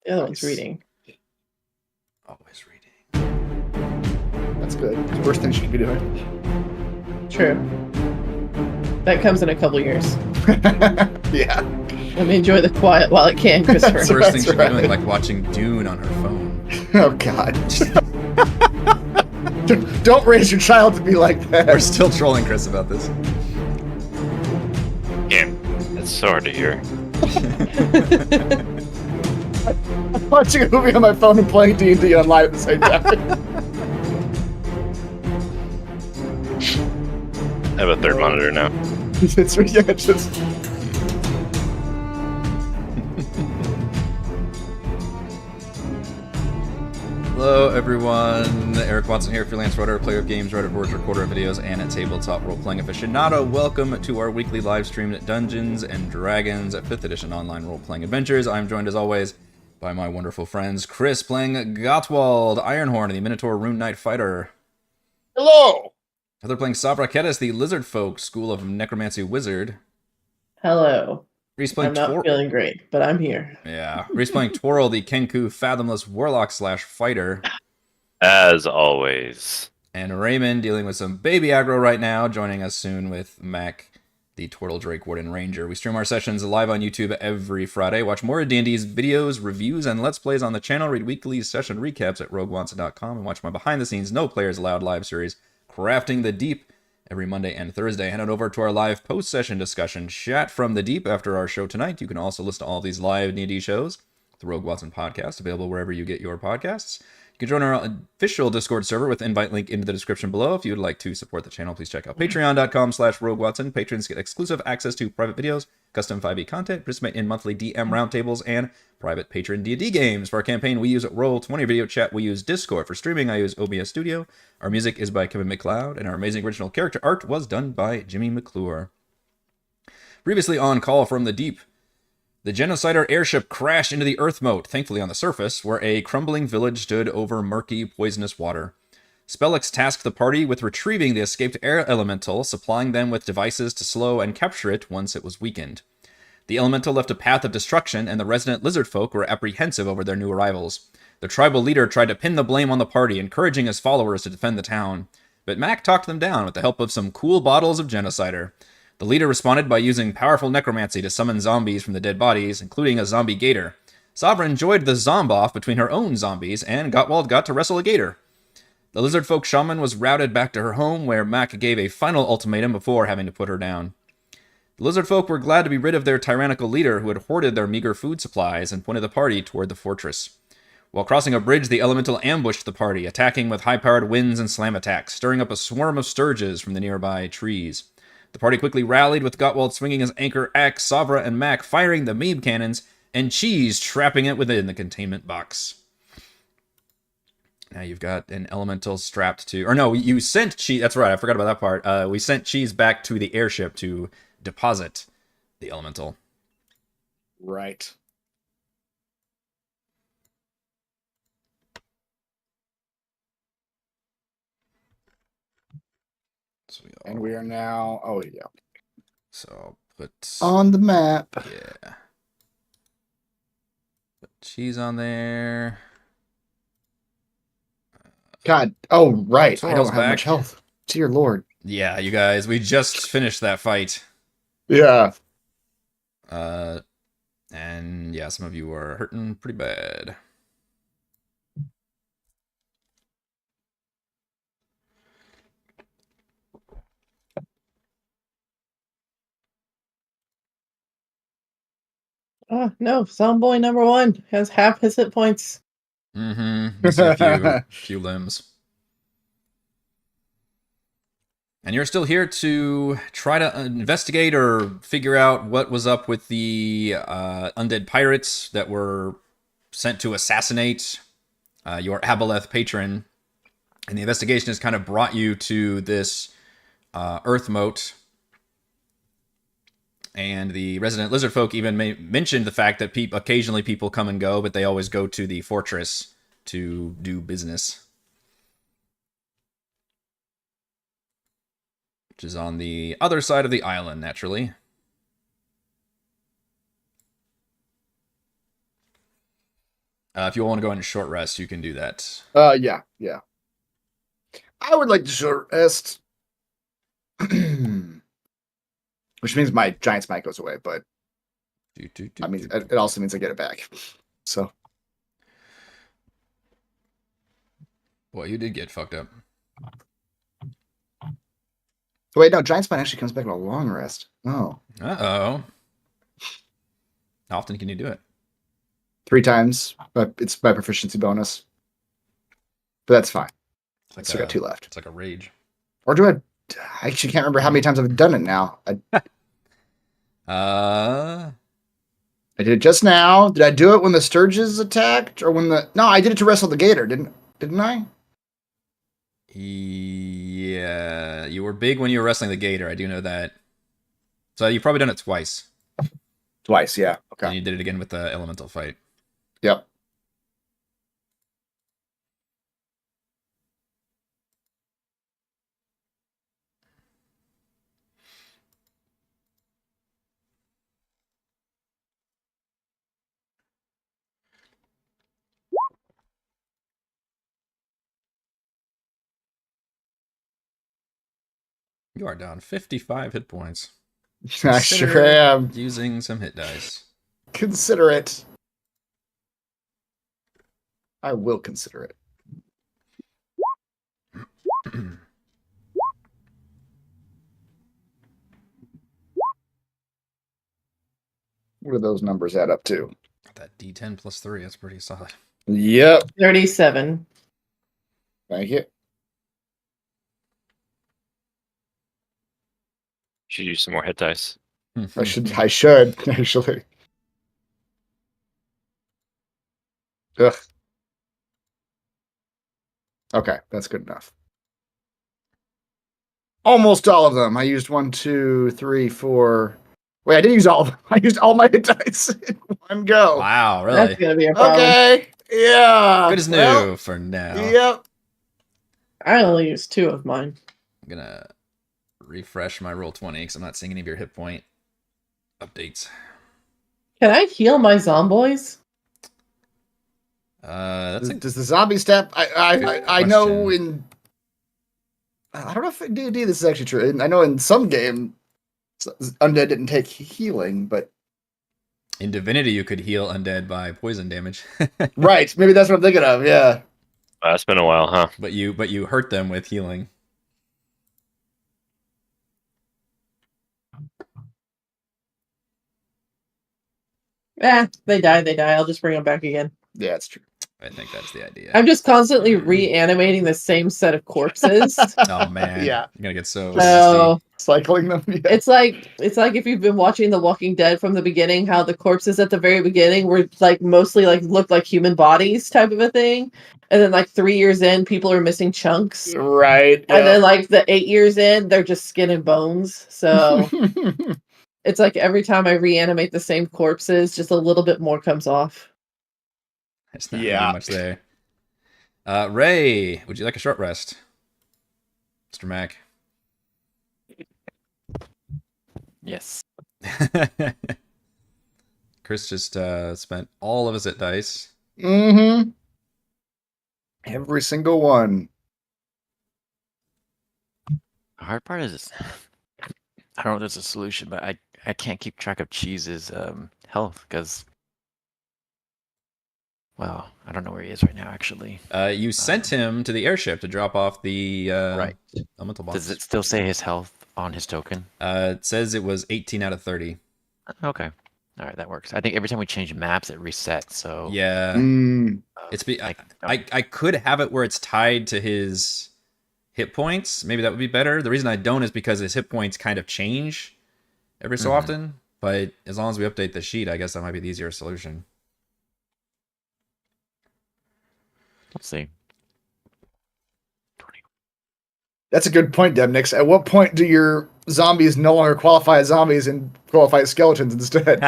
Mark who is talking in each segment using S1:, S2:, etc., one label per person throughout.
S1: The other one's reading.
S2: Always reading.
S3: That's good. It's worse than she could be doing.
S1: True. That comes in a couple years.
S3: Yeah.
S1: Let me enjoy the quiet while it can, Christopher.
S3: That's
S2: Worst thing she'd be
S3: right.
S2: doing, like watching Dune on her phone.
S3: Oh God. Don't raise your child to be like that.
S2: We're still trolling Chris about this.
S4: Yeah, it's so hard to hear.
S3: I'm watching a movie on my phone and playing D&D online at the same time.
S4: I have a third monitor now.
S3: it's just...
S2: Hello, everyone. Eric Watson here, freelance writer, player of games, writer of words, recorder of videos, and a tabletop role-playing aficionado. Welcome to our weekly live-streamed Dungeons and Dragons 5th Edition online role-playing adventures. I'm joined, as always, by my wonderful friends, Chris playing Gottwald Ironhorn, the Minotaur Rune Knight Fighter.
S3: Hello!
S2: Heather playing Sabra Kedis, the Lizard Folk School of Necromancy Wizard.
S1: Hello.
S2: Reese playing
S1: I'm not feeling great, but I'm here.
S2: Yeah. Reese playing Twirl, the Kenku Fathomless Warlock / Fighter.
S4: As always.
S2: And Raymond dealing with some baby aggro right now, joining us soon with Mac, the Turtle Drake Warden Ranger. We stream our sessions live on YouTube every Friday. Watch more of D&D's videos, reviews, and Let's Plays on the channel. Read weekly session recaps at roguewatson.com and watch my behind-the-scenes No Players Allowed live series, Crafting the Deep, every Monday and Thursday. Head on over to our live post-session discussion chat from the deep after our show tonight. You can also listen to all these live D&D shows, the Rogue Watson podcast, available wherever you get your podcasts. You can join our official Discord server with invite link in the description below. If you would like to support the channel, please check out patreon.com/roguewatson. Patrons get exclusive access to private videos, custom 5e content, participate in monthly DM roundtables, and private patron D&D games. For our campaign, we use Roll20. Video chat, we use Discord. For streaming, I use OBS Studio. Our music is by Kevin MacLeod, and our amazing original character art was done by Jimmy McClure. Previously on Call from the Deep, the Genocider airship crashed into the earthmote, thankfully on the surface, where a crumbling village stood over murky, poisonous water. Spellix tasked the party with retrieving the escaped air elemental, supplying them with devices to slow and capture it once it was weakened. The elemental left a path of destruction, and the resident lizard folk were apprehensive over their new arrivals. The tribal leader tried to pin the blame on the party, encouraging his followers to defend the town. But Mac talked them down with the help of some cool bottles of Genocider. The leader responded by using powerful necromancy to summon zombies from the dead bodies, including a zombie gator. Sabra enjoyed the zomb-off between her own zombies, and Gottwald got to wrestle a gator. The lizard folk shaman was routed back to her home, where Mac gave a final ultimatum before having to put her down. The lizard folk were glad to be rid of their tyrannical leader, who had hoarded their meager food supplies, and pointed the party toward the fortress. While crossing a bridge, the elemental ambushed the party, attacking with high-powered winds and slam attacks, stirring up a swarm of sturges from the nearby trees. The party quickly rallied, with Gottwald swinging his anchor axe, Sabra and Mac firing the Meeb cannons, and Cheese trapping it within the containment box. Now you've got an elemental strapped to... Or no, you sent Cheese... That's right, I forgot about that part. We sent Cheese back to the airship to deposit the elemental.
S3: Right. And we are now... Oh, yeah.
S2: So I'll put...
S3: On the map.
S2: Yeah. Put Cheese on there.
S3: God. Oh, right. I
S2: Twirl's
S3: don't have
S2: back.
S3: much health. Dear Lord.
S2: Yeah, you guys, we just finished that fight.
S3: Yeah.
S2: And yeah, some of you are hurting pretty bad.
S1: Oh, no. Zomboy number 1 has half his hit points.
S2: Mm-hmm. Just a few limbs. And you're still here to try to investigate or figure out what was up with the undead pirates that were sent to assassinate your Aboleth patron. And the investigation has kind of brought you to this earthmote. And the resident lizard folk even mentioned the fact that occasionally people come and go, but they always go to the fortress to do business. Which is on the other side of the island, naturally. If you want to go into short rest, you can do that.
S3: Yeah. I would like to short rest. Which means my giant smite goes away, but I mean, it also means I get it back. So.
S2: Boy, you did get fucked up.
S3: Wait, no, giant smite actually comes back with a long rest. Oh.
S2: Uh-oh. How often can you do it?
S3: 3 times, but it's my proficiency bonus. But that's fine.
S2: It's like
S3: Still got 2 left.
S2: It's like a rage.
S3: Or do I actually can't remember how many times I've done it now. I did it just now. Did I do it when the Sturges attacked? Or when the... No, I did it to wrestle the gator, didn't I?
S2: Yeah, you were big when you were wrestling the gator. I do know that. So you've probably done it twice.
S3: Twice, yeah. Okay.
S2: And you did it again with the elemental fight.
S3: Yep.
S2: You are down 55 hit points.
S3: I sure am.
S2: Using some hit dice.
S3: Consider it. I will consider it. What do those numbers add up to?
S2: That D10 plus 3, that's pretty solid.
S3: Yep.
S1: 37.
S3: Thank you.
S4: Should use some more hit dice.
S3: I should actually. Ugh. Okay, that's good enough. Almost all of them. I used 1, 2, 3, 4. Wait, I didn't use all of them. I used all my hit dice in one go.
S2: Wow, really?
S1: That's gonna be a problem.
S3: Okay. Yeah.
S2: Good as new for now.
S3: Yep.
S1: I only used 2 of mine.
S2: I'm gonna refresh my roll 20 because I'm not seeing any of your hit point updates.
S1: Can I heal my zomboys?
S3: Does the zombie step? I know
S2: question.
S3: in. I don't know if in D&D this is actually true. I know in some game, undead didn't take healing, but
S2: In Divinity, you could heal undead by poison damage.
S3: right, maybe that's what I'm thinking of. Yeah.
S4: It's been a while, huh?
S2: But you hurt them with healing.
S1: They die. I'll just bring them back again.
S3: Yeah, it's true.
S2: I think that's the idea.
S1: I'm just constantly reanimating the same set of corpses.
S2: Oh man,
S3: Yeah.
S2: you're gonna get so.
S1: So
S3: Cycling them. Yeah.
S1: it's like if you've been watching The Walking Dead from the beginning, how the corpses at the very beginning were like mostly like looked like human bodies type of a thing, and then like 3 years in, people are missing chunks,
S3: Right.
S1: and then like the 8 years in, they're just skin and bones. So it's like every time I reanimate the same corpses, just a little bit more comes off.
S2: It's not really much there. Ray, would you like a short rest, Mr. Mac?
S5: Yes.
S2: Chris just spent all of his hit dice.
S3: Mm-hmm. Every single one.
S5: The hard part is, I don't know if there's a solution, but I can't keep track of Cheese's health because, well, I don't know where he is right now, actually.
S2: You sent him to the airship to drop off the
S5: Right.
S2: elemental box.
S5: Does it still say his health on his token?
S2: It says it was 18 out of 30.
S5: Okay. All right, that works. I think every time we change maps, it resets. So
S2: Yeah.
S3: Mm.
S2: I could have it where it's tied to his hit points. Maybe that would be better. The reason I don't is because his hit points kind of change every so often. But as long as we update the sheet, I guess that might be the easier solution.
S5: let's see.
S3: That's a good point, Demnix. At what point do your zombies no longer qualify as zombies and qualify as skeletons instead?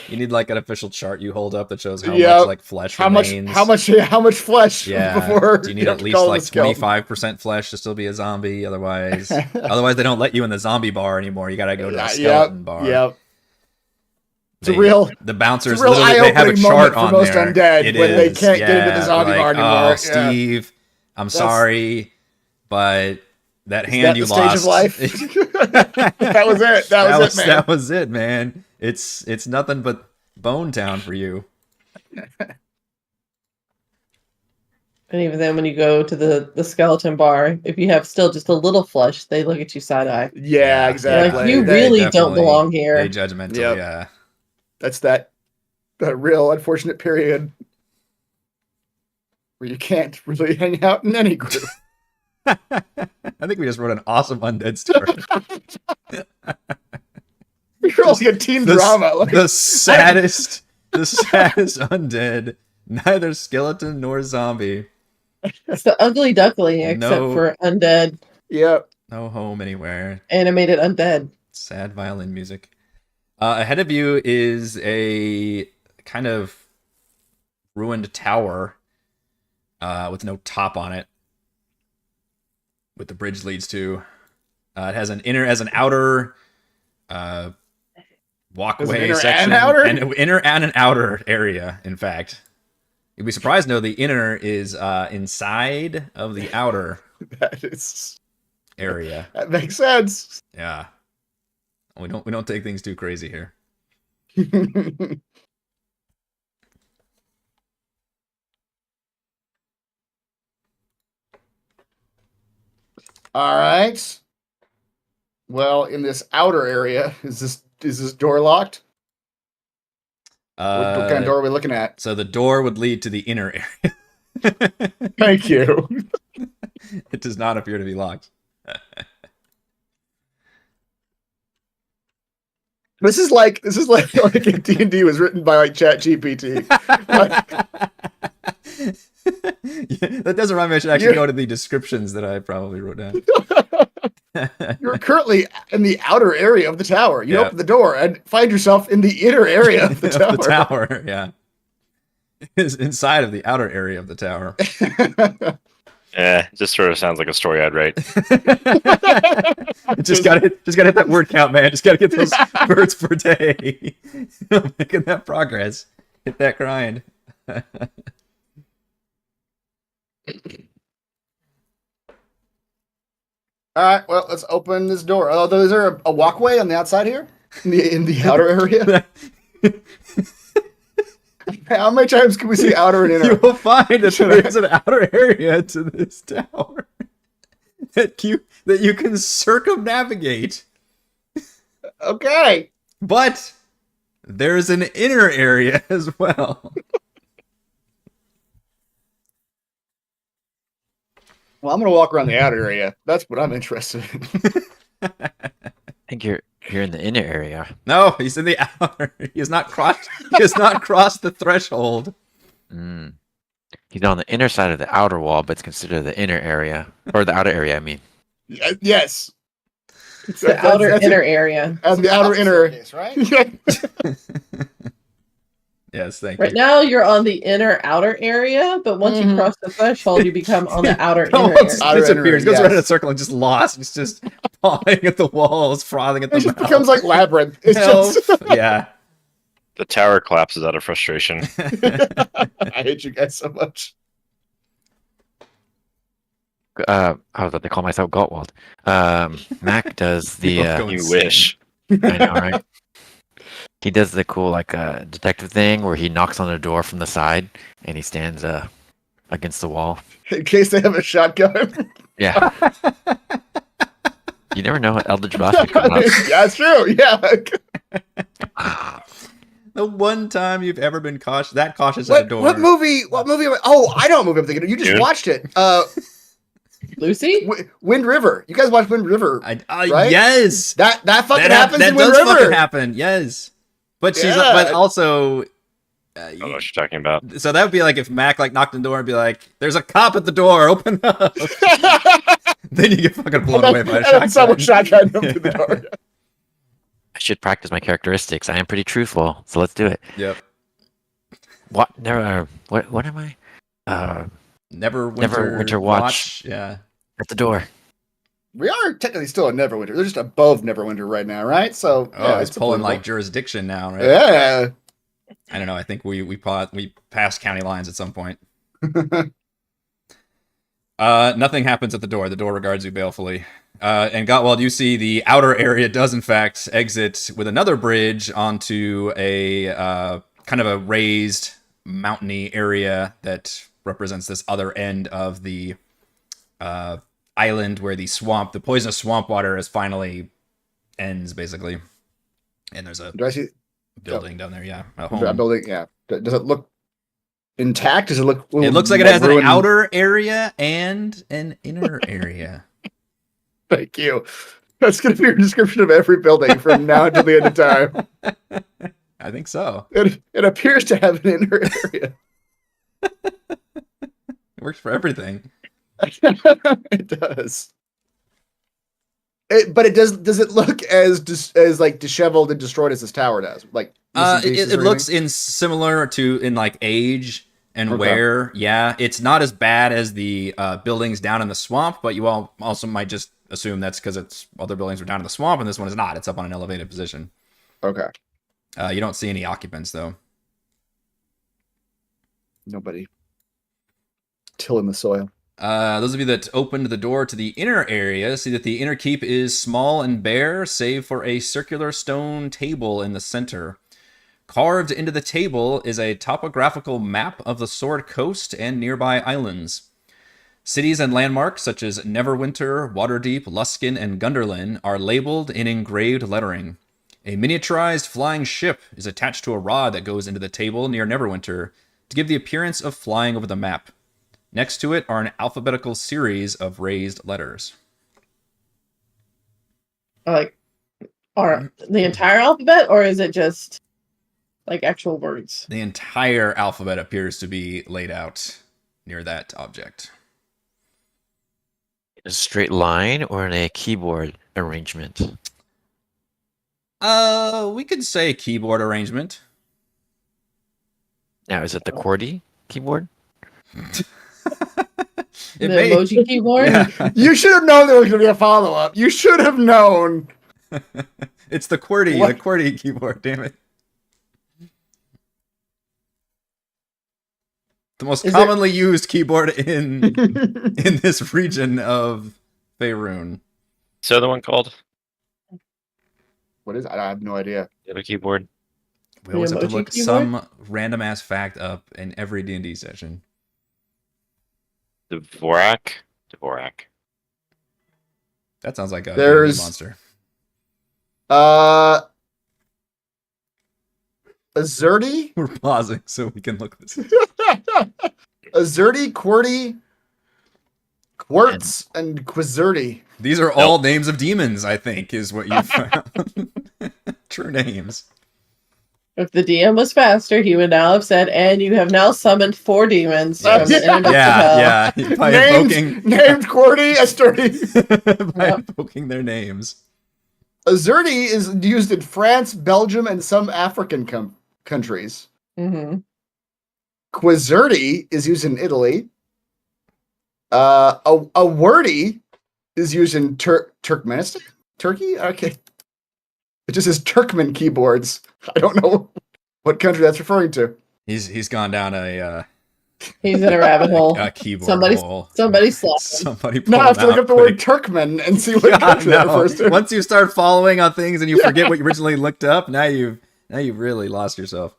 S2: You need like an official chart you hold up that shows how
S3: Yep.
S2: much like flesh remains.
S3: How much flesh
S2: Yeah.
S3: before
S2: Do you need
S3: have
S2: at
S3: to
S2: least
S3: call it a
S2: like
S3: skeleton?
S2: 25% flesh to still be a zombie? Otherwise they don't let you in the zombie bar anymore. You gotta go to the
S3: Yep,
S2: skeleton bar.
S3: Yep. It's a real
S2: the bouncers
S3: real
S2: literally they have a
S3: eye-opening
S2: chart
S3: moment for
S2: on
S3: most
S2: there.
S3: undead
S2: It
S3: when they
S2: is,
S3: can't get into the
S2: yeah,
S3: zombie
S2: like,
S3: bar anymore.
S2: Oh,
S3: Yeah.
S2: Steve, I'm sorry, but that
S3: Is
S2: hand
S3: that
S2: you
S3: the stage of
S2: lost.
S3: life? That was it. That was it, man.
S2: That was it, man. It's nothing but Bone Town for you.
S1: And even then, when you go to the skeleton bar, if you have still just a little flesh, they look at you side eye.
S3: Yeah, exactly.
S1: Like, you
S3: They-
S1: really don't
S2: definitely-
S1: belong here.
S2: They judgmental,
S3: Yep.
S2: yeah.
S3: That's that real unfortunate period where you can't really hang out in any group.
S2: I think we just wrote an awesome undead story.
S3: You're also a teen drama. Like,
S2: The saddest undead, neither skeleton nor zombie.
S1: It's the ugly duckling, except
S2: No.
S1: for undead,
S3: yep.
S2: No home anywhere.
S1: animated undead.
S2: Sad violin music. Ahead of you is a kind of ruined tower with no top on it, with the bridge leads to. It has an outer walkway
S3: inner
S2: section,
S3: and outer?
S2: and inner and an outer area. In fact, you'd be surprised to know the inner is inside of the outer area.
S3: That makes sense.
S2: Yeah, we don't take things too crazy here.
S3: All right. Well, in this outer area, is this door locked? What kind of door are we looking at?
S2: So the door would lead to the inner area.
S3: Thank you.
S2: It does not appear to be locked.
S3: This is like if D&D was written by like ChatGPT.
S2: Yeah, that does remind me I should actually go to the descriptions that I probably wrote down.
S3: You're currently in the outer area of the tower. You
S2: Yeah.
S3: open the door and find yourself in the inner area of the tower.
S2: Of the tower, yeah. It's inside of the outer area of the tower.
S4: Yeah, it just sort of sounds like a story I'd write.
S2: just gotta hit that word count, man. Just gotta get those words per day. Making that progress. Hit that grind.
S3: All right, well, let's open this door. Oh, is there a walkway on the outside here? In the outer area? How many times can we see outer and inner?
S2: You will find that there's an outer area to this tower that you can circumnavigate.
S3: Okay.
S2: But there's an inner area as well.
S3: Well, I'm going to walk around the outer area. That's what I'm interested in.
S5: I think you're in the inner area.
S2: No, he's in the outer. He has not crossed the threshold.
S5: Mm. He's on the inner side of the outer wall, but it's considered the inner area. Or the outer area, I mean.
S3: Yes.
S1: It's the outer inner area.
S3: And the outer inner.
S6: Case, right?
S2: Yes, thank
S1: Right
S2: you.
S1: now, you're on the inner outer area, but once you cross the threshold, you become on the outer
S2: No,
S1: inner
S2: once
S1: area.
S3: Outer
S2: disappears,
S3: inner,
S2: goes around in a
S3: yes.
S2: circle and just lost. He's just pawing at the walls, frothing at the
S3: It just
S2: mouth.
S3: becomes like Labyrinth. It's
S2: Help.
S3: just.
S2: Yeah.
S4: The tower collapses out of frustration.
S3: I hate you guys so much.
S5: I was about to call myself Gottwald. Mac does the.
S2: Both go
S4: You
S2: insane.
S4: wish.
S5: I know, right? He does the cool detective thing where he knocks on the door from the side and he stands against the wall.
S3: In case they have a shotgun.
S5: Yeah. You never know what Eldritch Blast could come up.
S3: Yeah, it's true. Yeah.
S2: The one time you've ever been cautious at a door.
S3: What movie? Oh, I know what movie I'm thinking of. You just
S4: Dune?
S3: watched it.
S1: Lucy?
S3: Wind River. You guys watched Wind River. Right?
S2: Yes.
S3: That fucking
S2: That
S3: happens
S2: that
S3: in Wind
S2: does
S3: River.
S2: fucking happen. Yes. But she's
S3: Yeah.
S2: but also
S4: I don't know what you're talking about.
S2: so that would be like if Mac knocked on the door and be like, "There's a cop at the door, open up." Then you get fucking blown away by a
S3: And then someone
S2: shotgun.
S3: shotgun him to the door.
S5: I should practice my characteristics. I am pretty truthful, so let's do it.
S2: Yep.
S5: What? Never. What am I?
S2: Never winter
S5: Watch.
S2: Yeah.
S5: At the door.
S3: we are technically still in Neverwinter. They're just above Neverwinter right now, right? So
S2: Oh, it's pulling
S3: applicable.
S2: like jurisdiction now, right?
S3: Yeah.
S2: I don't know. I think we passed county lines at some point. Nothing happens at the door. The door regards you balefully. And Gottwald, you see the outer area does in fact exit with another bridge onto a kind of a raised mountainy area that represents this other end of the island where the poisonous swamp water is finally ends, basically. And there's a
S3: Do I see
S2: building down there, yeah. A
S3: a
S2: home.
S3: building? Yeah. Does it look intact? Does it look?
S2: It looks like it has an
S3: ruined?
S2: outer area and an inner area.
S3: Thank you. That's going to be your description of every building from now until the end of time.
S2: I think so.
S3: It appears to have an inner area.
S2: It works for everything.
S3: It does. But it does. Does it look as like disheveled and destroyed as this tower does? Like
S2: it looks similar to like age and wear. Yeah, it's not as bad as the buildings down in the swamp, but you all also might just assume that's because it's other buildings are down in the swamp and this one is not. It's up on an elevated position.
S3: Okay.
S2: You don't see any occupants though.
S3: Nobody tilling the soil.
S2: Those of you that opened the door to the inner area see that the inner keep is small and bare, save for a circular stone table in the center. Carved into the table is a topographical map of the Sword Coast and nearby islands. Cities and landmarks such as Neverwinter, Waterdeep, Luskan, and Gunderlin are labeled in engraved lettering. A miniaturized flying ship is attached to a rod that goes into the table near Neverwinter to give the appearance of flying over the map. Next to it are an alphabetical series of raised letters.
S1: Like, or the entire alphabet, or is it just like actual words?
S2: The entire alphabet appears to be laid out near that object.
S5: In a straight line or in a keyboard arrangement?
S2: We could say keyboard arrangement.
S5: Now, is it the QWERTY keyboard?
S1: The emoji keyboard?
S2: Yeah.
S3: You should have known there was going to be a follow-up. You should have known.
S2: It's the QWERTY keyboard, damn it. The most commonly used keyboard in this region of Faerun.
S4: So the one called
S3: What is it? I have no idea.
S4: the other keyboard.
S2: We always have to
S1: emoji
S2: look
S1: keyboard?
S2: some random ass fact up in every D&D session.
S4: Dvorak.
S2: That sounds like a
S3: There's-
S2: D&D monster.
S3: Azerty?
S2: We're pausing so we can look this.
S3: Azerty, QWERTY, Quartz, and Quizerty.
S2: These are all names of demons, I think, is what you found. True names.
S1: If the DM was faster, he would now have said, "And you have now summoned 4 demons from the inner depths of hell."
S2: Yeah. By
S3: Named QWERTY, Asturdy.
S2: by invoking their names.
S3: Azerty is used in France, Belgium, and some African countries.
S1: Mm-hmm.
S3: Quizerty is used in Italy. A wordy is used in Turkmenistan? Turkey? Okay. It just says Turkmen keyboards. I don't know what country that's referring to.
S2: He's gone down a
S1: He's in a rabbit hole.
S2: a keyboard hole.
S1: Somebody slapped him.
S2: Somebody pulled
S3: Now I have to
S2: him
S3: look
S2: out,
S3: up the
S2: but
S3: word Turkmen and see what
S2: God,
S3: country that
S2: no.
S3: refers to.
S2: Once you start following on things and you forget what you originally looked up, now you've really lost yourself.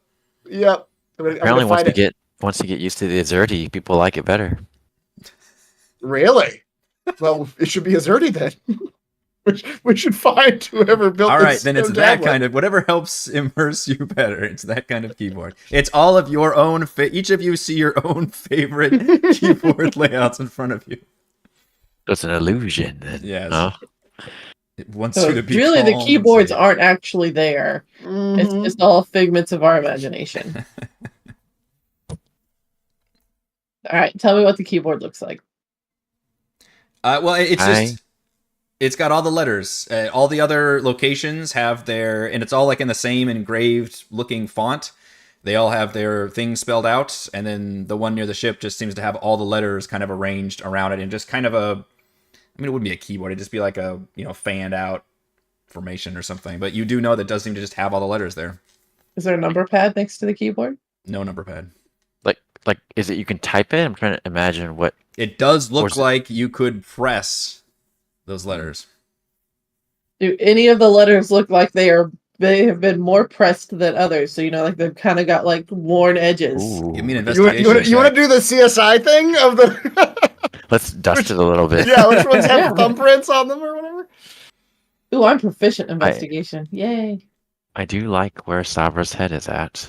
S3: Yep.
S5: Apparently, once you get used to the Azerty, people like it better.
S3: Really? Well, it should be Azerty then. We should find whoever built
S2: All
S3: this
S2: right, then it's
S3: stone
S2: that
S3: tablet.
S2: kind of whatever helps immerse you better. It's that kind of keyboard. It's all of your own. Each of you see your own favorite keyboard layouts in front of you.
S5: It's an illusion. Then.
S2: Yes.
S5: Huh?
S2: It wants
S1: So
S2: you to be
S1: really, the
S2: calm and
S1: keyboards
S2: safe.
S1: aren't actually there. It's
S3: Mhm.
S1: just all figments of our imagination. All right, tell me what the keyboard looks like.
S2: Well, it's got all the letters. All the other locations have their, and it's all like in the same engraved looking font. They all have their things spelled out, and then the one near the ship just seems to have all the letters kind of arranged around it in just kind of a I mean, it wouldn't be a keyboard. It'd just be like a, fanned out formation or something. But you do know that does seem to just have all the letters there.
S1: Is there a number pad next to the keyboard?
S2: No number pad.
S5: Like, is it you can type it? I'm trying to imagine what.
S2: It does
S5: Or
S2: look
S5: is it-
S2: like you could press those letters.
S1: Do any of the letters look like they have been more pressed than others? So like they've kind of got like worn edges.
S5: Ooh.
S2: Give me an
S3: You want
S2: investigation.
S3: to do the CSI thing of the?
S5: Let's dust it a little bit.
S3: Yeah, which ones have
S1: Yeah.
S3: thumbprints on them or whatever?
S1: Ooh, I'm proficient in investigation. Yay.
S5: I do like where Sabra's head is at.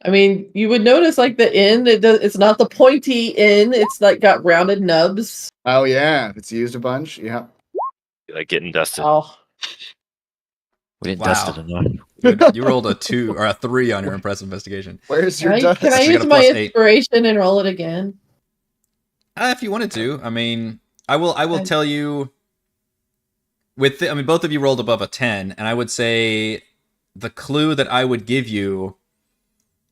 S1: I mean, you would notice like the end, it's not the pointy end, it's like got rounded nubs.
S3: Oh yeah, it's used a bunch. Yeah.
S4: Like getting dusted.
S1: Oh,
S5: We didn't
S2: Wow.
S5: dust it enough.
S2: You rolled a 2 or a 3 on your impressive investigation.
S3: Where's
S1: can
S3: your
S1: I,
S3: dust?
S1: can I
S2: You
S1: use
S2: got a
S1: my
S2: +8.
S1: inspiration and roll it again?
S2: If you wanted to, I mean, I will
S1: I-
S2: tell you. Both of you rolled above a 10, and I would say the clue that I would give you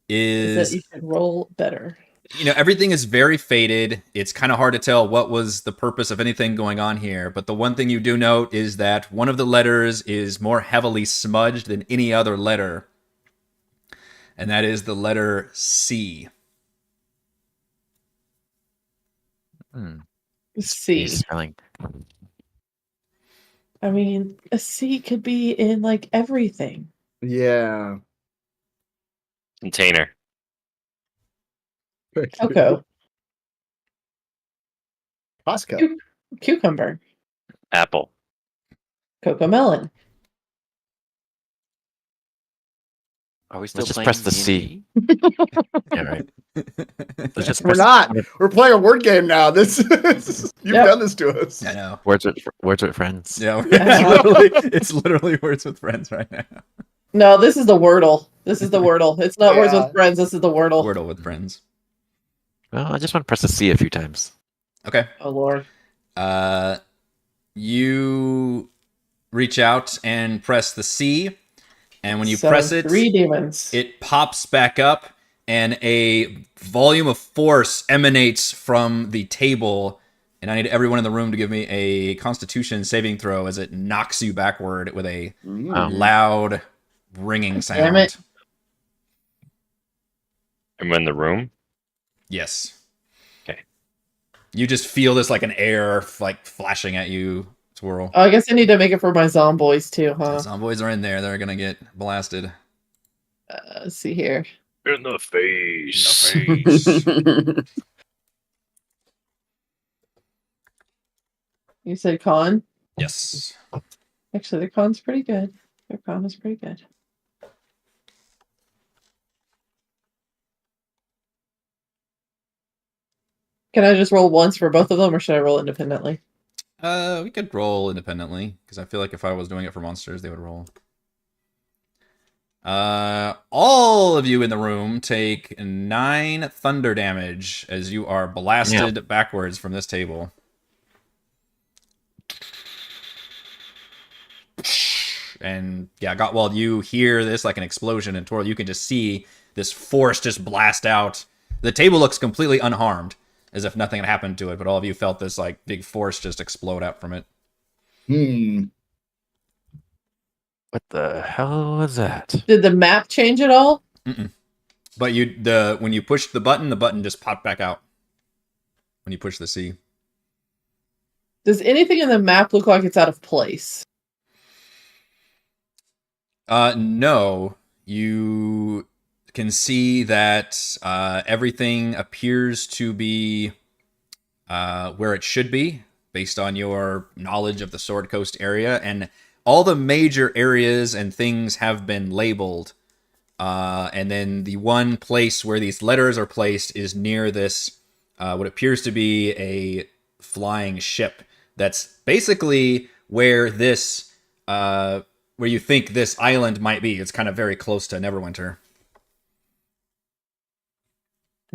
S1: Is that you should roll better.
S2: everything is very faded. It's kind of hard to tell what was the purpose of anything going on here. But the one thing you do note is that one of the letters is more heavily smudged than any other letter. And that is the letter C.
S1: C.
S5: He's spelling.
S1: I mean, a C could be in like everything.
S3: Yeah.
S4: Container.
S1: Cocoa,
S3: Costco.
S1: cucumber,
S4: Apple.
S1: cocoa melon.
S6: Are we still
S5: Let's just
S6: playing
S5: press the
S6: D&D?
S5: Yeah, right. Let's just
S3: We're
S5: press
S3: not. We're playing a word game now. You've
S1: Yep.
S3: done this to us.
S2: I know.
S5: words with friends.
S2: Yeah,
S1: Yeah.
S2: it's literally words with friends right now.
S1: No, this is the Wordle. This is the Wordle. It's not words
S3: Yeah.
S1: with friends. This is the Wordle.
S2: Wordle with friends.
S5: Well, I just want to press the C a few times.
S2: Okay.
S1: Oh Lord.
S2: You reach out and press the C, and when you
S1: So,
S2: press it,
S1: 3 demons.
S2: it pops back up, and a volume of force emanates from the table. And I need everyone in the room to give me a Constitution saving throw as it knocks you backward with a loud ringing sound.
S1: Damn it.
S4: I'm in the room.
S2: Yes.
S4: Okay.
S2: You just feel this like an air like flashing at you, Twirl.
S1: Oh, I guess I need to make it for my zomboys too, huh?
S2: Zomboids are in there. They're gonna get blasted.
S1: Let's see here.
S4: In the face.
S1: You said con?
S2: Yes.
S1: Actually, their con's pretty good. Their con is pretty good. Can I just roll once for both of them, or should I roll independently?
S2: We could roll independently because I feel like if I was doing it for monsters, they would roll. All of you in the room take 9 thunder damage as you are blasted backwards from this table. And yeah, you hear this like an explosion, and Tor, you can just see this force just blast out. The table looks completely unharmed, as if nothing had happened to it, but all of you felt this like big force just explode out from it.
S5: What the hell was that?
S1: Did the map change at all?
S2: Mm-mm. But when you pushed the button just popped back out. When you push the C.
S1: Does anything in the map look like it's out of place?
S2: No. You can see that everything appears to be where it should be, based on your knowledge of the Sword Coast area, and all the major areas and things have been labeled. And then the one place where these letters are placed is near this, what appears to be a flying ship. That's basically where this, where you think this island might be. It's kind of very close to Neverwinter.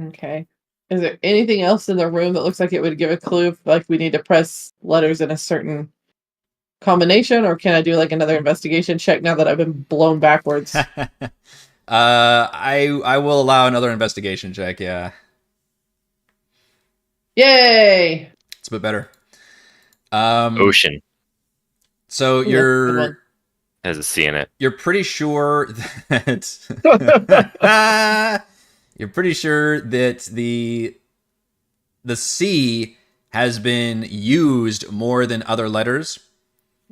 S1: Okay. Is there anything else in the room that looks like it would give a clue if, like, we need to press letters in a certain combination, or can I do like another investigation check now that I've been blown backwards?
S2: I will allow another investigation check, yeah.
S1: Yay!
S2: It's a bit better.
S4: Ocean
S2: So
S1: Ooh, that's a good one.
S4: has a C in it.
S2: you're pretty sure that you're pretty sure that the C has been used more than other letters.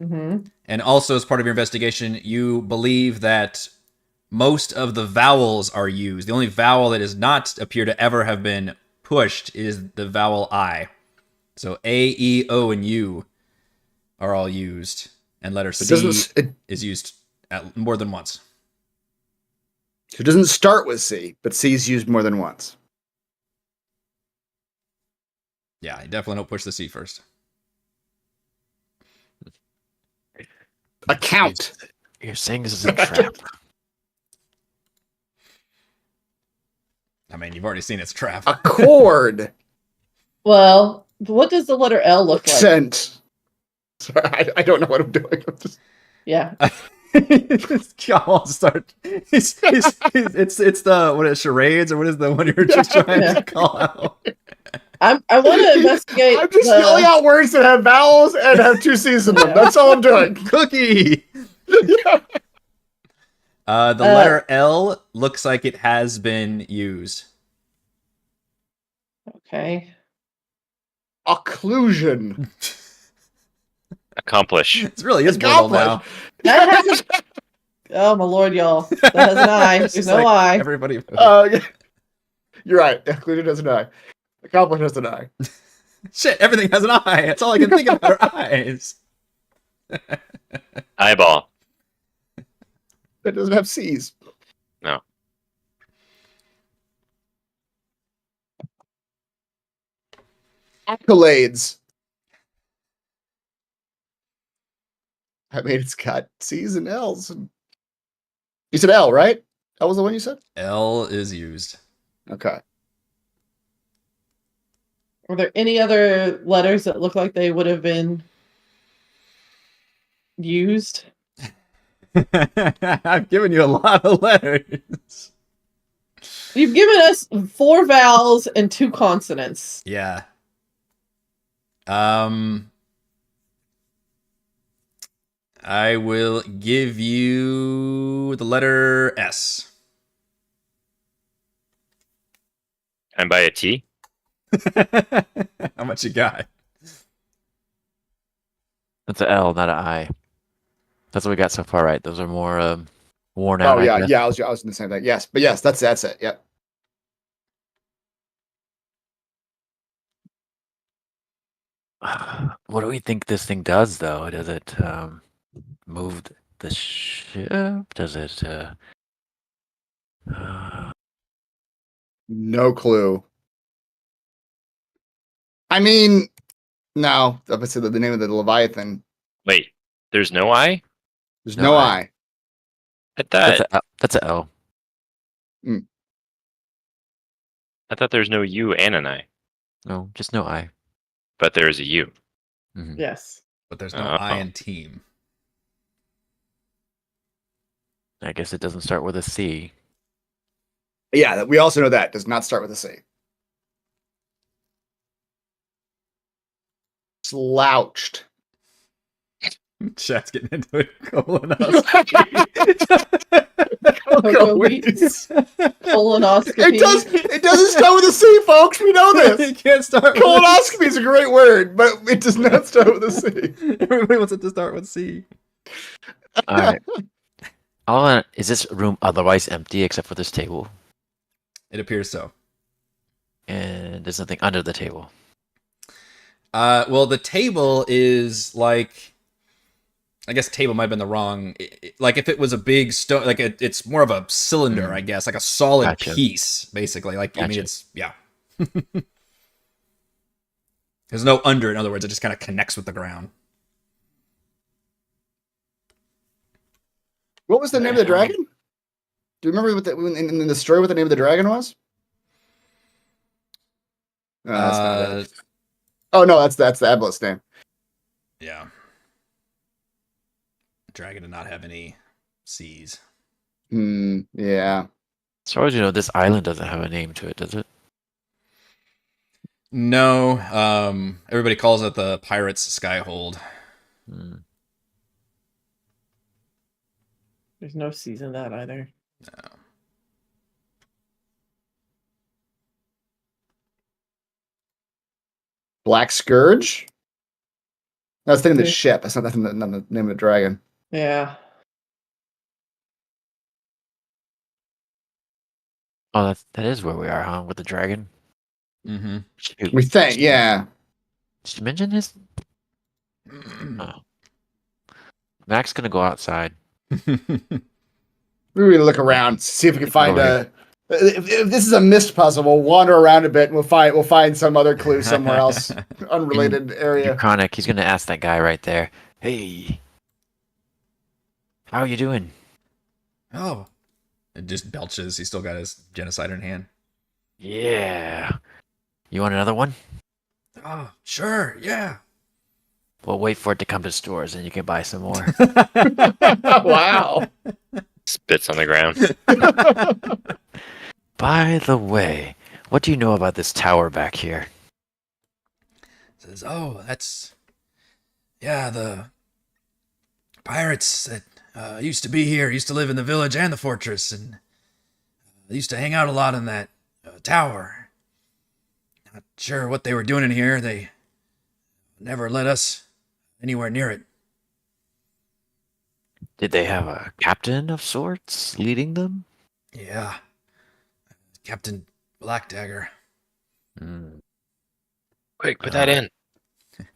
S1: Mm-hmm.
S2: And also, as part of your investigation, you believe that most of the vowels are used. The only vowel that does not appear to ever have been pushed is the vowel I. So A, E, O, and U are all used, and letter C is used more than once.
S3: It doesn't start with C, but C is used more than once.
S2: Yeah, you definitely don't push the C first.
S3: Account.
S5: You're saying this is a trap.
S2: I mean, you've already seen it's a trap.
S3: Accord.
S1: Well, what does the letter L look like?
S3: Accent. Sorry, I don't know what I'm doing. I'm just...
S1: Yeah.
S2: I'll start. It's the what is charades or what is the one you're just trying to call out?
S1: I want to investigate.
S3: I'm just yelling out words that have vowels and have two C's in them. That's all I'm doing.
S2: Cookie.
S3: Yeah.
S2: The letter L looks like it has been used.
S1: Okay.
S3: Occlusion.
S4: Accomplish.
S2: It's really is mortal now.
S1: That has a... Oh my lord, y'all! That has an I.
S2: It's
S1: There's
S2: just
S1: no
S2: like
S1: I.
S2: everybody.
S3: Yeah. You're right. Occlusion has an I. Accomplish has an I.
S2: Shit, everything has an eye. That's all I can think about are eyes.
S4: Eyeball.
S3: It doesn't have C's.
S4: No.
S3: Accolades. I mean, it's got C's and L's. You said L, right? L was the one you said?
S2: L is used.
S3: Okay.
S1: Were there any other letters that look like they would have been used?
S2: I've given you a lot of letters.
S1: You've given us 4 vowels and 2 consonants.
S2: Yeah. I will give you the letter S.
S4: And by a T?
S2: How much you got?
S5: That's an L, not an I. That's what we got so far, right? Those are more worn out.
S3: Oh yeah,
S5: I guess.
S3: yeah. I was in the same thing. Yes, but yes, that's it. Yep.
S5: What do we think this thing does, though? Does it move the ship? Does it?
S3: No clue. I mean, no. Obviously, the name of the Leviathan.
S4: Wait, there's no I?
S3: There's
S5: No
S3: no
S5: I.
S3: I.
S5: That's an L.
S4: I thought there's no U and an I,
S5: No, just no I.
S4: but there's a U.
S5: Mhm.
S1: Yes.
S2: But there's no I in team.
S5: I guess it doesn't start with a C.
S3: Yeah, we also know that does not start with a C. Slouched.
S2: Chat's getting into it. Colonoscopy.
S1: Colonoscopy.
S3: It doesn't start with a C, folks. We know this.
S2: It can't start with
S3: Colonoscopy is a great word, but it does not start with a C.
S2: Everybody wants it to start with C.
S5: All right. Is this room otherwise empty except for this table?
S2: It appears so.
S5: And there's nothing under the table.
S2: Well, the table is like, I guess table might have been the wrong. Like if it was a big stone, like it's more of a cylinder, I guess, like a solid piece, basically. Like I mean, it's yeah. There's no under. In other words, it just kind of connects with the ground.
S3: What was the name of the dragon? Do you remember in the story what the name of the dragon was? No, that's not it. Oh no, that's the Aboleth's name.
S2: Yeah. Dragon did not have any C's.
S3: Yeah.
S5: As far as you know, this island doesn't have a name to it, does it?
S2: No, everybody calls it the Pirates Skyhold.
S5: Hmm.
S1: There's no season in that either.
S2: No.
S3: Black Scourge? I was thinking the
S1: Yeah.
S3: ship. That's not the name of the dragon.
S1: Yeah.
S5: Oh, that is where we are, huh? With the dragon.
S2: Mm-hmm.
S5: Shoot.
S3: We think, yeah.
S5: Did you mention his? Oh. Mac's gonna go outside.
S3: We're gonna look around, see if we can find
S5: over
S3: a. If this is a mist puzzle, we'll wander around a bit and we'll find some other clue somewhere else, unrelated area.
S5: Chronic, he's gonna ask that guy right there. Hey, how are you doing?
S2: Oh. It just belches. He's still got his genocide in hand.
S5: Yeah. You want another one?
S2: Oh, sure, yeah.
S5: Well, wait for it to come to stores, and you can buy some more.
S3: Wow.
S4: Spits on the ground.
S5: By the way, what do you know about this tower back here?
S2: Says, oh, that's... Yeah, the pirates that used to be here, used to live in the village and the fortress, and they used to hang out a lot in that tower. Not sure what they were doing in here. They never let us anywhere near it.
S5: Did they have a captain of sorts leading them?
S2: Yeah. Captain Blackdagger.
S5: Hmm.
S4: Quick, put that in.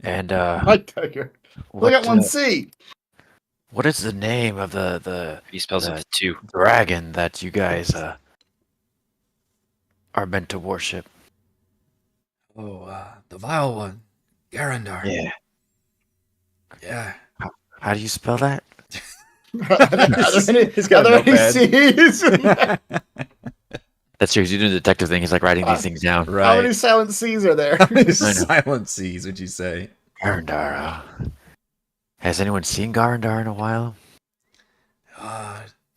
S5: And
S3: Like Tiger. Look
S5: what,
S3: at 1C.
S5: what is the name of the
S4: He spells it with 2.
S5: dragon that you guys are meant to worship?
S2: Oh, the vile one. Garandar.
S5: Yeah.
S2: Yeah.
S5: How do you spell that?
S2: He's got a notepad.
S5: That's true. He's doing the detective thing. He's like writing these things down.
S3: How
S2: Right.
S3: many silent C's are there?
S2: How many
S5: know.
S2: silent C's would you say?
S5: Garandar. Has anyone seen Garandar in a while?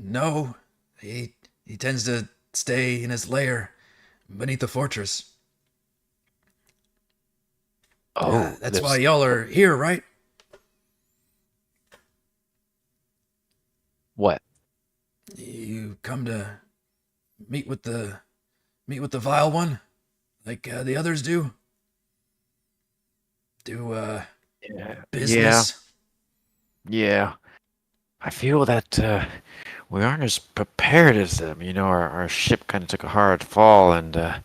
S2: No. He tends to stay in his lair beneath the fortress.
S5: Oh,
S2: That's why y'all are here, right?
S5: What?
S2: You come to meet with the vile one, like the others do. Do business.
S5: Yeah. I feel that we aren't as prepared as them. You know, our ship kind of took a hard fall, and we're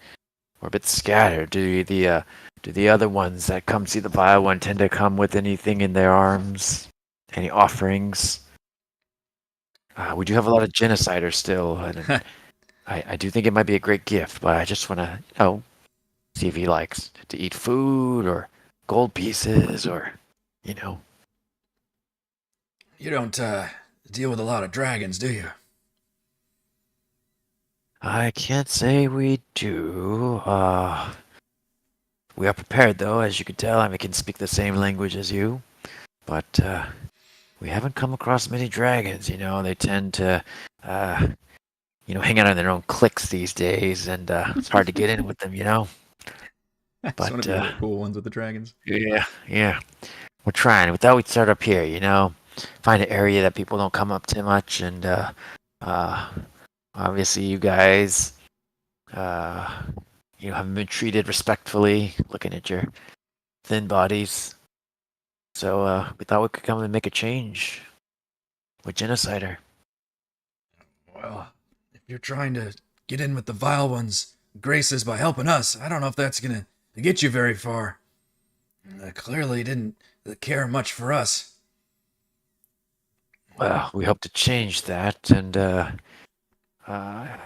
S5: a bit scattered. Do the other ones that come see the vile one tend to come with anything in their arms? Any offerings? We do have a lot of genociders still, and I do think it might be a great gift, but I just want to, see if he likes to eat food or gold pieces or,
S2: You don't deal with a lot of dragons, do you?
S5: I can't say we do. We are prepared, though, as you can tell. I can speak the same language as you, but we haven't come across many dragons. They tend to, hang out in their own cliques these days, and it's hard to get in with them.
S2: It's
S5: But,
S2: one of the other cool ones with the dragons.
S5: Yeah. We're trying. We thought we'd start up here. Find an area that people don't come up to much, and obviously you guys, haven't been treated respectfully. Looking at your thin bodies. So we thought we could come and make a change with Genocider.
S2: Well, if you're trying to get in with the vile ones' graces by helping us, I don't know if that's gonna get you very far. Clearly didn't care much for us.
S5: Well, we hope to change that, and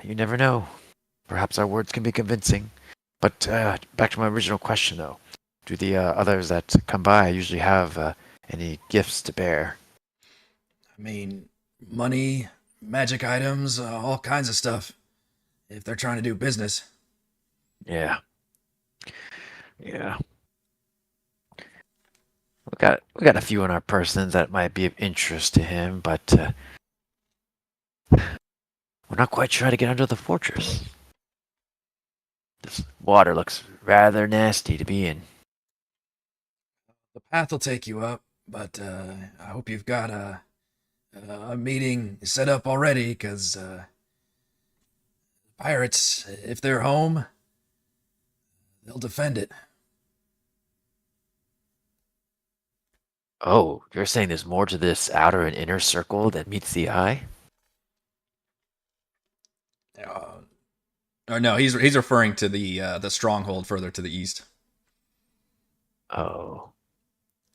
S5: you never know. Perhaps our words can be convincing. But back to my original question, though. Do the others that come by usually have any gifts to bear?
S2: I mean, money, magic items, all kinds of stuff. If they're trying to do business.
S5: Yeah. We got a few in our persons that might be of interest to him, but we're not quite sure how to get under the fortress. This water looks rather nasty to be in.
S2: The path will take you up, but I hope you've got a meeting set up already, because pirates, if they're home, they'll defend it.
S5: Oh, you're saying there's more to this outer and inner circle than meets the eye?
S2: Or no, he's referring to the stronghold further to the east.
S5: Oh.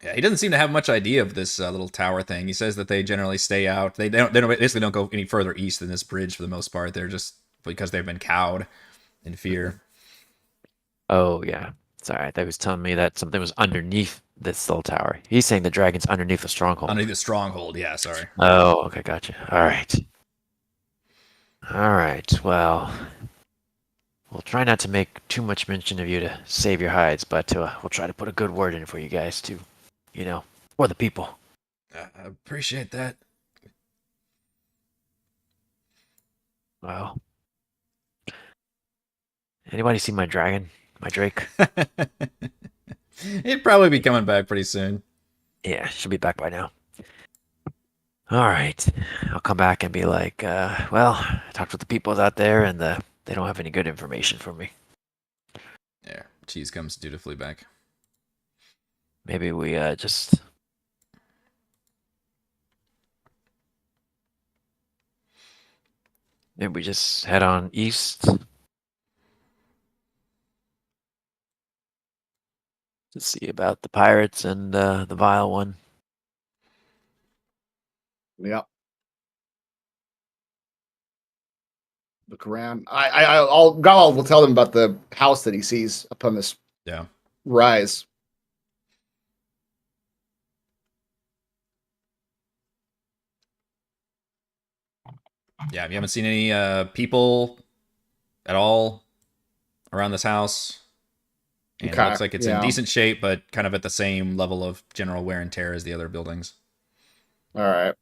S2: Yeah, he doesn't seem to have much idea of this little tower thing. He says that they generally stay out. They basically don't go any further east than this bridge for the most part. They're just because they've been cowed in fear.
S5: Oh, yeah. Sorry, I thought he was telling me that something was underneath this little tower. He's saying the dragon's underneath the stronghold.
S2: Underneath the stronghold, yeah, sorry.
S5: Oh, okay, gotcha. All right. All right, well, we'll try not to make too much mention of you to save your hides, but we'll try to put a good word in for you guys too. You know, for the people.
S2: I appreciate that.
S5: Well, anybody see my dragon? My drake?
S2: He'd probably be coming back pretty soon.
S5: Yeah, she'll be back by now. All right, I'll come back and be like, well, I talked with the peoples out there, and they don't have any good information for me.
S2: Yeah, Cheese comes dutifully back.
S5: Maybe we just... Maybe we just head on east. To see about the pirates and the vile one.
S3: Yep. Look around. Galal will tell them about the house that he sees upon this
S2: Yeah.
S3: rise.
S2: Yeah, you haven't seen any people at all around this house. And
S3: Okay,
S2: it looks like it's in
S3: yeah.
S2: decent shape, but kind of at the same level of general wear and tear as the other buildings.
S3: All right.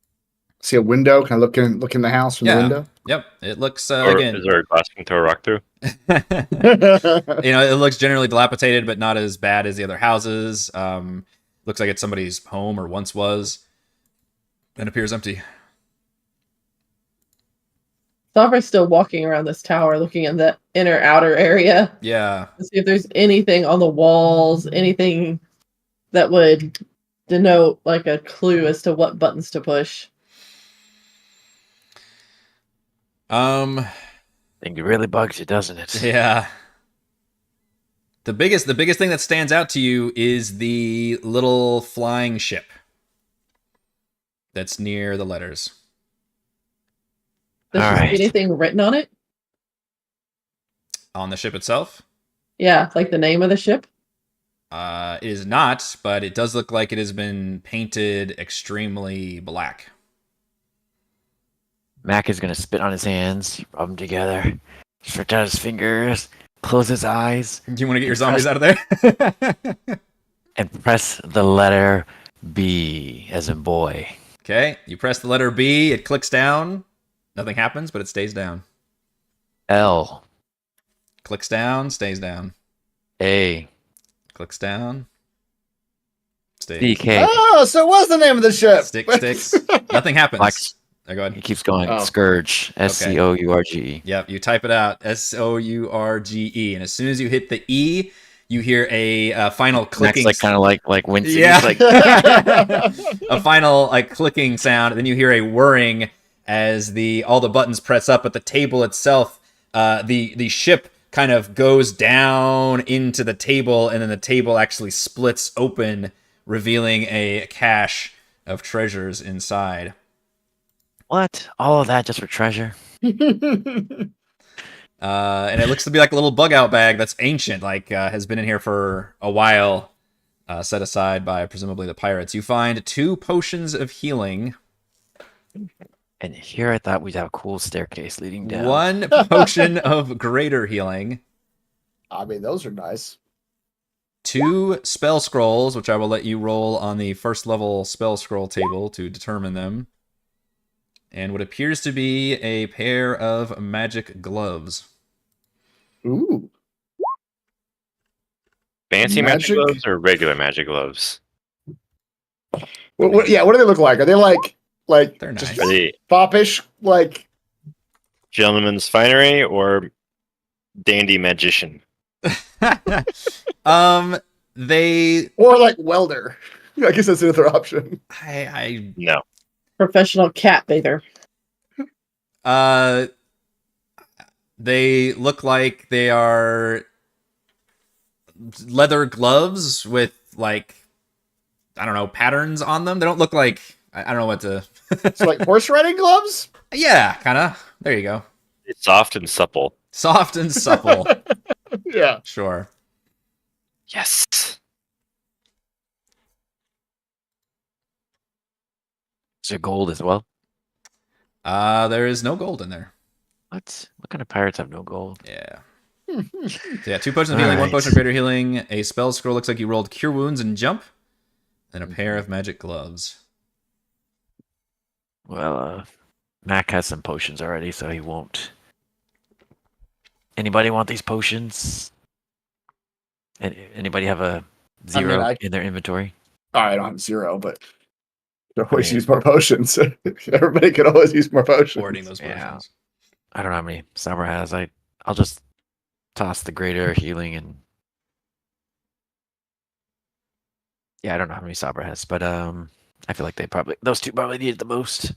S3: See a window? Can I look in the house from the window?
S2: Yep. It looks
S4: Or
S2: again.
S4: is there a glass you can throw a rock through?
S2: It looks generally dilapidated, but not as bad as the other houses. Looks like it's somebody's home or once was, and appears empty.
S1: Thoffer's still walking around this tower, looking in the inner outer area
S2: Yeah.
S1: to see if there's anything on the walls, anything that would denote like a clue as to what buttons to push.
S5: I think it really bugs you, doesn't it?
S2: Yeah. The biggest thing that stands out to you is the little flying ship that's near the letters.
S1: Does
S5: All
S1: she see
S5: right.
S1: anything written on it?
S2: On the ship itself?
S1: Yeah, like the name of the ship.
S2: It is not, but it does look like it has been painted extremely black.
S5: Mac is gonna spit on his hands, rub them together, stretch out his fingers, close his eyes,
S2: Do you want to get your zombies out of there?
S5: and press the letter B as in boy.
S2: Okay, you press the letter B, it clicks down. Nothing happens, but it stays down.
S5: L.
S2: Clicks down, stays down.
S5: A.
S2: Clicks down. Stays.
S5: DK.
S3: Oh, so it was the name of the ship.
S2: Sticks. Nothing happens.
S5: Like-
S2: There, go
S5: He
S2: ahead.
S5: keeps going.
S3: Oh.
S5: Scourge. Scourge.
S2: Yep, you type it out. Sourge. And as soon as you hit the E, you hear a final clicking.
S5: Mac's like kind of like wincing.
S2: Yeah.
S5: He's like,
S2: A final clicking sound, and then you hear a whirring as all the buttons press up, but the table itself, the ship kind of goes down into the table, and then the table actually splits open, revealing a cache of treasures inside.
S5: what? All of that just for treasure?
S2: And it looks to be like a little bug out bag that's ancient, has been in here for a while, set aside by presumably the pirates. You find 2 potions of healing.
S5: And here I thought we'd have a cool staircase leading down.
S2: 1 potion of greater healing.
S3: I mean, those are nice.
S2: 2 spell scrolls, which I will let you roll on the first level spell scroll table to determine them. And what appears to be a pair of magic gloves.
S3: Ooh.
S4: Fancy magic
S3: Magic?
S4: gloves or regular magic gloves?
S3: What do they look like? Are they like
S2: They're
S3: just
S2: nice.
S4: Are they
S3: foppish, like,
S4: gentleman's finery or dandy magician?
S2: They.
S3: or like welder? I guess that's another option.
S2: I.
S4: No.
S1: Professional cat bather.
S2: They look like they are leather gloves with like I don't know patterns on them. They don't look like I don't know what to.
S3: So like horse riding gloves?
S2: Yeah, kind of. There you go.
S4: It's soft and supple.
S2: Soft and supple.
S3: Yeah.
S2: Sure.
S4: Yes.
S5: Is there gold as well?
S2: There is no gold in there.
S5: What? What kind of pirates have no gold?
S2: Yeah. So yeah, 2 potions of healing, 1
S5: Alright.
S2: potion of greater healing, a spell scroll looks like you rolled cure wounds and jump, and a pair of magic gloves.
S5: Well, Mac has some potions already, so he won't. Anybody want these potions? Anybody have a zero in their inventory?
S3: I don't have 0, but you can always
S5: Yeah.
S3: use more potions. Everybody can always use more potions.
S2: Hoarding those potions.
S5: Yeah. I don't know how many Sabra has. I'll just toss the greater healing and yeah, I don't know how many Sabra has, but I feel like those two probably need it the most.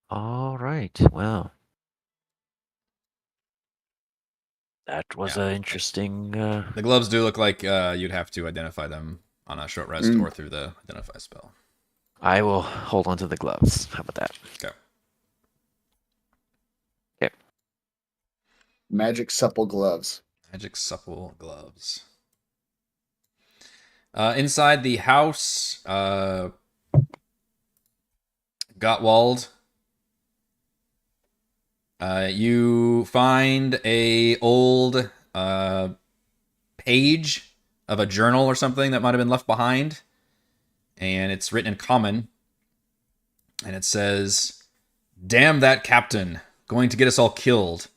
S5: All right. Well, that was
S2: Yeah.
S5: an interesting.
S2: The gloves do look like you'd have to identify them on a short rest or through the identify spell.
S5: I will hold on to the gloves. How about that?
S2: Okay.
S3: Magic supple gloves.
S2: Magic supple gloves. Inside the house, Gottwald, you find a old page of a journal or something that might have been left behind, and it's written in common, and it says, "Damn that captain, going to get us all killed.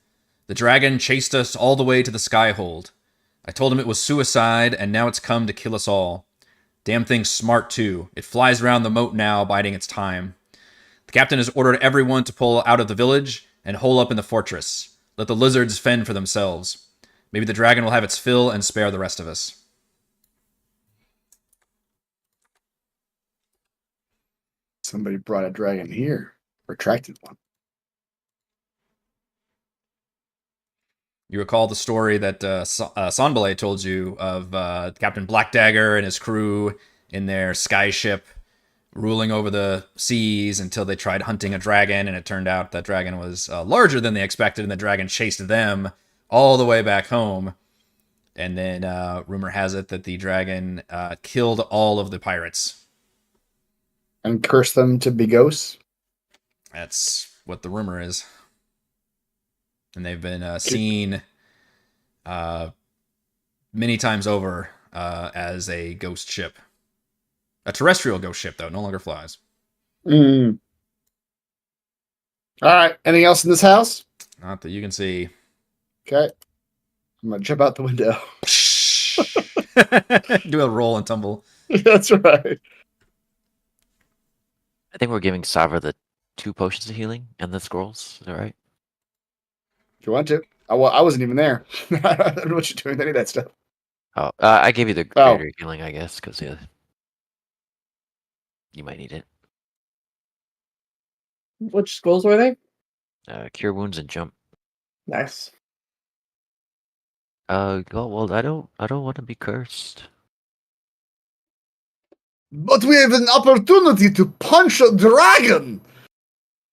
S2: The dragon chased us all the way to the Skyhold. I told him it was suicide, and now it's come to kill us all. Damn thing's smart, too. It flies around the moat now, biding its time. The captain has ordered everyone to pull out of the village and hole up in the fortress. Let the lizards fend for themselves. Maybe the dragon will have its fill and spare the rest of us."
S3: Somebody brought a dragon here. Retracted one.
S2: You recall the story that Sonbele told you of Captain Blackdagger and his crew in their sky ship ruling over the seas until they tried hunting a dragon, and it turned out that dragon was larger than they expected, and the dragon chased them all the way back home. And then rumor has it that the dragon killed all of the pirates.
S3: And curse them to be ghosts.
S2: That's what the rumor is. And they've been seen many times over as a ghost ship. A terrestrial ghost ship, though, no longer flies.
S3: Mm. All right. Anything else in this house?
S2: Not that you can see.
S3: Okay. I'm gonna jump out the window.
S2: Do a roll and tumble.
S3: That's right.
S5: I think we're giving Sabra the 2 potions of healing and the scrolls. Is that right?
S3: If you want to. I wasn't even there. I don't know what you're doing with any of that stuff.
S5: Oh, I gave you the
S3: Oh.
S5: greater healing, I guess, because you might need it.
S1: Which schools were they?
S5: Cure wounds and jump.
S1: Nice.
S5: Well, I don't want to be cursed.
S3: But we have an opportunity to punch a dragon.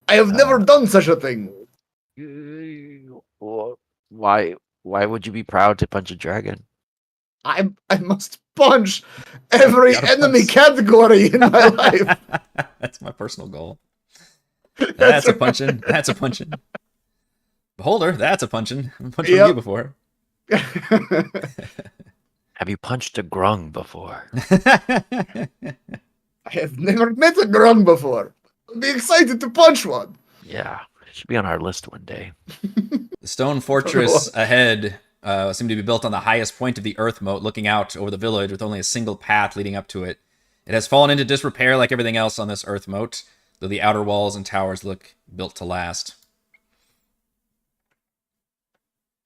S3: I have never done such a thing.
S5: Why would you be proud to punch a dragon?
S3: I must punch every
S2: Gotta
S3: enemy
S2: punch.
S3: category in my life.
S2: That's my personal goal. That's a punching. That's a punching. Beholder, that's a punching. I've punched
S3: Yep.
S2: you before.
S5: Have you punched a grung before?
S3: I have never met a grung before. I'll be excited to punch one.
S5: Yeah, Should be on our list one day.
S2: The stone fortress ahead seemed to be built on the highest point of the earthmote, looking out over the village with only a single path leading up to it. It has fallen into disrepair like everything else on this earthmote, though the outer walls and towers look built to last.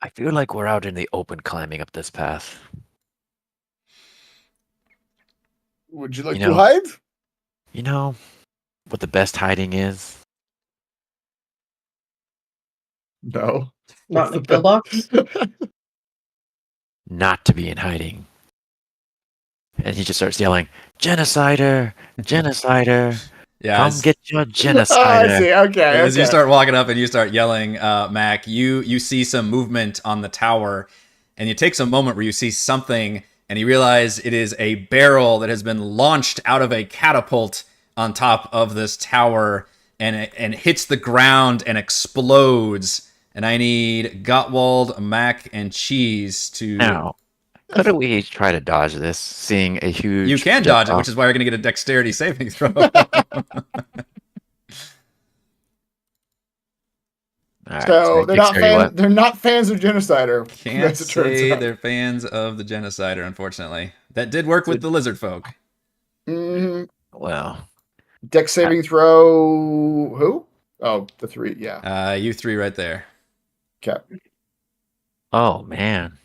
S5: I feel like we're out in the open climbing up this path.
S3: Would you like
S5: You
S3: to
S5: know-
S3: hide?
S5: You know what the best hiding is?
S3: No.
S1: Not in
S3: What's
S1: a kill box.
S5: Not to be in hiding. And he just starts yelling, "Genocider! Genocider!
S2: Yeah,
S5: Come
S2: as,
S5: get your
S3: Oh, I
S5: genocider!"
S3: see. Okay.
S2: as you
S3: okay.
S2: start walking up and you start yelling, Mac, you see some movement on the tower, and it takes a moment where you see something, and you realize it is a barrel that has been launched out of a catapult on top of this tower, and hits the ground and explodes. And I need Gottwald, Mac, and Cheese to...
S5: Now, couldn't we try to dodge this, seeing a huge...
S2: You can dodge it, which is why you're going to get a dexterity saving throw.
S5: Alright,
S3: So they're not
S5: dexterity what?
S3: they're not fans of Genocider.
S2: Can't
S3: as it turns
S2: say
S3: out.
S2: they're fans of the Genocider, unfortunately. That did work with the lizard folk.
S3: Mhm.
S5: Well,
S3: Dex saving throw. Who? Oh, the 3. Yeah.
S2: You three right there.
S3: Okay.
S5: oh man,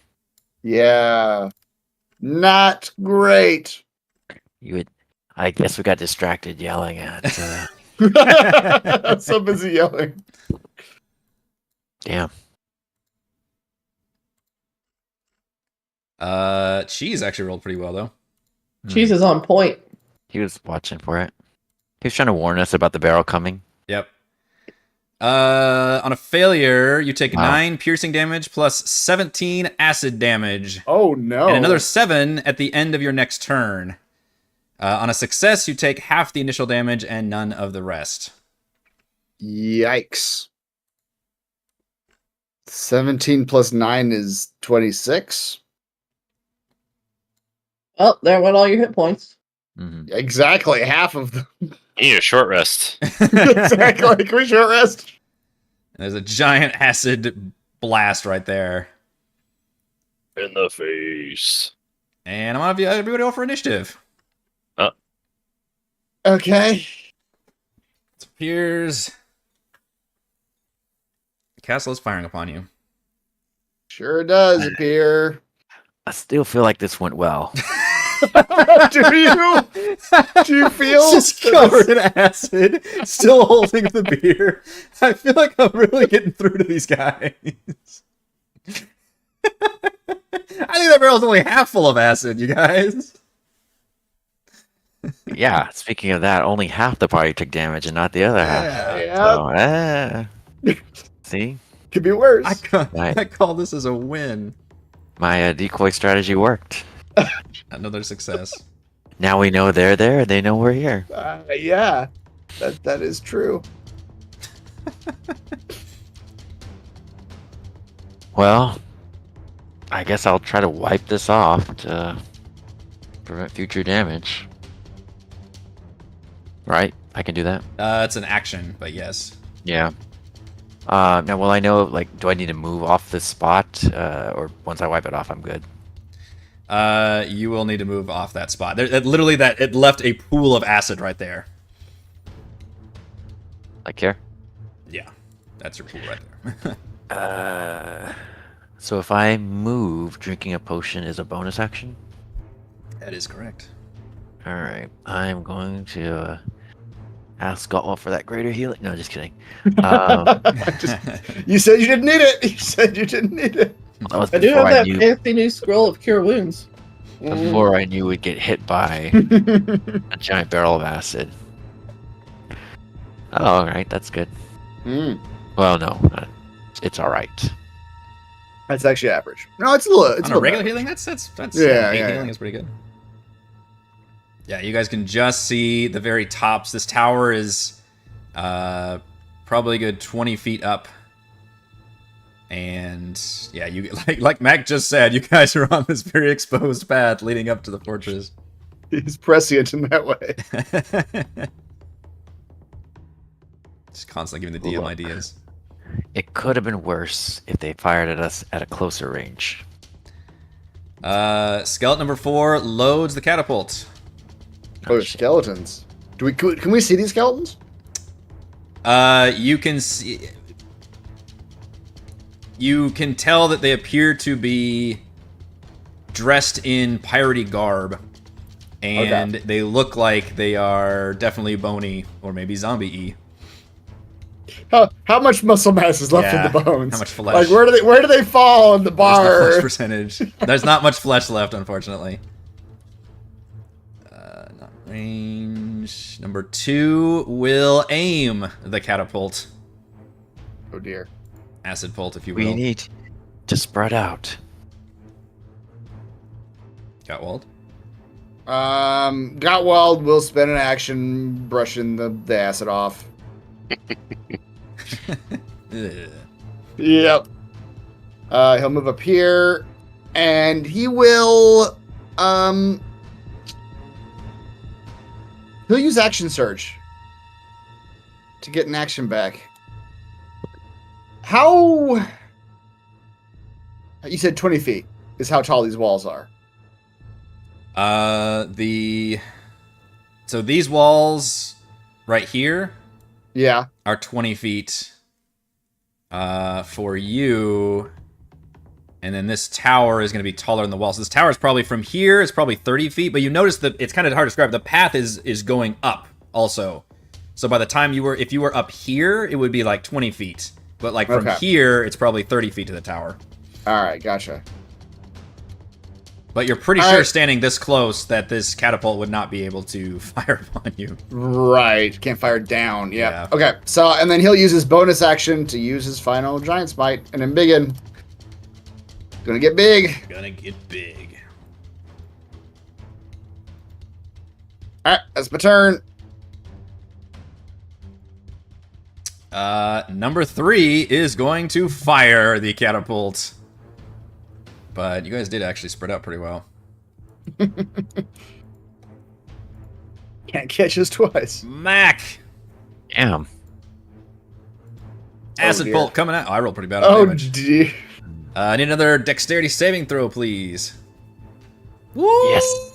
S3: Yeah. Not great.
S5: you would. I guess we got distracted yelling at.
S3: So busy yelling.
S5: Damn.
S2: Cheese actually rolled pretty well, though.
S1: Cheese is on point.
S5: He was watching for it. He was trying to warn us about the barrel coming.
S2: Yep. On a failure, you take
S5: Wow.
S2: 9 piercing damage plus 17 acid damage.
S3: Oh no.
S2: And another 7 at the end of your next turn. On a success, you take half the initial damage and none of the rest.
S3: Yikes. 17 plus 9 is 26.
S1: Oh, there went all your hit points.
S5: Mhm.
S3: Exactly half of them.
S4: You need a short rest.
S3: Exactly. Can we short rest?
S2: There's a giant acid blast right there.
S4: In the face.
S2: And I'm going to have everybody roll for initiative.
S3: Okay.
S2: It appears the castle is firing upon you.
S3: Sure does appear.
S5: I still feel like this went well.
S3: Do you? Do you feel
S2: Just covered in acid, still holding the beer. I feel like I'm really getting through to these guys. I think that barrel's only half full of acid, you guys.
S5: Yeah, speaking of that, only half the party took damage and not the other half.
S3: Yeah.
S5: So, see,
S3: Could be worse.
S2: I call this as a win.
S5: my decoy strategy worked.
S2: Another success.
S5: Now we know they're there. They know we're here.
S3: Yeah. That is true.
S5: Well, I guess I'll try to wipe this off to prevent future damage. Right? I can do that?
S2: It's an action, but yes.
S5: Yeah. Now, will I know, like, do I need to move off this spot? Or once I wipe it off, I'm good?
S2: You will need to move off that spot. Literally, it left a pool of acid right there.
S5: Like here?
S2: Yeah, that's your pool right there.
S5: So if I move, drinking a potion is a bonus action?
S2: That is correct.
S5: Alright, I'm going to ask Gottwald for that greater healing. No, just kidding.
S3: You said you didn't need it. You said you didn't need it.
S5: That was
S1: I do
S5: before
S1: have that
S5: knew,
S1: fancy new scroll of cure wounds.
S5: before I knew we'd get hit by a giant barrel of acid. Oh, alright, that's good.
S3: Mm.
S5: Well, no, it's alright.
S3: That's actually average. No, it's a little. It's
S2: On a regular
S3: average.
S2: healing, that's
S3: Yeah,
S2: eight
S3: yeah,
S2: healing
S3: yeah.
S2: is pretty good. Yeah, you guys can just see the very tops. This tower is probably a good 20 feet up. And yeah, you like Mac just said, you guys are on this very exposed path leading up to the fortress.
S3: He's prescient in that way.
S2: Just constantly giving the DM ideas.
S5: it could have been worse if they fired at us at a closer range.
S2: Skeleton number 4 loads the catapult.
S3: Oh, skeletons. Can we see these skeletons?
S2: You can see. You can tell that they appear to be dressed in piratey garb, and they look like they are definitely bony or maybe zombie-y.
S3: How much muscle mass is left in the bones?
S2: How much flesh?
S3: Like where do they fall in the bar?
S2: Where's the flesh percentage? There's not much flesh left, unfortunately. Not range. Number 2 will aim the catapult.
S3: Oh dear.
S2: Acid bolt, if you will.
S5: We need to spread out.
S2: Got walled.
S3: Gottwald will spend an action brushing the acid off.
S2: Ugh.
S3: Yep. He'll move up here, and he will he'll use action surge to get an action back. How? You said 20 feet is how tall these walls are.
S2: So these walls right here
S3: Yeah.
S2: are 20 feet for you, and then this tower is going to be taller than the wall. So this tower is probably from here, it's probably 30 feet, but you notice that it's kind of hard to describe. The path is going up also. So by the time if you were up here, it would be like 20 feet. But like from here, it's probably 30 feet to the tower.
S3: All right, gotcha.
S2: But you're pretty sure standing this close that this catapult would not be able to fire upon you.
S3: Right. Can't fire down. Yeah. Okay. So, and then he'll use his bonus action to use his final giant smite. And then Biggin. Gonna get big.
S2: Gonna get big.
S3: Alright, that's my turn.
S2: Number 3 is going to fire the catapult. But you guys did actually spread out pretty well.
S3: Can't catch us twice.
S2: Mac!
S5: Damn.
S2: Acid
S3: dear.
S2: bolt coming out. Oh, I rolled pretty bad on
S3: Oh,
S2: damage.
S3: dear.
S2: I need another dexterity saving throw, please. Woo!
S5: Yes.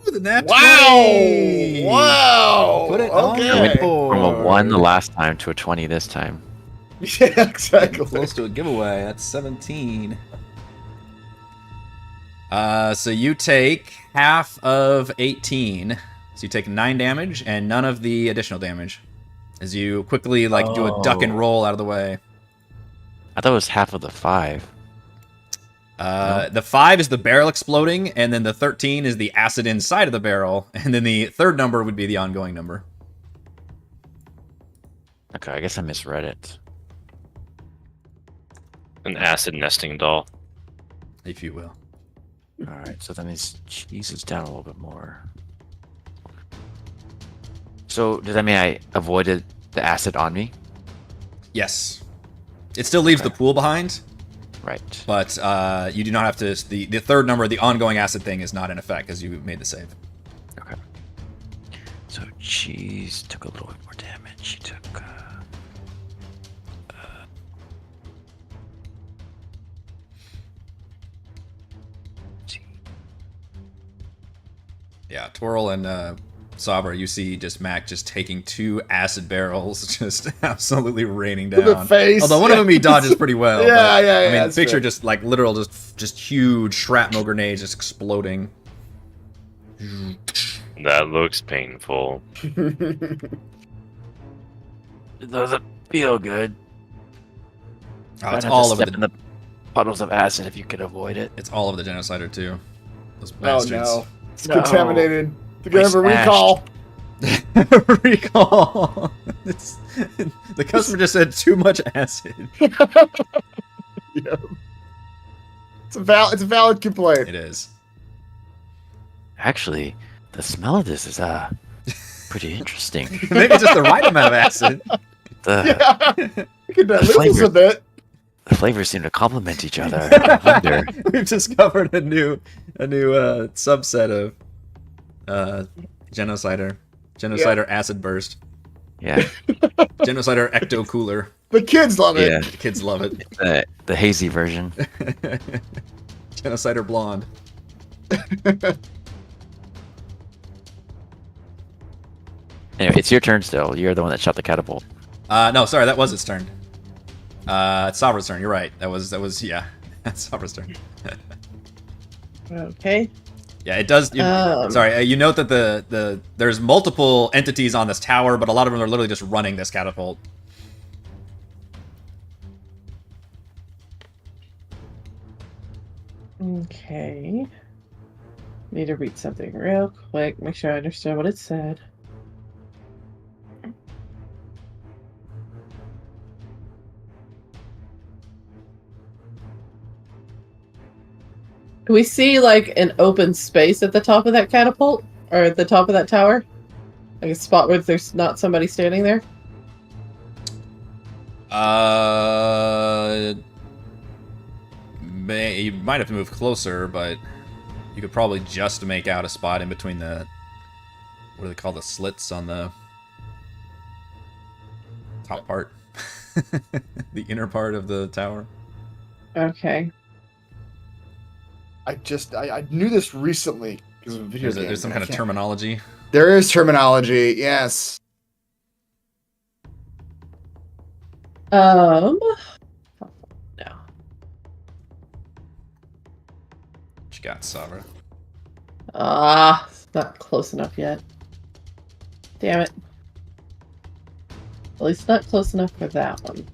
S2: The nat
S3: Wow!
S2: 20.
S3: Wow!
S2: Put it on the board.
S5: From a 1 the last time to a 20 this time.
S3: Yeah, exactly.
S2: Close to a giveaway. That's 17. So you take half of 18. So you take 9 damage and none of the additional damage. As you quickly do a duck and roll out of the way.
S5: I thought it was half of the 5.
S2: The 5 is the barrel exploding, and then the 13 is the acid inside of the barrel, and then the third number would be the ongoing number.
S5: Okay, I guess I misread it.
S4: An acid nesting doll.
S2: If you will.
S5: Alright, so then his cheese is down a little bit more. So, does that mean I avoided the acid on me?
S2: Yes. It still leaves the pool behind,
S5: Right.
S2: but you do not have to... The third number, the ongoing acid thing, is not in effect, because you made the save.
S5: Okay. So, cheese took a little bit more damage. She took...
S2: Yeah, Toril and Sabra, you see just Mac just taking 2 acid barrels, just absolutely raining down.
S3: To the face.
S2: Although one of them he dodges pretty well.
S3: Yeah,
S2: but,
S3: yeah,
S2: I mean,
S3: that's
S2: picture
S3: fair.
S2: just like literal, just huge shrapnel grenades just exploding.
S4: That looks painful.
S5: It doesn't feel good.
S2: Oh, it's
S5: I'd have
S2: all
S5: to
S2: over
S5: step in the puddles of acid if you could avoid it.
S2: It's all over the genocider too. Those
S3: Oh
S2: bastards.
S3: no. It's
S5: No.
S3: contaminated. They're gonna have a
S5: Smashed.
S3: recall.
S2: Recall. The customer just said too much acid.
S3: Yeah. It's a valid complaint.
S2: It is.
S5: Actually, the smell of this is pretty interesting.
S2: Maybe just the right amount of acid.
S5: The
S3: Yeah. You can dilute this
S5: flavor-
S3: a bit.
S5: the flavors seem to complement each other. I wonder.
S2: We've discovered a new subset of genocider. Genocider acid burst.
S5: Yeah,
S2: Genocider Ecto Cooler.
S3: The kids love it.
S5: yeah.
S2: The kids love it.
S5: The hazy version.
S2: Genocider Blonde.
S5: Anyway, it's your turn still. You're the one that shot the catapult.
S2: No, sorry, that was its turn. It's Sovereign's turn. You're right. That was yeah. That's Sovereign's turn.
S1: Okay.
S2: Yeah, it does. Sorry, you note that there's multiple entities on this tower, but a lot of them are literally just running this catapult.
S1: Okay. Need to read something real quick. Make sure I understand what it said. Do we see like an open space at the top of that catapult? Or at the top of that tower? Like a spot where there's not somebody standing there?
S2: You might have to move closer, but you could probably just make out a spot in between the, what do they call the slits on the top part? The inner part of the tower.
S1: Okay.
S3: I knew this recently because of a video game.
S2: There's some kind of terminology.
S3: There is terminology, yes.
S1: No.
S2: What you got, Sabra?
S1: It's not close enough yet. Damn it. At least not close enough for that one.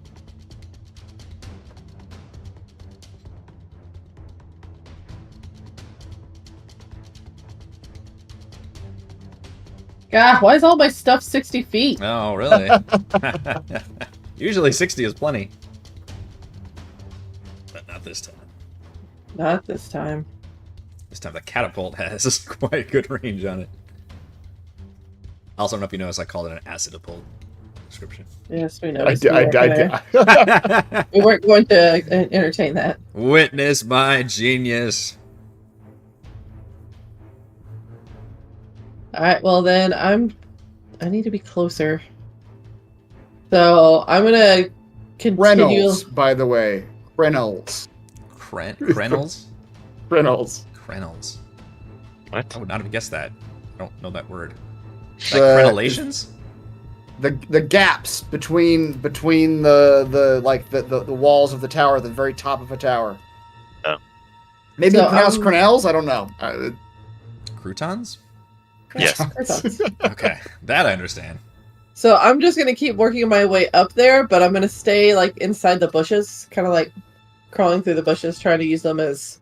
S1: God, why is all my stuff 60 feet?
S2: Oh, really? Usually 60 is plenty. But not this time.
S1: Not this time.
S2: This time the catapult has quite good range on it. Also, I don't know if you noticed, I called it an acidipult description.
S1: Yes, we know.
S3: I
S1: We weren't going to entertain that.
S2: Witness my genius.
S1: Alright, well then I need to be closer. So I'm gonna continue.
S3: Reynolds, by the way. Reynolds.
S2: Krenels?
S3: Reynolds.
S2: Krenels.
S4: What?
S2: I would not have guessed that. I don't know that word. Like
S3: The-
S2: crenellations?
S3: The gaps between the walls of the tower at the very top of a tower.
S4: Oh.
S3: Maybe
S1: So,
S3: pronounced Crenels? I don't know.
S2: Croutons?
S4: Yes.
S2: Okay, that I understand.
S1: So I'm just gonna keep working my way up there, but I'm gonna stay like inside the bushes, kind of like crawling through the bushes, trying to use them as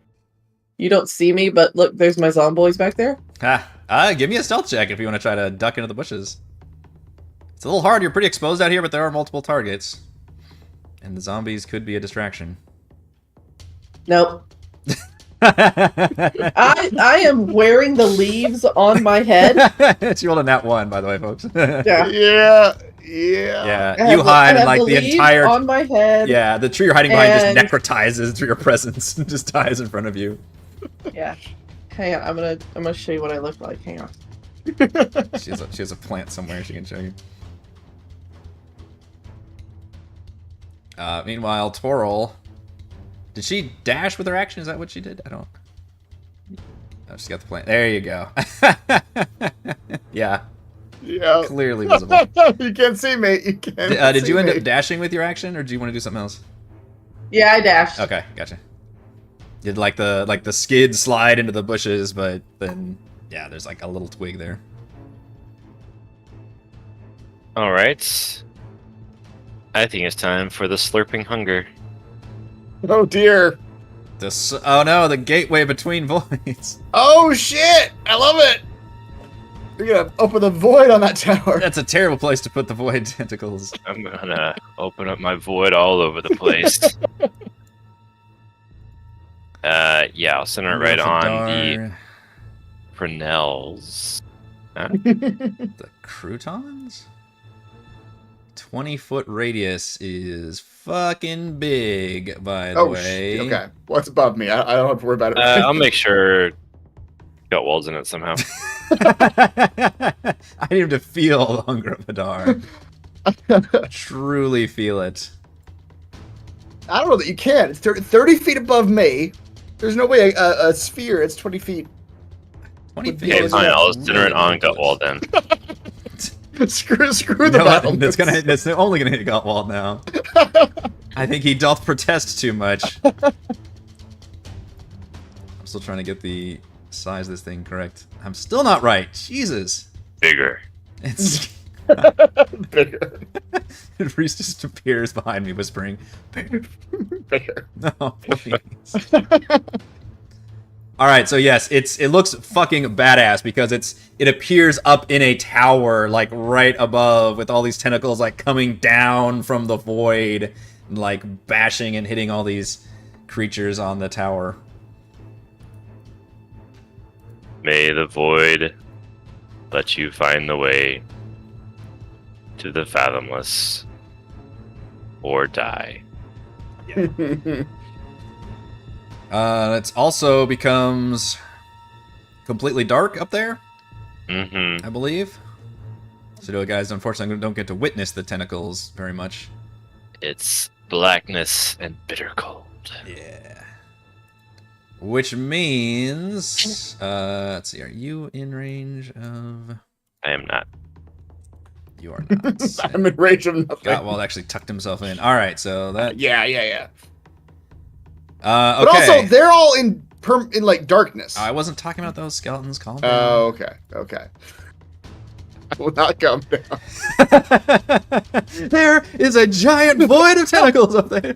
S1: you don't see me, but look, there's my zomboys back there.
S2: Give me a stealth check if you want to try to duck into the bushes. It's a little hard, you're pretty exposed out here, but there are multiple targets. And the zombies could be a distraction.
S1: Nope. I am wearing the leaves on my head.
S2: She rolled a nat 1, by the way, folks.
S1: Yeah.
S2: Yeah, you hide and like the
S1: leaves
S2: entire
S1: on my head.
S2: yeah, the tree you're hiding behind
S1: And-
S2: just necrotizes through your presence and just dies in front of you.
S1: Yeah. Hang on, I'm gonna show you what I look like. Hang on.
S2: She has a plant somewhere she can show you. Meanwhile, Toril, did she dash with her action? Is that what she did? I don't. Oh, she's got the plant. There you go. Yeah,
S3: Yeah.
S2: clearly visible.
S3: You can't see me. You can't.
S2: Did you end
S3: me.
S2: up dashing with your action, or do you want to do something else?
S1: Yeah, I dashed.
S2: Okay, gotcha. Did like the skid slide into the bushes, but then yeah, there's like a little twig there.
S4: All right. I think it's time for the slurping hunger.
S3: Oh dear.
S2: Oh no, the gateway between voids.
S3: Oh shit! I love it. You're gonna open the void on that tower.
S2: That's a terrible place to put the void tentacles.
S4: I'm gonna open up my void all over the place. Yeah, I'll center it right on the Fresnels.
S2: The croutons? 20-foot radius is fucking big, by the way.
S3: Okay. What's above me? I don't have to worry about it.
S4: I'll make sure it's got walls in it somehow.
S2: I need him to feel the hunger of Hadar. Truly feel it.
S3: I don't know that you can. It's 30 feet above me. There's no way a sphere. It's 20 feet.
S2: 20
S3: Would
S2: feet.
S3: be
S4: Okay,
S3: always
S4: fine.
S3: enough.
S4: I'll center it on Gutwald then.
S3: screw the
S2: You know what?
S3: battle.
S2: That's only gonna hit Gottwald now. I think he doth protest too much. I'm still trying to get the size of this thing correct. I'm still not right. Jesus.
S4: Bigger.
S2: It's
S3: Bigger.
S2: Reese just appears behind me whispering,
S3: Bigger.
S2: no, please. Alright, so yes, it looks fucking badass because it appears up in a tower, like right above, with all these tentacles like coming down from the void, and, like bashing and hitting all these creatures on the tower.
S4: May the void let you find the way to the fathomless, or die.
S2: It also becomes completely dark up there,
S4: Mm-hmm.
S2: I believe. So guys, unfortunately, don't get to witness the tentacles very much.
S4: It's blackness and bitter cold.
S2: Yeah. Which means, let's see, are you in range of...
S4: I am not.
S2: You are not.
S3: I'm in range of nothing.
S2: Gottwald actually tucked himself in. All right, so that...
S3: Yeah.
S2: Okay.
S3: But also, they're all in like darkness.
S2: I wasn't talking about those skeletons. Calm down.
S3: Oh, okay. I will not come down.
S2: There is a giant void of tentacles up there.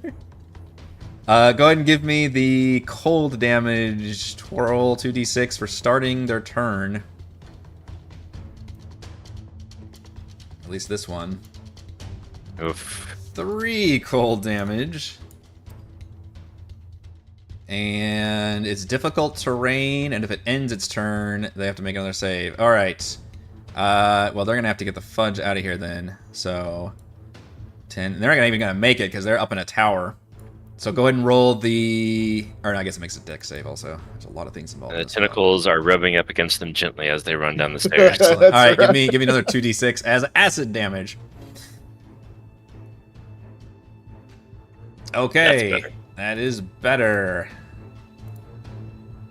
S2: Go ahead and give me the cold damage. Twirl 2d6 for starting their turn. At least this one.
S4: Oof.
S2: 3 cold damage. And it's difficult terrain, and if it ends its turn, they have to make another save. Alright. Well, they're going to have to get the fudge out of here then. So, 10. And they're not even going to make it because they're up in a tower. So go ahead and roll the... Or I guess it makes a dex save also. There's a lot of things involved.
S4: And the
S2: in this spell.
S4: tentacles are rubbing up against them gently as they run down the stairs.
S2: Excellent.
S3: That's
S2: Alright,
S3: right.
S2: give me another 2d6 as acid damage. Okay.
S4: That's better.
S2: That is better.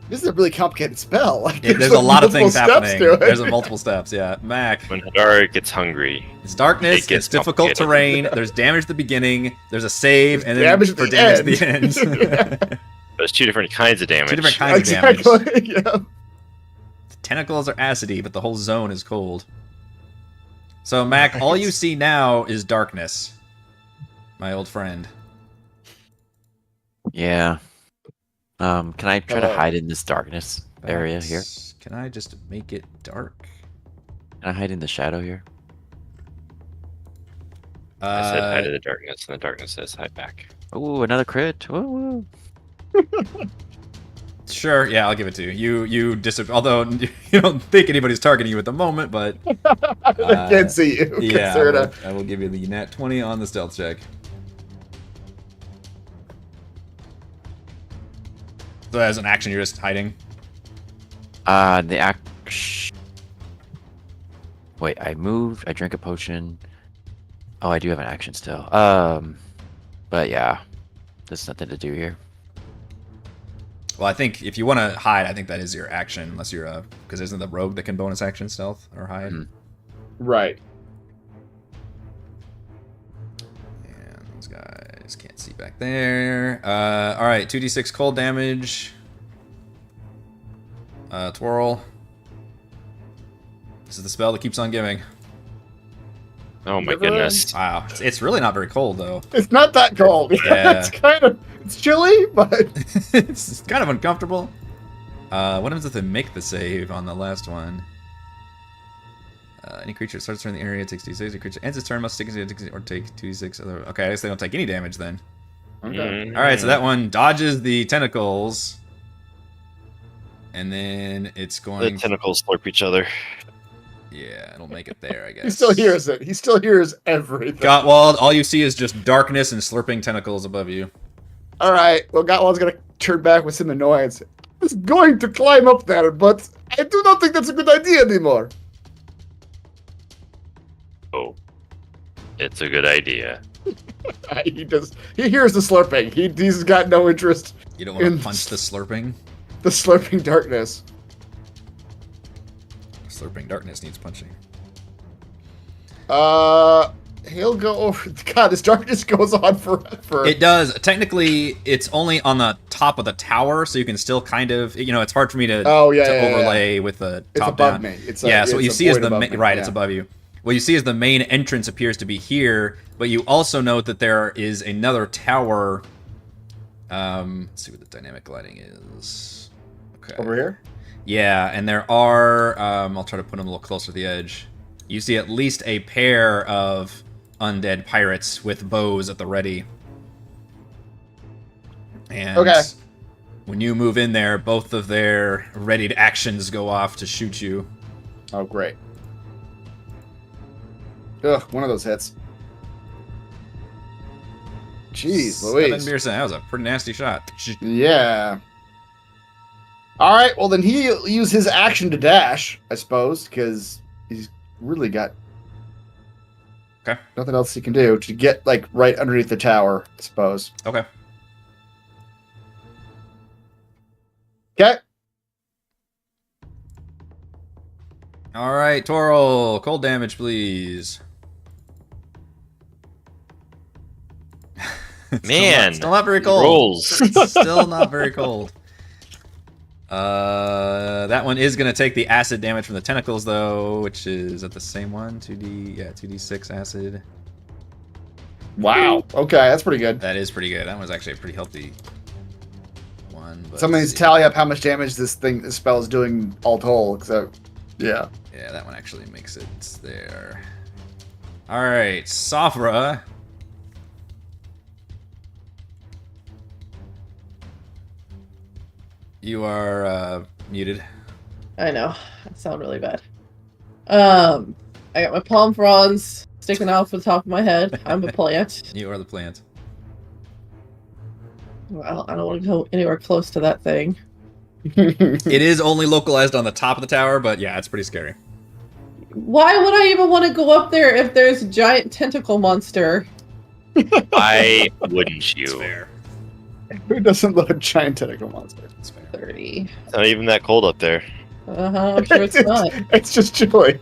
S3: This is a really complicated spell. Like,
S2: There's a lot of things
S3: multiple steps
S2: happening.
S3: to it.
S2: There's multiple steps, yeah. Mac.
S4: When Hadara gets hungry,
S2: It's darkness,
S4: It gets
S2: it's difficult
S4: complicated.
S2: terrain, there's damage at the beginning, there's a save, and then
S3: Damage at
S2: for
S3: the
S2: damage
S3: end.
S2: at the end.
S4: there's two different kinds of damage.
S2: Two different kinds of damage.
S3: Exactly. Yeah.
S2: The tentacles are acidy, but the whole zone is cold. So, Mac, all you see now is darkness. My old friend.
S5: Yeah. Can I try to
S3: Hello.
S5: hide in this darkness area here?
S2: Can I just make it dark?
S5: Can I hide in the shadow here?
S4: I said hide in the darkness, and the darkness says hide back.
S5: Ooh, another crit. Woo.
S2: Sure, yeah, I'll give it to you. You although you don't think anybody's targeting you at the moment, but
S3: I can't see you.
S2: yeah,
S3: Consider
S2: I will give you the nat 20 on the stealth check. So as an action, you're just hiding.
S5: The act. Wait, I moved. I drank a potion. Oh, I do have an action still. But yeah, there's nothing to do here.
S2: Well, I think if you want to hide, I think that is your action, unless you're a... Because isn't the rogue that can bonus action stealth or hide?
S5: Mhm.
S3: right.
S2: And those guys can't see back there. All right, 2d6 cold damage. Twirl. This is the spell that keeps on giving.
S4: Oh my
S3: Never
S4: goodness.
S2: Wow, it's really not very cold though.
S3: It's not that cold.
S2: Yeah.
S3: It's chilly, but
S2: It's kind of uncomfortable. What happens if they make the save on the last one? Any creature that starts turning the area takes 2d6. A creature ends its turn must stick or take 2d6 other. Okay, I guess they don't take any damage then.
S3: okay.
S2: All right, so that one dodges the tentacles, and then it's
S4: The
S2: going.
S4: tentacles slurp each other.
S2: Yeah, it'll make it there, I guess.
S3: He still hears it. He still hears everything.
S2: Gottwald, all you see is just darkness and slurping tentacles above you.
S3: All right. Well, Gottwald's gonna turn back with some annoyance. I was going to climb up there, but I do not think that's a good idea anymore.
S4: Oh. It's a good idea.
S3: He hears the slurping. He's got no interest
S2: You don't want to punch the slurping?
S3: the slurping darkness.
S2: Slurping darkness needs punching.
S3: He'll go over. God, this darkness goes on forever.
S2: It does. Technically, it's only on the top of the tower, so you can still kind of, it's hard for me to, overlay with the
S3: It's
S2: top
S3: above
S2: down.
S3: me. It's
S2: So what you see is the
S3: main.
S2: right. It's above you. What you see is the main entrance appears to be here, but you also note that there is another tower. Let's see what the dynamic lighting is. Okay.
S3: Over here.
S2: Yeah, and there are. I'll try to put them a little closer to the edge. You see at least a pair of undead pirates with bows at the ready. And when you move in there, both of their readied actions go off to shoot you.
S3: Oh, great. Ugh, one of those hits. Jeez, Louise.
S2: 7%. That was a pretty nasty shot.
S3: Yeah. All right, well, then he'll use his action to dash, I suppose, because he's really got nothing else he can do to get, right underneath the tower, I suppose.
S2: Okay.
S3: Okay.
S2: All right, Toril, cold damage, please.
S4: Man,
S2: still not very cold.
S4: Rolls.
S2: Still not very cold. That one is gonna take the acid damage from the tentacles, though, which is at the same one. 2d6 acid.
S3: Wow. Okay, that's pretty good.
S2: That is pretty good. That was actually a pretty healthy one. But
S3: Somebody needs to tally up how much damage this spell is doing all told. So, yeah.
S2: Yeah, that one actually makes it there. All right, Safra. You are muted.
S1: I know. I sound really bad. I got my palm fronds sticking out from the top of my head. I'm a plant.
S2: You are the plant.
S1: Well, I don't want to go anywhere close to that thing.
S2: It is only localized on the top of the tower, but yeah, it's pretty scary.
S1: Why would I even want to go up there if there's a giant tentacle monster?
S4: Why wouldn't
S2: It's
S4: you?
S2: fair.
S3: Who doesn't love a giant tentacle monster?
S2: It's fair.
S1: 30.
S4: It's not even that cold up there.
S1: I'm sure it's not.
S3: It's just chilly.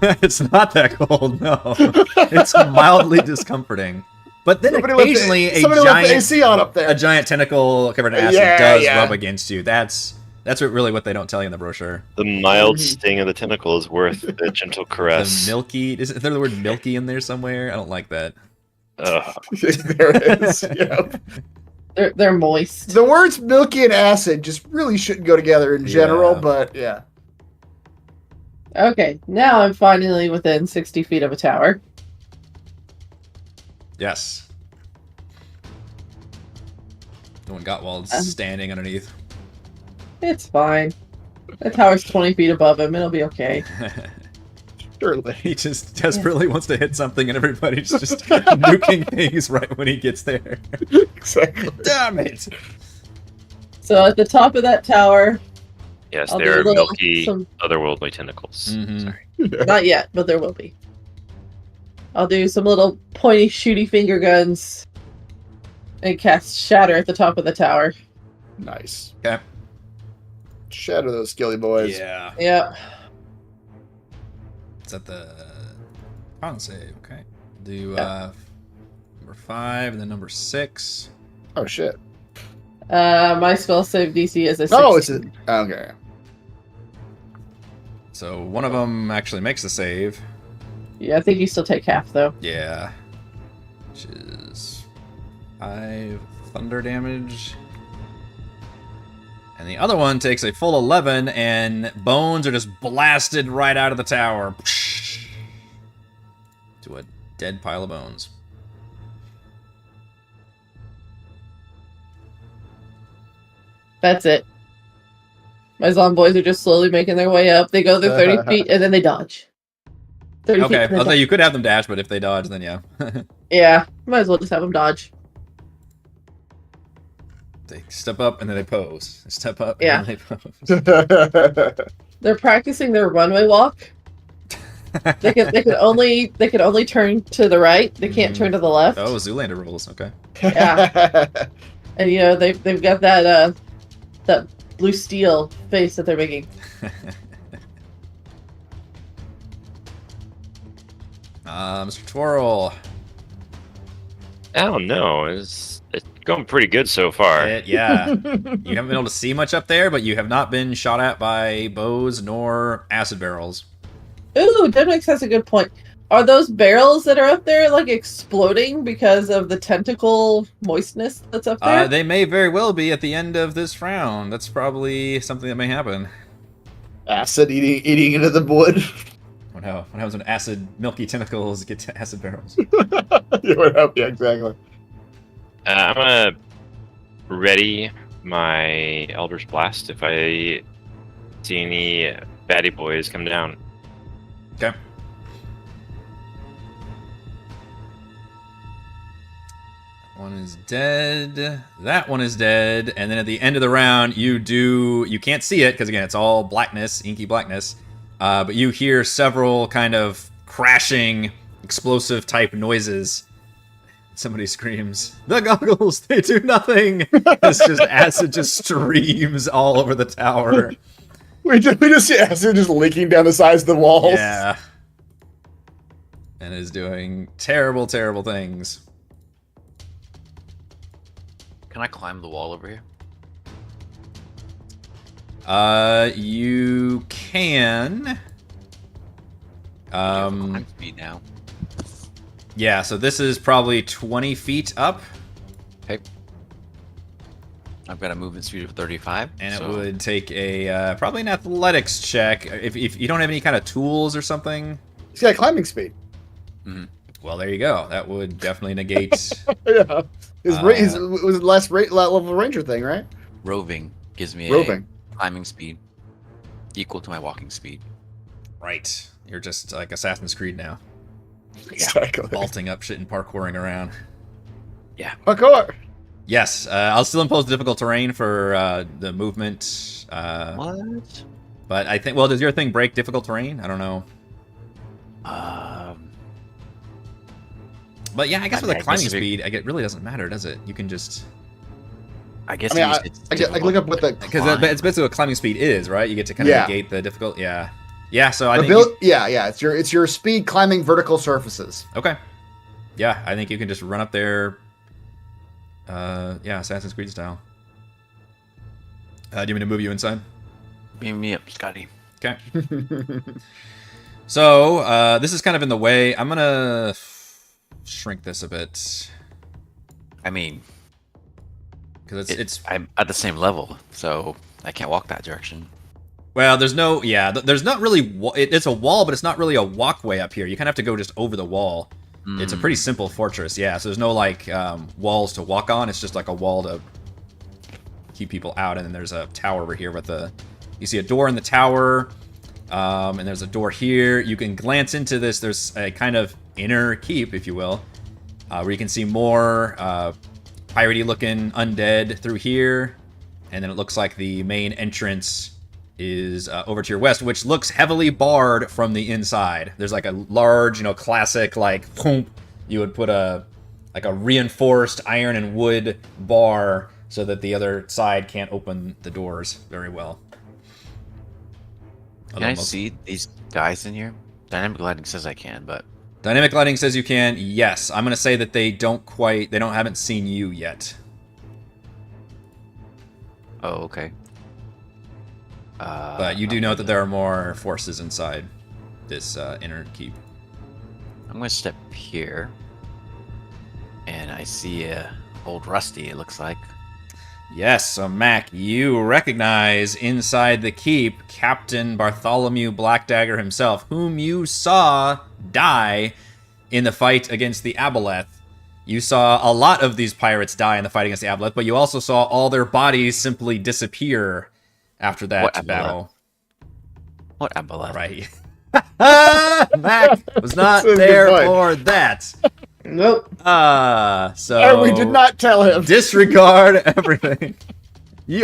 S2: It's not that cold, no. It's mildly discomforting. But then occasionally
S3: somebody left the AC on up there.
S2: a giant tentacle covered in acid does rub against you. That's what they don't tell you in the brochure.
S4: The mild sting of the tentacle is worth the gentle caress.
S2: The milky, is there the word milky in there somewhere? I don't like that.
S4: Ugh.
S3: There it is. Yep.
S1: They're moist.
S3: The words milky and acid just really shouldn't go together in general,
S2: Yeah.
S3: but yeah.
S1: Okay, now I'm finally within 60 feet of a tower.
S2: Yes. The one Gottwald's standing underneath.
S1: It's fine. The tower's 20 feet above him. It'll be okay.
S3: Surely.
S2: He just desperately wants to hit something, and everybody's just nuking things right when he gets there.
S3: Exactly.
S2: Damn it!
S1: So at the top of that tower,
S4: Yes,
S1: I'll
S4: there
S1: do
S4: are
S1: a little-
S4: milky,
S1: some-
S4: otherworldly tentacles.
S2: Mhm.
S4: Sorry.
S1: not yet, but there will be. I'll do some little pointy shooty finger guns and cast Shatter at the top of the tower.
S3: Nice.
S2: Okay.
S3: Shatter those skilly boys.
S2: Yeah.
S1: Yep.
S2: It's at the con save. Okay. Do
S1: Yeah.
S2: number 5 and then number 6.
S3: Oh shit.
S1: My spell save DC is a 16.
S3: Oh, it's a okay.
S2: So one of them actually makes the save.
S1: Yeah, I think you still take half though.
S2: Yeah. Which is 5 thunder damage. And the other one takes a full 11, and bones are just blasted right out of the tower. To a dead pile of bones.
S1: That's it. My zomboys are just slowly making their way up. They go their 30 feet and then they dodge. 30 feet
S2: Okay,
S1: and then
S2: although
S1: dodge.
S2: you could have them dash, but if they dodge, then yeah.
S1: Yeah, might as well just have them dodge.
S2: They step up and then they pose. They step up
S1: Yeah.
S2: and then they pose.
S1: They're practicing their runway walk. They can only turn to the right. They can't turn to the left.
S2: Oh, Zoolander rules. Okay.
S1: Yeah. And they've got that blue steel face that they're making.
S2: Mr. Twirl.
S4: I don't know. It's going pretty good so far.
S2: Yeah. You haven't been able to see much up there, but you have not been shot at by bows nor acid barrels.
S1: Ooh, Demix has a good point. Are those barrels that are up there like exploding because of the tentacle moistness that's up there?
S2: They may very well be at the end of this round. That's probably something that may happen.
S3: Acid eating into the wood.
S2: Oh no! What happens when acid, milky tentacles get to acid barrels?
S3: Yeah, exactly.
S4: I'm gonna ready my Elder's Blast if I see any baddie boys come down.
S2: Okay. One is dead. That one is dead. And then at the end of the round, you can't see it because again, it's all blackness, inky blackness. But you hear several kind of crashing, explosive type noises. Somebody screams, "The goggles, they do nothing!" It's just acid just streams all over the tower.
S3: We just see acid just leaking down the sides of the walls.
S2: Yeah. And is doing terrible, terrible things.
S6: Can I climb the wall over here?
S2: You can.
S6: Climb speed now.
S2: Yeah, so this is probably 20 feet up.
S6: Okay. I've got a movement speed of 35.
S2: And
S6: so...
S2: it would take a probably an athletics check. If you don't have any kind of tools or something.
S3: He's got climbing speed.
S6: Mm-hmm.
S2: Well, there you go. That would definitely negate.
S3: Yeah. His was the last level ranger thing, right?
S6: Roving gives me
S3: Roving.
S6: a climbing speed equal to my walking speed.
S2: Right. You're just like Assassin's Creed now.
S3: Exactly.
S2: Vaulting up shit and parkouring around.
S6: Yeah.
S3: Parkour.
S2: Yes, I'll still impose difficult terrain for the movement.
S6: What?
S2: But I think, well, does your thing break difficult terrain? I don't know. But yeah, I guess with a climbing speed, it really doesn't matter, does it? You can just...
S6: I guess
S3: I look up what the...
S2: Because it's basically what climbing speed is, right? You get to kind of negate the difficult... Yeah. Yeah, so I think...
S3: It's your speed climbing vertical surfaces.
S2: Okay. Yeah, I think you can just run up there... Assassin's Creed style. Do you want me to move you inside?
S6: Beam me up, Scotty.
S2: Okay. So, this is kind of in the way. I'm gonna shrink this a bit.
S6: I mean...
S2: Because
S6: I'm at the same level, so I can't walk that direction.
S2: Well, there's no... Yeah, there's not really... It's a wall, but it's not really a walkway up here. You kind of have to go just over the wall. It's a pretty simple fortress, yeah. So there's no, like, walls to walk on. It's just like a wall to keep people out. And then there's a tower over here with a... You see a door in the tower, and there's a door here. You can glance into this. There's a kind of inner keep, if you will, where you can see more piratey-looking undead through here. And then it looks like the main entrance is over to your west, which looks heavily barred from the inside. There's like a large, classic, like, boom, you would put a reinforced iron and wood bar so that the other side can't open the doors very well.
S6: Can I see these guys in here? Dynamic lighting says I can, but...
S2: Dynamic lighting says you can, yes. I'm going to say that they haven't seen you yet.
S6: Oh, okay.
S2: But you do know that there are more forces inside this inner keep.
S6: I'm going to step here. And I see old Rusty, it looks like.
S2: Yes, so Mac, you recognize inside the keep Captain Bartholomew Blackdagger himself, whom you saw die in the fight against the Aboleth. You saw a lot of these pirates die in the fight against the Aboleth, but you also saw all their bodies simply disappear after that battle.
S6: What Aboleth?
S2: Right. Mac was not there for that.
S1: Nope.
S2: So
S3: we did not tell him.
S2: Disregard everything.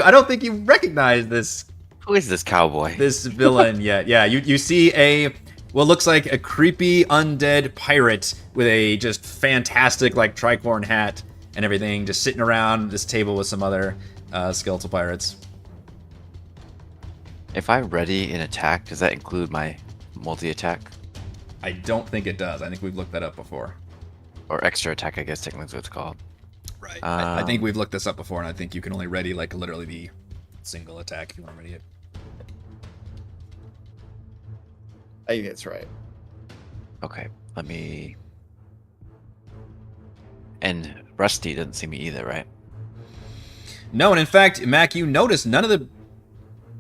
S2: I don't think you recognize this.
S6: Who is this cowboy?
S2: This villain yet. Yeah, you see a what looks like a creepy undead pirate with a just fantastic like tricorn hat and everything, just sitting around this table with some other skeletal pirates.
S6: If I ready an attack, does that include my multi-attack?
S2: I don't think it does. I think we've looked that up before.
S6: Or extra attack, I guess technically is what it's called.
S2: Right. I think we've looked this up before, and I think you can only ready like literally the single attack if you want to ready it.
S3: I think that's right.
S6: Okay, let me... And Rusty doesn't see me either, right?
S2: No, and in fact, Mac, you notice none of the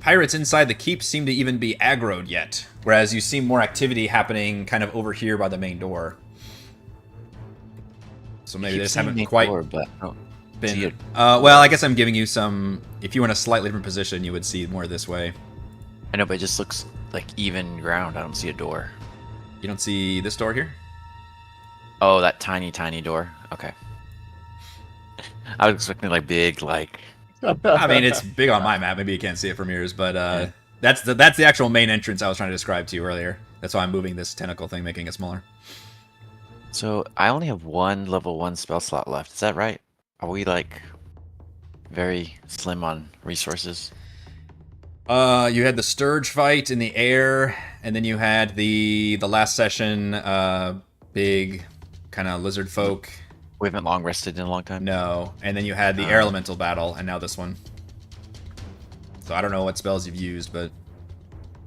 S2: pirates inside the keep seem to even be aggroed yet, whereas you see more activity happening kind of over here by the main door. So maybe they just haven't quite
S6: but I don't see
S2: been...
S6: it.
S2: Well, I guess I'm giving you some... If you were in a slightly different position, you would see more this way.
S6: I know, but it just looks like even ground. I don't see a door.
S2: You don't see this door here?
S6: Oh, that tiny, tiny door. Okay. I was expecting like big, like...
S2: I mean, it's big on my map. Maybe you can't see it from yours, but that's the actual main entrance I was trying to describe to you earlier. That's why I'm moving this tentacle thing, making it smaller.
S6: So I only have one level 1 spell slot left. Is that right? Are we like very slim on resources?
S2: You had the Sturge fight in the air, and then you had the last session, big kind of lizard folk.
S6: We haven't long rested in a long time.
S2: No, and then you had the air elemental battle, and now this one. So I don't know what spells you've used, but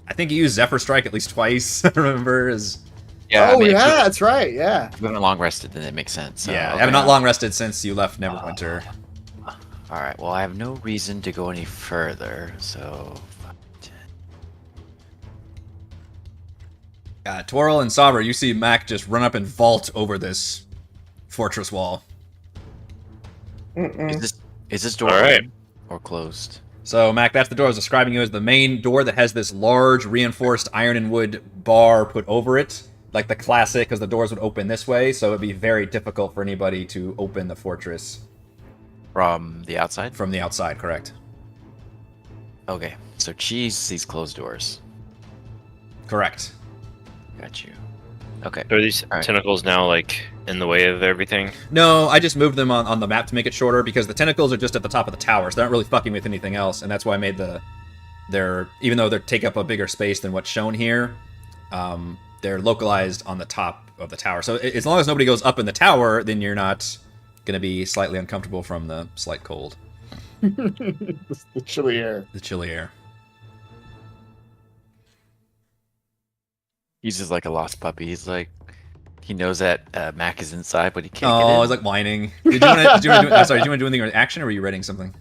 S2: I think you used Zephyr Strike at least twice. I remember as.
S6: Yeah.
S3: Oh,
S6: I mean,
S3: yeah, that's right. Yeah.
S6: If we haven't long rested, then it makes sense. So,
S2: Yeah,
S6: okay.
S2: I have not long rested since you left Neverwinter.
S6: All right. Well, I have no reason to go any further. So.
S2: Twirl and Sabra, you see Mac just run up and vault over this fortress wall.
S6: Is this door
S4: All right.
S6: open or closed?
S2: So, Mac, that's the door I was describing you as the main door that has this large reinforced iron and wood bar put over it. Like the classic, because the doors would open this way, so it'd be very difficult for anybody to open the fortress.
S6: From the outside?
S2: From the outside, correct.
S6: Okay. So cheese sees closed doors.
S2: Correct.
S6: Got you. Okay.
S4: So are these
S6: All right.
S4: tentacles now like in the way of everything?
S2: No, I just moved them on the map to make it shorter, because the tentacles are just at the top of the tower, so they're not really fucking with anything else, and that's why I made even though they take up a bigger space than what's shown here, they're localized on the top of the tower. So as long as nobody goes up in the tower, then you're not going to be slightly uncomfortable from the slight cold.
S3: The chilly air.
S2: The chilly air.
S6: He's just like a lost puppy. He's like, he knows that Mac is inside, but he can't
S2: Oh,
S6: get in.
S2: I was like whining. Did you want to do anything with action, or were you reading something?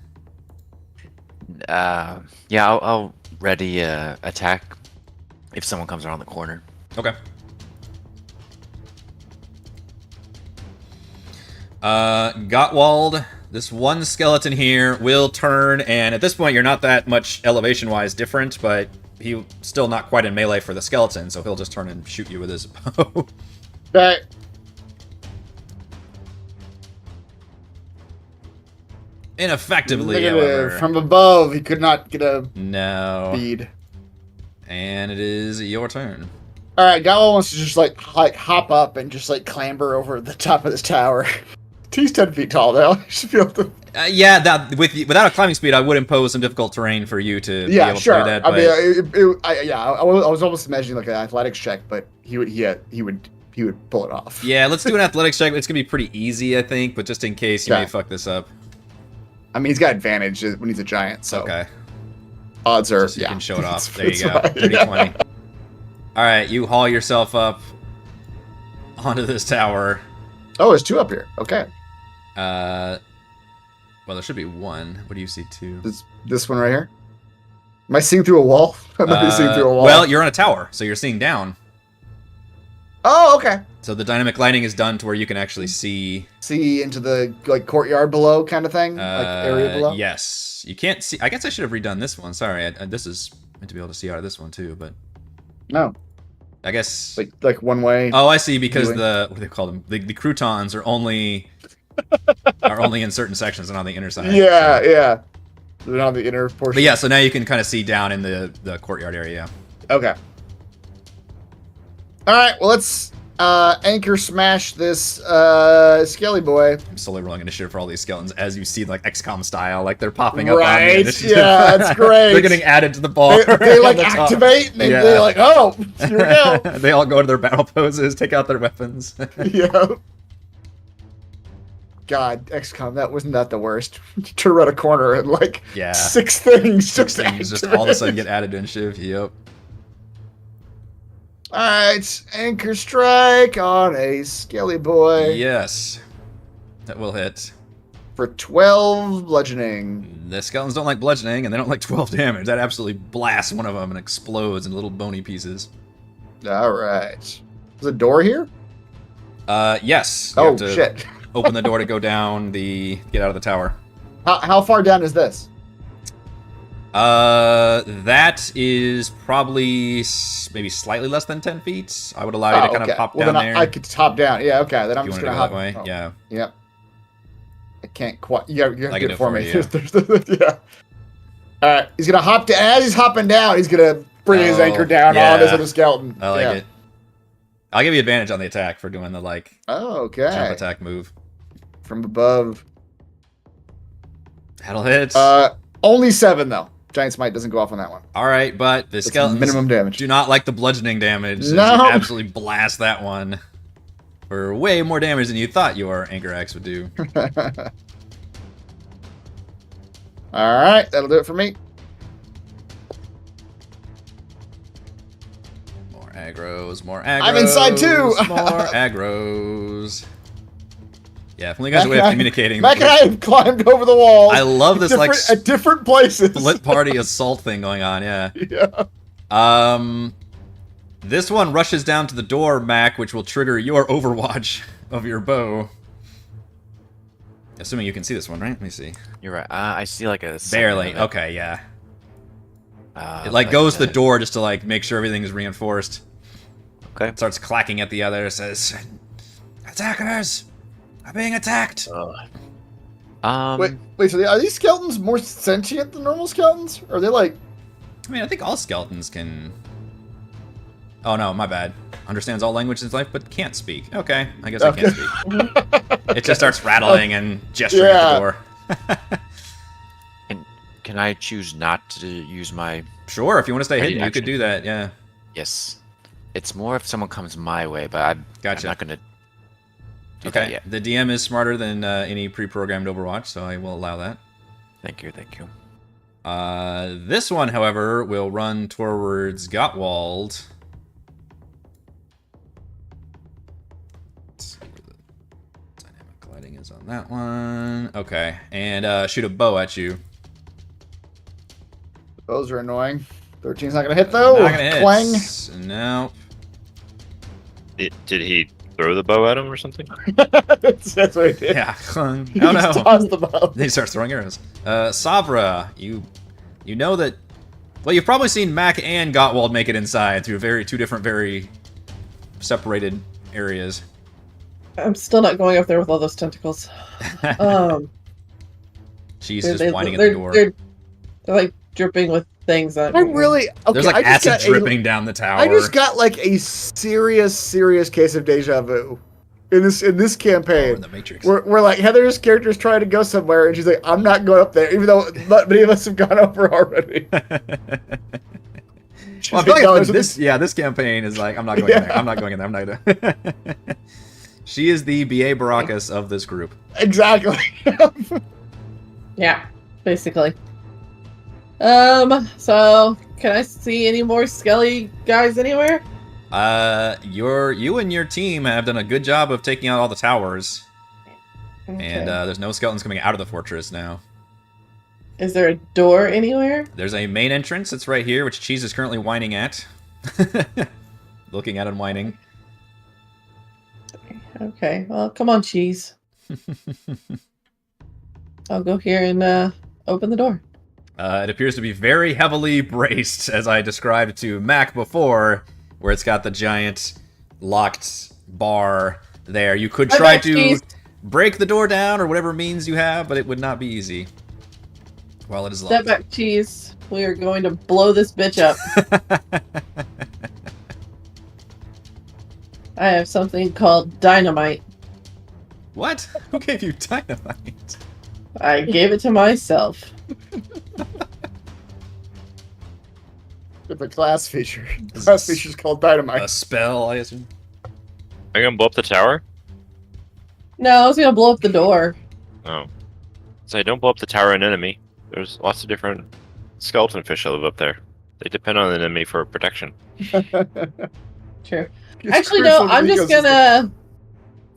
S6: Yeah, I'll ready attack if someone comes around the corner.
S2: Okay. Gottwald, this one skeleton here will turn, and at this point you're not that much elevation-wise different, but he's still not quite in melee for the skeleton, so he'll just turn and shoot you with his bow.
S3: Right.
S2: Ineffectively,
S3: Negative.
S2: however.
S3: From above, he could not get a
S2: No.
S3: bead.
S2: And it is your turn.
S3: All right, Gallo wants to just like hop up and just like clamber over the top of this tower. He's 10 feet tall now. He should be able to.
S2: Yeah, that without a climbing speed, I would impose some difficult terrain for you to be
S3: Yeah,
S2: able
S3: sure.
S2: to do that.
S3: I
S2: But
S3: mean, I was almost imagining like an athletics check, but he would pull it off.
S2: yeah, let's do an athletics check. It's gonna be pretty easy, I think, but just in case you
S3: Okay.
S2: may fuck this up.
S3: I mean, he's got advantage when he's a giant, so
S2: Okay.
S3: odds are
S2: So you
S3: yeah.
S2: can show it off.
S3: It's-
S2: There you
S3: it's
S2: go.
S3: fine.
S2: 30-20. All right, you haul yourself up onto this tower.
S3: Oh, there's two up here. Okay,
S2: Well, there should be one. What do you see? Two.
S3: this one right here. Am I seeing through a wall? I might be seeing through a wall.
S2: Well, you're on a tower, so you're seeing down.
S3: Oh, okay.
S2: So the dynamic lighting is done to where you can actually see
S3: See into the like courtyard below, kind of thing, like area below.
S2: Yes, you can't see. I guess I should have redone this one. Sorry, this is meant to be able to see out of this one too, but
S3: No,
S2: I guess.
S3: like one way.
S2: Oh, I see. Because
S3: viewing.
S2: what do they call them? The croutons are only in certain sections and on the inner side.
S3: Yeah,
S2: so.
S3: yeah. They're on the inner portion.
S2: But yeah, so now you can kind of see down in the courtyard area.
S3: Okay. All right, well, let's anchor smash this skelly boy.
S2: I'm slowly rolling initiative for all these skeletons as you see, like, XCOM style, like they're popping up on the
S3: Right,
S2: initiative.
S3: yeah, that's great.
S2: They're getting added to the bar.
S3: They like
S2: on the top.
S3: activate, and
S2: Yeah.
S3: they're like, oh, here we go.
S2: They all go to their battle poses, take out their weapons.
S3: Yeah. God, XCOM, that wasn't that the worst. Turn around a corner and like
S2: Yeah.
S3: 6 things
S2: Six things just all of a sudden get added to initiative. Yep.
S3: Alright, anchor strike on a skelly boy
S2: Yes. That will hit.
S3: for 12 bludgeoning.
S2: The skeletons don't like bludgeoning, and they don't like 12 damage. That absolutely blasts one of them and explodes in little bony pieces.
S3: Alright. There's a door here?
S2: Yes. You
S3: Oh,
S2: have to
S3: shit.
S2: open the door to go down get out of the tower.
S3: How far down is this?
S2: That is probably maybe slightly less than 10 feet. I would allow you to kind of hop
S3: well,
S2: down
S3: then
S2: there.
S3: I could hop down. Yeah, okay. Then I'm
S2: if you
S3: just
S2: want
S3: gonna
S2: to go
S3: hop.
S2: that way. Yeah.
S3: Yep. I can't quite. You gotta
S2: I
S3: do
S2: can
S3: it for me.
S2: do it
S3: Yeah. All right. He's gonna hop down. As he's hopping down, he's gonna bring his
S2: Oh,
S3: anchor down
S2: yeah.
S3: on this other skeleton.
S2: I like
S3: Yeah.
S2: it. I'll give you advantage on the attack for doing the
S3: Oh, okay.
S2: jump attack move.
S3: From above.
S2: That'll hit.
S3: Only 7 though. Giant smite doesn't go off on that one.
S2: All right, but the
S3: That's
S2: skeletons
S3: minimum damage.
S2: do not like the bludgeoning damage. So
S3: No.
S2: you absolutely blast that one for way more damage than you thought your anchor axe would do.
S3: All right, that'll do it for me.
S2: More aggroes, more aggroes.
S3: I'm inside too.
S2: More aggroes. Yeah, if only you guys had a way of communicating.
S3: Mac and I have climbed over the walls.
S2: I love this like
S3: at different places.
S2: split party assault thing going on. Yeah.
S3: Yeah.
S2: This one rushes down to the door, Mac, which will trigger your Overwatch of your bow. Assuming you can see this one, right? Let me see.
S6: You're right. I see like a
S2: Barely.
S6: segment of
S2: Okay, yeah.
S6: it.
S2: It like goes to the door just to like make sure everything is reinforced.
S6: Okay.
S2: It starts clacking at the other. Says, "Attackers are being attacked."
S3: Wait. So are these skeletons more sentient than normal skeletons? Or are they like?
S2: I mean, I think all skeletons can. Oh no, my bad. Understands all languages in life, but can't speak. Okay, I guess I can't speak. It just starts rattling and gesturing at the door.
S6: And can I choose not to use my?
S2: Sure, if you want to stay
S6: Ready
S2: hidden, you
S6: action.
S2: could do that. Yeah.
S6: Yes. It's more if someone comes my way, but I'm
S2: Gotcha.
S6: not gonna. Do that
S2: Okay.
S6: yet.
S2: The DM is smarter than any pre-programmed Overwatch, so I will allow that.
S6: Thank you. Thank you.
S2: This one, however, will run towards Gottwald. Let's see where the dynamic gliding is on that one. Okay, and shoot a bow at you.
S3: Those are annoying. 13's not gonna hit though.
S2: Not gonna hit.
S3: Clang.
S2: No.
S4: Did he throw the bow at him or something?
S3: That's what he did.
S2: Yeah. Oh
S3: He just
S2: no.
S3: tossed the bow.
S2: Then he starts throwing arrows. Savra, you know that. Well, you've probably seen Mac and Gottwald make it inside through two different, very separated areas.
S1: I'm still not going up there with all those tentacles.
S2: She's
S1: They're-
S2: just whining at
S1: they're-
S2: the door.
S1: They're like dripping with things.
S3: I really okay.
S2: There's like
S3: I just
S2: acid
S3: got
S2: dripping down the tower.
S3: I just got like a serious case of deja vu in this
S2: Oh, we're
S3: campaign.
S2: in the Matrix.
S3: We're like Heather's character's trying to go somewhere, and she's like, "I'm not going up there," even though not many of us have gone over already.
S2: Well, I
S3: She's
S2: feel like
S3: "No,
S2: this campaign is like, I'm not going in there. I'm not going in there. I'm not gonna. She is the B.A. Baracus of this group.
S3: exactly."
S1: Yeah, basically. So can I see any more skelly guys anywhere?
S2: You and your team have done a good job of taking out all the towers, and
S1: Okay.
S2: there's no skeletons coming out of the fortress now.
S1: Is there a door anywhere?
S2: There's a main entrance that's right here, which Cheese is currently whining at. Looking at and whining.
S1: Okay, well, come on, cheese. I'll go here and open the door.
S2: It appears to be very heavily braced, as I described to Mac before, where it's got the giant locked bar there. You could try to
S1: Cheese.
S2: break the door down or whatever means you have, but it would not be easy. While it is
S1: Step
S2: locked.
S1: back, cheese. We are going to blow this bitch up. I have something called dynamite.
S2: What? Who gave you dynamite?
S1: I gave it to myself.
S3: It's a class feature. Class feature is called dynamite.
S2: A spell, I assume.
S4: Are you gonna blow up the tower?
S1: No, I was gonna blow up the door.
S4: Oh. So don't blow up the tower an enemy. There's lots of different skeleton fish that live up there. They depend on the enemy for protection.
S1: True.
S3: It's
S1: Actually,
S3: crucial
S1: no,
S3: to
S1: I'm
S3: the
S1: just
S3: ecosystem.
S1: gonna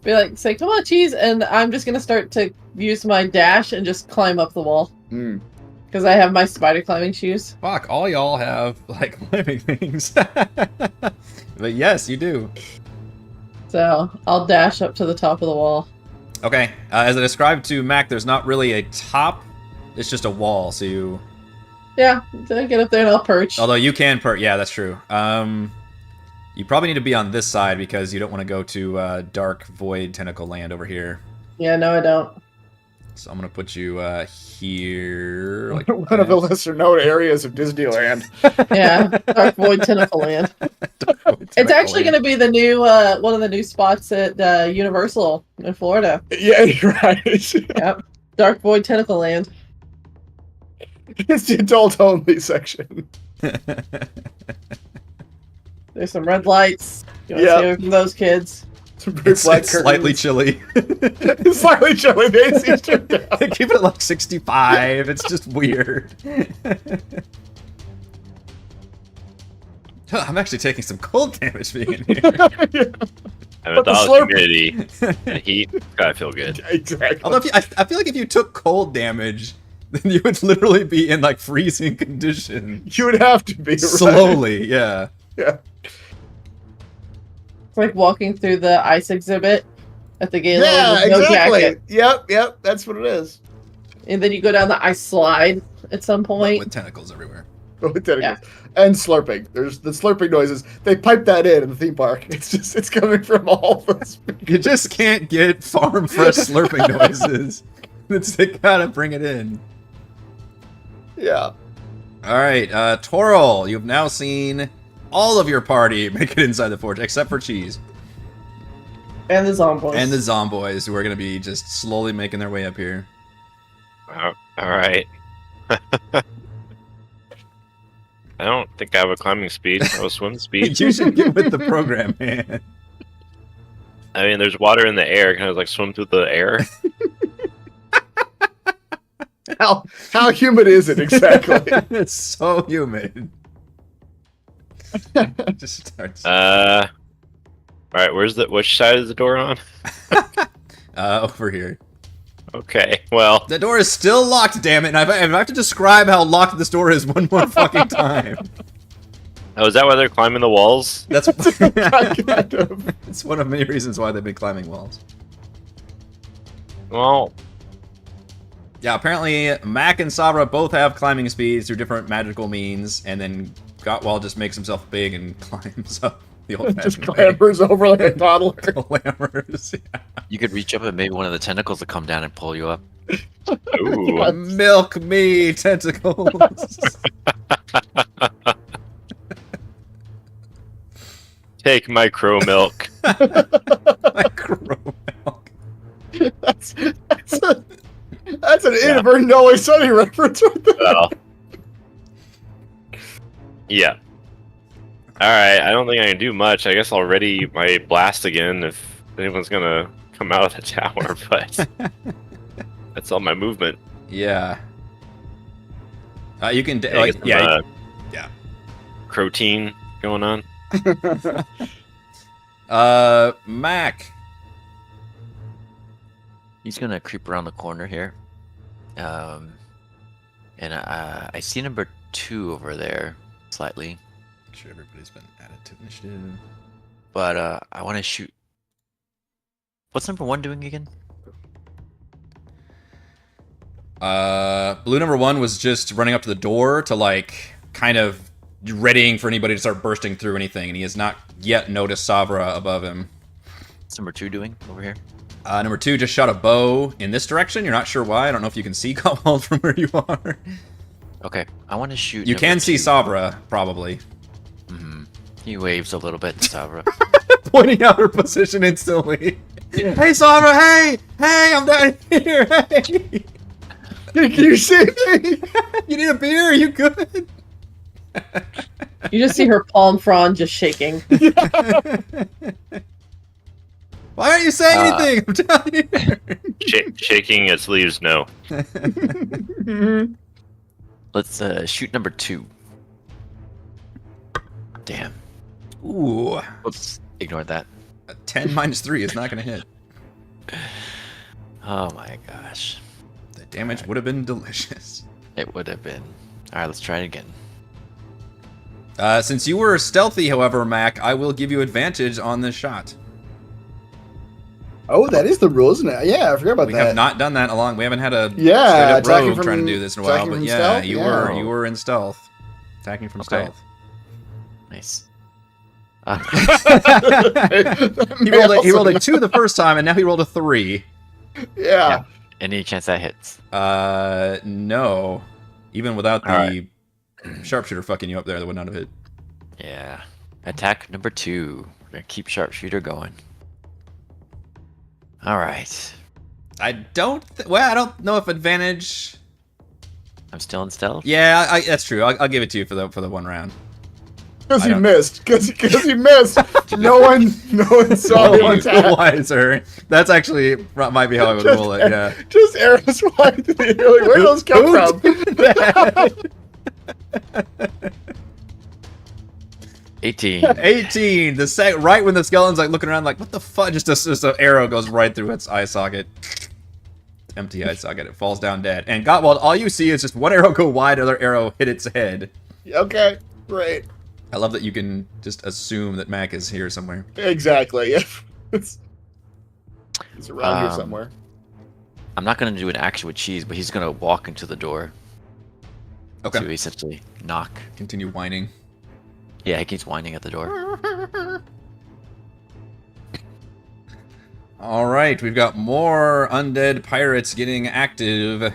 S1: be like, say, come on, cheese, and I'm just gonna start to use my dash and just climb up the wall.
S3: Mm.
S1: Because I have my spider climbing shoes.
S2: Fuck, all y'all have, like, climbing things. But yes, you do.
S1: So I'll dash up to the top of the wall.
S2: Okay, as I described to Mac, there's not really a top. It's just a wall, so you...
S1: Yeah, so I get up there and I'll perch.
S2: Although you can perch. Yeah, that's true. You probably need to be on this side because you don't want to go to Dark Void Tentacle Land over here.
S1: Yeah, no, I don't.
S2: So I'm going to put you here. Like
S3: One of the lesser known areas of Disneyland.
S1: Yeah, Dark Void Tentacle Land. It's actually going to be the new one of the new spots at Universal in Florida.
S3: Yeah, you're right.
S1: Yep, Dark Void Tentacle Land.
S3: It's the adult only section.
S1: There's some red lights. You want to
S3: Yep.
S1: stay away from those kids.
S3: Some big black
S2: It's slightly
S3: curtains.
S2: chilly.
S3: It's slightly chilly. The AC's turned down.
S2: They keep it at like 65. It's just weird. Huh, I'm actually taking some cold damage being in here.
S4: And
S3: But
S4: with
S3: the
S4: all
S3: slurp-
S4: the humidity and heat, it's gotta feel good.
S3: Exactly.
S2: Although I feel like if you took cold damage, then you would literally be in like freezing conditions.
S3: You would have to be right?
S2: Slowly, yeah.
S3: Yeah.
S1: It's like walking through the ice exhibit at the gala
S3: Yeah,
S1: with no
S3: exactly.
S1: jacket.
S3: Yep. That's what it is.
S1: And then you go down the ice slide at some point.
S2: With tentacles everywhere.
S3: With tentacles. And slurping. There's the slurping noises. They pipe that in the theme park. It's coming from all those.
S2: You just can't get farm fresh slurping noises. They gotta bring it in.
S3: Yeah.
S2: Alright, Toril, you've now seen all of your party make it inside the forge, except for Cheese.
S1: And the zombies.
S2: And the zomboys, who are gonna be just slowly making their way up here.
S4: Alright. I don't think I have a climbing speed. I have a swim speed.
S2: You should get with the program, man.
S4: I mean, there's water in the air. Can I like swim through the air?
S3: How humid is it exactly?
S2: It's so humid. Just starts.
S4: Alright, which side is the door on?
S2: Over here.
S4: Okay, well,
S2: The door is still locked, damn it, and I have to describe how locked this door is one more fucking time.
S4: oh, is that why they're climbing the walls?
S2: That's
S3: Kind of.
S2: it's one of many reasons why they've been climbing walls.
S4: Well,
S2: Yeah, apparently Mac and Sabra both have climbing speeds through different magical means, and then Gottwald just makes himself big and climbs up the
S3: Just
S2: old-fashioned way.
S3: clambers over like a toddler.
S2: Clambers, yeah.
S6: You could reach up and maybe one of the tentacles will come down and pull you up.
S4: ooh.
S2: Milk me, tentacles.
S4: Take my crow milk.
S2: My crow milk.
S3: That's an inadvertent Always Sunny reference right there.
S4: Well, yeah. Alright, I don't think I can do much. I guess I'll ready my blast again if anyone's gonna come out of the tower, but that's all my movement.
S2: Yeah. You can,
S4: Yeah,
S2: like, yeah.
S4: yeah. Protein going on.
S2: Mac.
S6: He's gonna creep around the corner here. And I see number 2 over there, slightly.
S2: Make sure everybody's been added to initiative.
S6: But I want to shoot. What's number 1 doing again?
S2: Blue number 1 was just running up to the door to, like, kind of readying for anybody to start bursting through anything, and he has not yet noticed Sabra above him.
S6: What's number 2 doing over here?
S2: Number 2 just shot a bow in this direction. You're not sure why. I don't know if you can see Cottwald from where you are.
S6: Okay, I want to shoot.
S2: You
S6: number
S2: can see
S6: 2.
S2: Sabra, probably.
S6: He waves a little bit, Sabra.
S2: pointing out her position instantly. Hey, Sandra, hey, I'm down here, hey.
S3: Can you see me?
S2: You need a beer? Are you good?
S1: You just see her palm frond just shaking.
S2: Why aren't you saying anything? I'm down here.
S4: Shaking its leaves, no.
S6: Let's shoot number 2. Damn.
S2: Ooh.
S6: Oops. Ignore that.
S2: A 10 minus 3 is not going to hit.
S6: Oh my gosh.
S2: The damage would have been delicious.
S6: It would have been. Alright, let's try it again.
S2: Since you were stealthy, however, Mac, I will give you advantage on this shot.
S3: Oh, that is the rule, isn't it? Yeah, I forgot about
S2: We
S3: that.
S2: have not done that along. We haven't had a
S3: Yeah,
S2: straight up
S3: attacking
S2: rogue
S3: from-
S2: trying to do this in a while,
S3: attacking
S2: but
S3: from
S2: yeah,
S3: stealth?
S2: you
S3: Yeah.
S2: were in stealth, attacking from
S6: Okay.
S2: stealth.
S6: Nice.
S2: He rolled a 2 the first time, and now he rolled a 3.
S3: Yeah.
S6: Any chance that hits?
S2: No, even without the
S6: Alright.
S2: sharpshooter fucking you up there, that would not have hit.
S6: Yeah. Attack number 2. We're gonna keep sharpshooter going. Alright.
S2: I don't know if advantage.
S6: I'm still in stealth?
S2: Yeah, that's true. I'll give it to you for the one round.
S3: Because
S2: I
S3: he
S2: don't-
S3: missed. Because he missed. No one saw him attack.
S2: Wiser. That's actually might be how I would roll it. Yeah.
S3: Just arrows wide to the ear. Like, where did those come from?
S6: 18.
S2: 18. Right when the skeleton's like looking around, like what the fuck? Just an arrow goes right through its eye socket. Empty eye socket. It falls down dead. And Gottwald, all you see is just one arrow go wide, another arrow hit its head.
S3: Okay, great.
S2: I love that you can just assume that Mac is here somewhere.
S3: Exactly. Yeah. It's around here
S6: Um,
S3: somewhere.
S6: I'm not gonna do an action with Cheese, but he's gonna walk into the door
S2: Okay.
S6: to essentially knock.
S2: Continue whining.
S6: Yeah, he keeps whining at the door.
S2: All right, we've got more undead pirates getting active.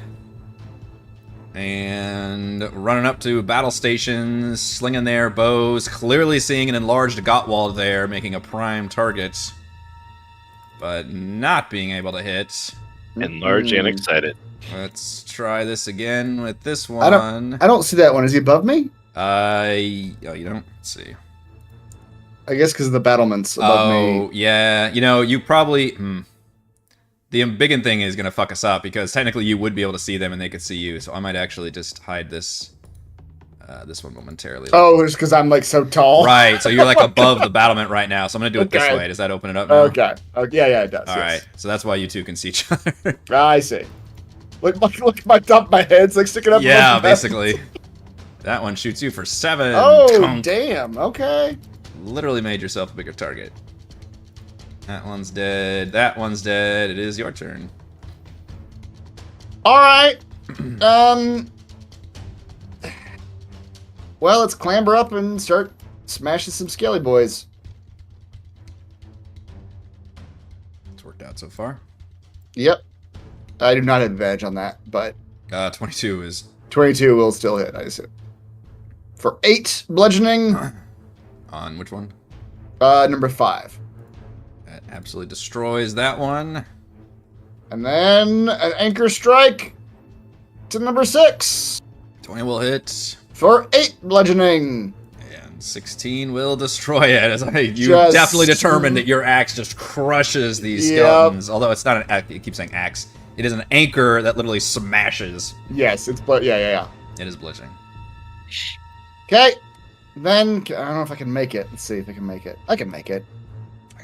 S2: And running up to battle stations, slinging their bows, clearly seeing an enlarged Gottwald there, making a prime target. But not being able to hit.
S4: Enlarged and excited.
S2: Let's try this again with this
S3: I
S2: one.
S3: I don't see that one. Is he above me?
S2: Oh, you don't? Let's see.
S3: I guess because of the battlements above me.
S2: Yeah. You know, you probably... The big thing is going to fuck us up, because technically you would be able to see them and they could see you, so I might actually just hide this this one momentarily.
S3: Oh, just because I'm like so tall.
S2: Right, so you're like above the battlement right now, so I'm going to do it this
S3: Okay.
S2: way. Does that open it up now?
S3: Okay. Yeah, it does.
S2: All
S3: yes.
S2: right, so that's why you two can see each other.
S3: I see. Look, my top of my head's like sticking up.
S2: Yeah,
S3: above my-
S2: basically. That one shoots you for 7.
S3: Oh,
S2: Tunk.
S3: damn. Okay.
S2: Literally made yourself a bigger target. That one's dead. That one's dead. It is your turn.
S3: All right. Well, let's clamber up and start smashing some skelly boys.
S2: It's worked out so far.
S3: Yep. I do not have advantage on that, but
S2: 22 is
S3: 22 will still hit, I assume. For 8 bludgeoning,
S2: on which one?
S3: number 5.
S2: That absolutely destroys that one.
S3: And then an anchor strike to number 6
S2: 20 will hit.
S3: for 8 bludgeoning.
S2: And 16 will destroy it. As you
S3: Just-
S2: definitely determined that your axe just crushes these
S3: Yep.
S2: skeletons. Although it's not an axe, it keeps saying axe. It is an anchor that literally smashes.
S3: Yes, it's yeah.
S2: It is bludgeoning.
S3: Okay. Then I don't know if I can make it. Let's see if I can make it. I can make it.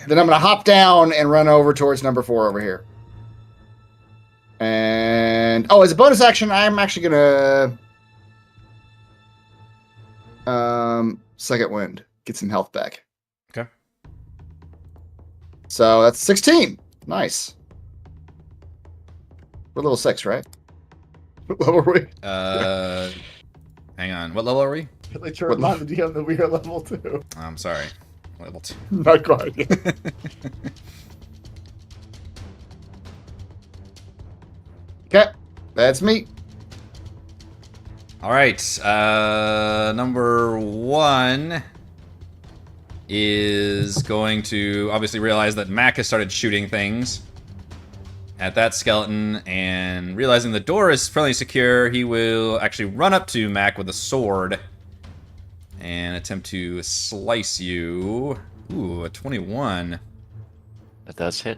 S3: Then I'm gonna hop down and run over towards number 4 over here. And as a bonus action, I'm actually gonna second wind, get some health back.
S2: Okay.
S3: So that's 16. Nice. We're level 6, right? What level are we?
S2: Hang on. What level are we?
S3: Like to remind the DM that we are level 2.
S2: I'm sorry. Level 2.
S3: Not quite. Okay, that's me.
S2: All right. Number 1 is going to obviously realize that Mac has started shooting things at that skeleton, and realizing the door is fairly secure, he will actually run up to Mac with a sword and attempt to slice you. Ooh, a 21.
S6: That does hit.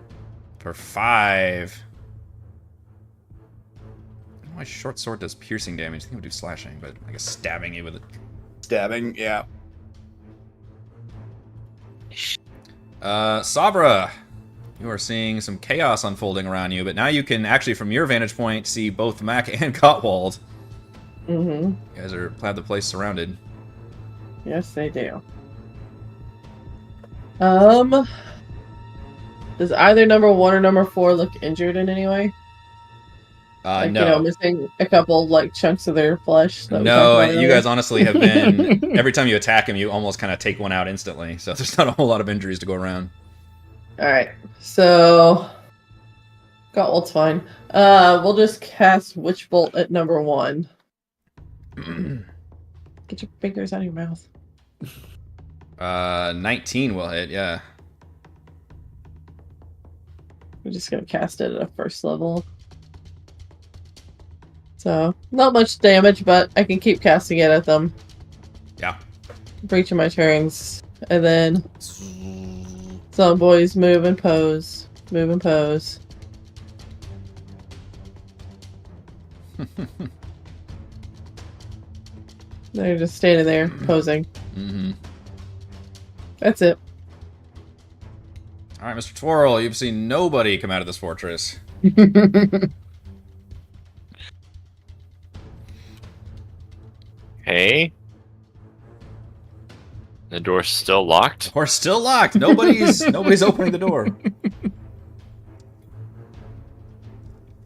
S2: For 5. My short sword does piercing damage. I think it would do slashing, but I guess stabbing you with it.
S3: Stabbing, yeah.
S2: Sabra, you are seeing some chaos unfolding around you, but now you can actually, from your vantage point, see both Mac and Gottwald.
S1: Mm-hmm.
S2: You guys have the place surrounded.
S1: Yes, they do. Does either number 1 or number 4 look injured in any way? Like,
S2: No.
S1: You know, missing a couple like chunks of their flesh. That we talked
S2: No,
S1: about
S2: you
S1: earlier?
S2: guys honestly have been. Every time you attack him, you almost kind of take one out instantly. So there's not a whole lot of injuries to go around.
S1: All right, so Gottwald's fine. We'll just cast Witch Bolt at number 1. Get your fingers out of your mouth.
S2: 19 will hit. Yeah.
S1: We're just gonna cast it at a first level. So not much damage, but I can keep casting it at them.
S2: Yeah.
S1: Breaching my turns, and then some boys move and pose, move and pose. They're just standing there posing.
S2: Mm-hmm.
S1: That's it.
S2: All right, Mr. Twirl, you've seen nobody come out of this fortress.
S4: Hey? The door's still locked?
S2: Or still locked. Nobody's opening the door.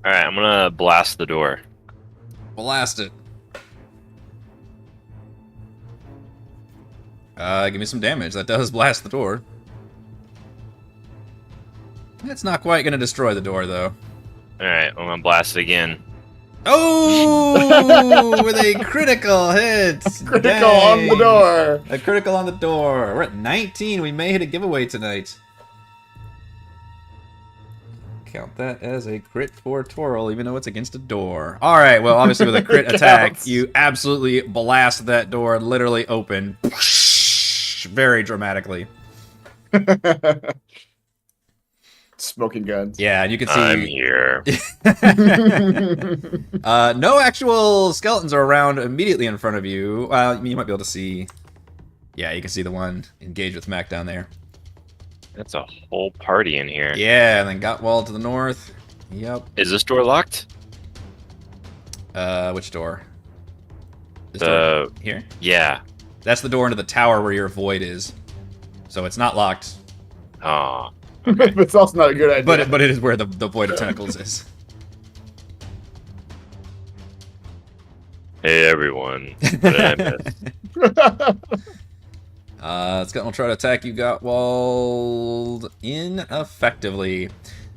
S4: Alright, I'm gonna blast the door.
S2: Blast it. Give me some damage. That does blast the door. It's not quite going to destroy the door, though.
S4: Alright, I'm gonna blast it again.
S2: Oh! With a critical hit!
S3: Critical on the door.
S2: A critical on the door. We're at 19. We may hit a giveaway tonight. Count that as a crit for Twirl, even though it's against a door. Alright, well, obviously with a crit attack,
S3: Counts.
S2: you absolutely blast that door literally open. Very dramatically.
S3: Smoking guns.
S2: Yeah, and you can see...
S4: I'm here.
S2: No actual skeletons are around immediately in front of you. You might be able to see... Yeah, you can see the one engaged with Mac down there.
S4: That's a whole party in here.
S2: Yeah, and then Gottwald to the north. Yep.
S4: Is this door locked?
S2: Which door? This door here?
S4: Yeah.
S2: That's the door into the tower where your void is. So it's not locked,
S4: Oh.
S3: But it's also not a good idea.
S2: but it is where the void of tentacles is.
S4: Hey everyone. What did I miss?
S2: Skeleton will try to attack you, Gottwald, ineffectively.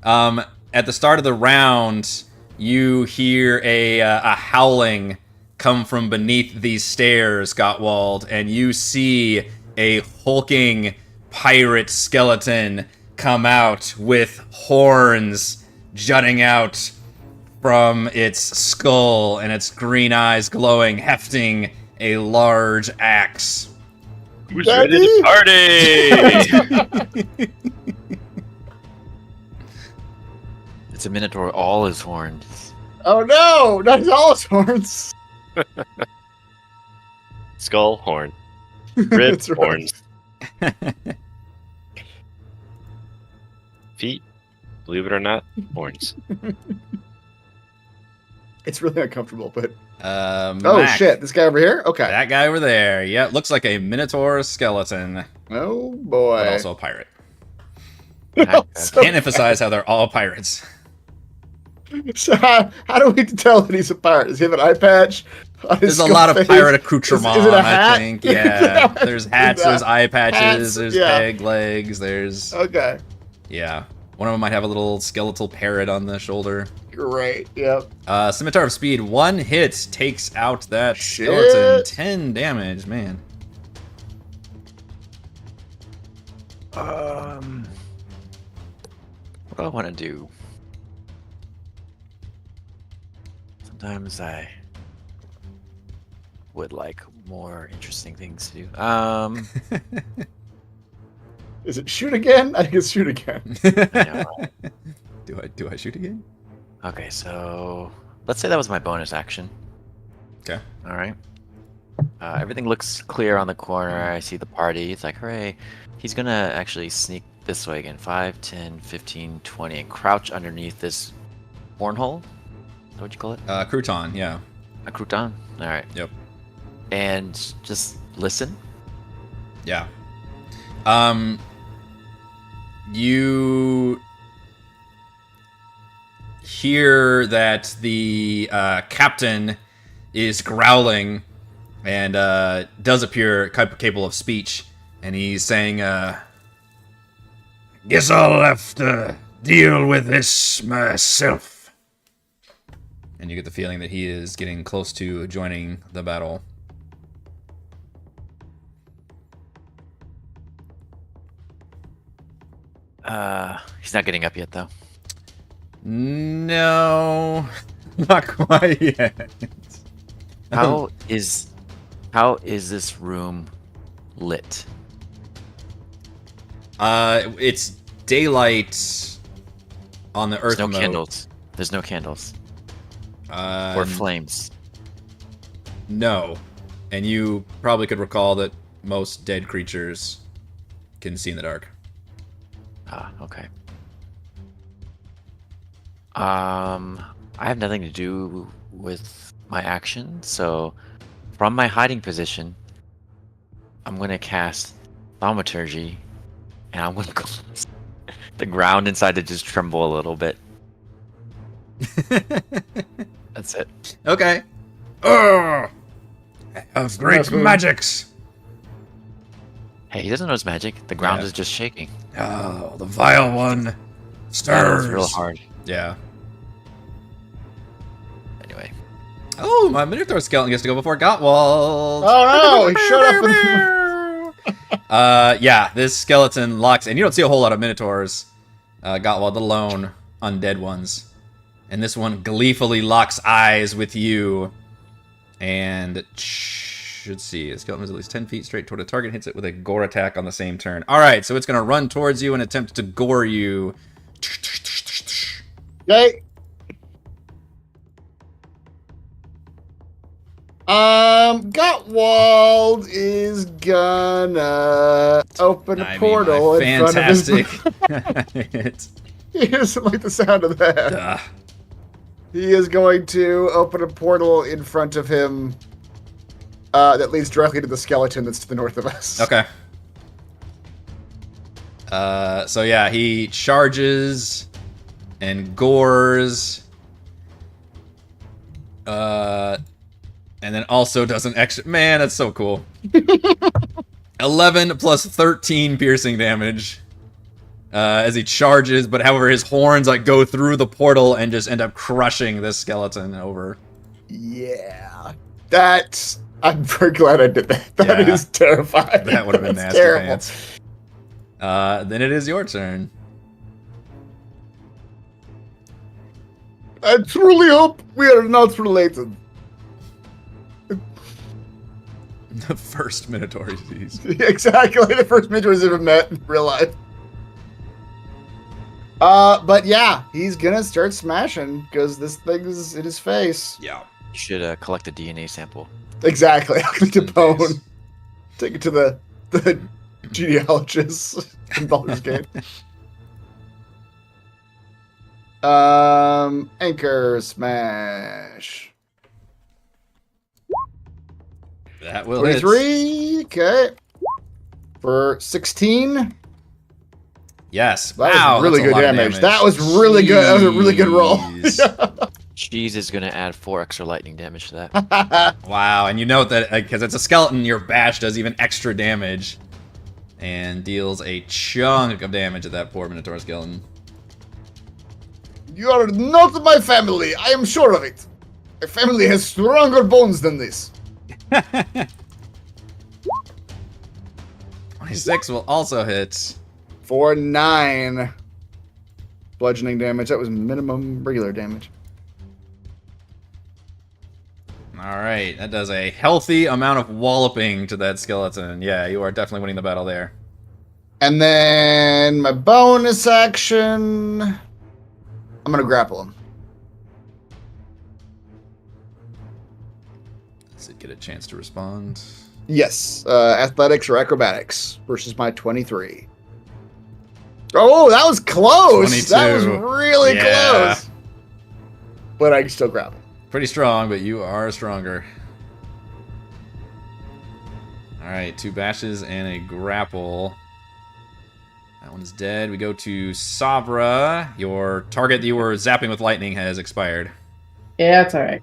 S2: At the start of the round, you hear a howling come from beneath these stairs, Gottwald, and you see a hulking pirate skeleton come out with horns jutting out from its skull and its green eyes glowing, hefting a large axe.
S4: Who's ready to party?
S6: It's a minotaur, all his horns.
S3: Oh no! Not all his horns.
S4: Skull, horn. Rib,
S3: That's right.
S4: horns. Feet, believe it or not, horns.
S3: It's really uncomfortable, but oh
S2: Mac,
S3: shit! This guy over here. Okay.
S2: that guy over there. Yeah, looks like a minotaur skeleton,
S3: Oh boy.
S2: but also a pirate.
S3: So-
S2: Can't emphasize how they're all pirates.
S3: So how do we tell that he's a pirate? Does he have an eye patch? On his
S2: There's a lot of
S3: skull
S2: pirate
S3: face?
S2: accoutrement,
S3: Is it a
S2: I
S3: hat?
S2: think. Yeah, there's hats, there's eye patches,
S3: Hats,
S2: there's
S3: yeah.
S2: peg legs, there's...
S3: Okay.
S2: Yeah. One of them might have a little skeletal parrot on the shoulder.
S3: Great. Yep.
S2: Scimitar of Speed, 1 hit takes out that
S3: Shit.
S2: skeleton. 10 damage, man.
S6: What do I want to do? Sometimes I would like more interesting things to do.
S3: Is it shoot again? I think it's shoot again.
S6: I know.
S2: Do I shoot again?
S6: Okay, so let's say that was my bonus action.
S2: Okay.
S6: All right. Everything looks clear on the corner. I see the party. It's like, hooray. He's going to actually sneak this way again. 5, 10, 15, 20, and crouch underneath this hornhole. Is that what you call it?
S2: Crouton, yeah.
S6: A crouton? All right.
S2: Yep.
S6: And just listen.
S2: Yeah. You hear that the captain is growling and does appear capable of speech, and he's saying, "Guess I'll have to deal with this myself." And you get the feeling that he is getting close to joining the battle.
S6: He's not getting up yet, though.
S2: No, not quite yet.
S6: How is this room lit?
S2: It's daylight on the
S6: There's no
S2: earthmote.
S6: candles. There's no candles or flames.
S2: No, and you probably could recall that most dead creatures can see in the dark.
S6: Ah, okay. I have nothing to do with my action, so from my hiding position, I'm gonna cast thaumaturgy, and I'm gonna cause the ground inside to just tremble a little bit. That's it.
S2: Okay. Oh, of great magics.
S6: Hey, he doesn't know it's magic. The ground
S2: Yeah.
S6: is just shaking.
S2: Oh, the vile one
S6: That
S2: stirs.
S6: was real hard.
S2: Yeah.
S6: Anyway.
S2: Oh, my Minotaur skeleton gets to go before Gottwald.
S3: Oh no, he showed up in
S2: Yeah, this skeleton locks, and you don't see a whole lot of Minotaurs, Gottwald, let alone undead ones. And this one gleefully locks eyes with you, and should see. The skeleton is at least 10 feet straight toward a target, hits it with a gore attack on the same turn. All right, so it's going to run towards you and attempt to gore you.
S3: Okay. Gottwald is gonna open a portal in front of his.
S2: Hit.
S3: He doesn't like the sound of that.
S2: Duh.
S3: He is going to open a portal in front of him that leads directly to the skeleton that's to the north of us.
S2: Okay. So yeah, he charges and gores. And then also does an extra. Man, that's so cool. 11 plus 13 piercing damage as he charges, but however, his horns like go through the portal and just end up crushing this skeleton over.
S3: Yeah. That's. I'm very glad I did that. That is
S2: Yeah.
S3: terrifying.
S2: That would have been
S3: That's
S2: nasty
S3: terrible.
S2: pants. Then it is your turn.
S3: I truly hope we are not related.
S2: The first Minotaur disease.
S3: Exactly, the first Minotaurs ever met in real life. But yeah, he's gonna start smashing because this thing is in his face.
S2: Yeah.
S6: You should collect a DNA sample.
S3: Exactly. I'll get the
S2: Nice.
S3: bone. Take it to the genealogist in Baldur's Gate. Anchor smash.
S2: That will hit.
S3: 23. Okay. For 16.
S2: Yes.
S3: That
S2: Wow,
S3: was really
S2: that's a
S3: good
S2: lot of
S3: damage. That was really good. That was a really good roll.
S2: Jeez.
S6: Cheese is gonna add 4 extra lightning damage to that.
S2: Wow, and you note that because it's a skeleton, your bash does even extra damage and deals a chunk of damage at that poor Minotaur skeleton.
S3: You are not my family. I am sure of it. My family has stronger bones than this.
S2: 26 will also hit.
S3: for 9 bludgeoning damage. That was minimum regular damage.
S2: All right, that does a healthy amount of walloping to that skeleton. Yeah, you are definitely winning the battle there.
S3: And then my bonus action, I'm gonna grapple him.
S2: Does it get a chance to respond?
S3: Yes, athletics or acrobatics versus my 23. Oh, that was close.
S2: 22.
S3: That was really
S2: Yeah.
S3: close. But I can still grapple.
S2: Pretty strong, but you are stronger. All right, 2 bashes and a grapple. That one's dead. We go to Sabra. Your target that you were zapping with lightning has expired.
S1: Yeah, it's alright.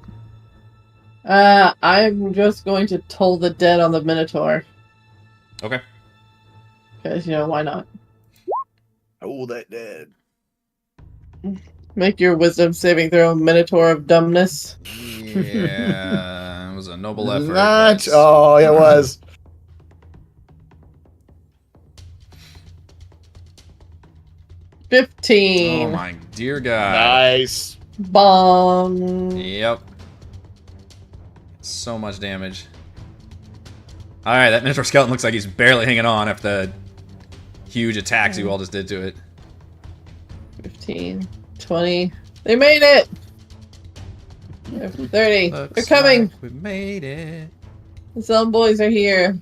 S1: I'm just going to toll the dead on the Minotaur.
S2: Okay.
S1: Because, why not?
S3: Oh, that dead.
S1: Make your wisdom saving throw, Minotaur of Dumbness.
S2: Yeah, it was a noble effort.
S3: Not.
S2: but-
S3: Oh, it was.
S2: Oh
S1: 15.
S2: my dear God.
S3: Nice.
S1: Bong.
S2: Yep. So much damage. Alright, that Minotaur skeleton looks like he's barely hanging on after the huge attacks you all just did to it.
S1: 15. 20. They made it! 30.
S2: Looks
S1: They're coming!
S2: like we made it.
S1: The Zone Boys are here.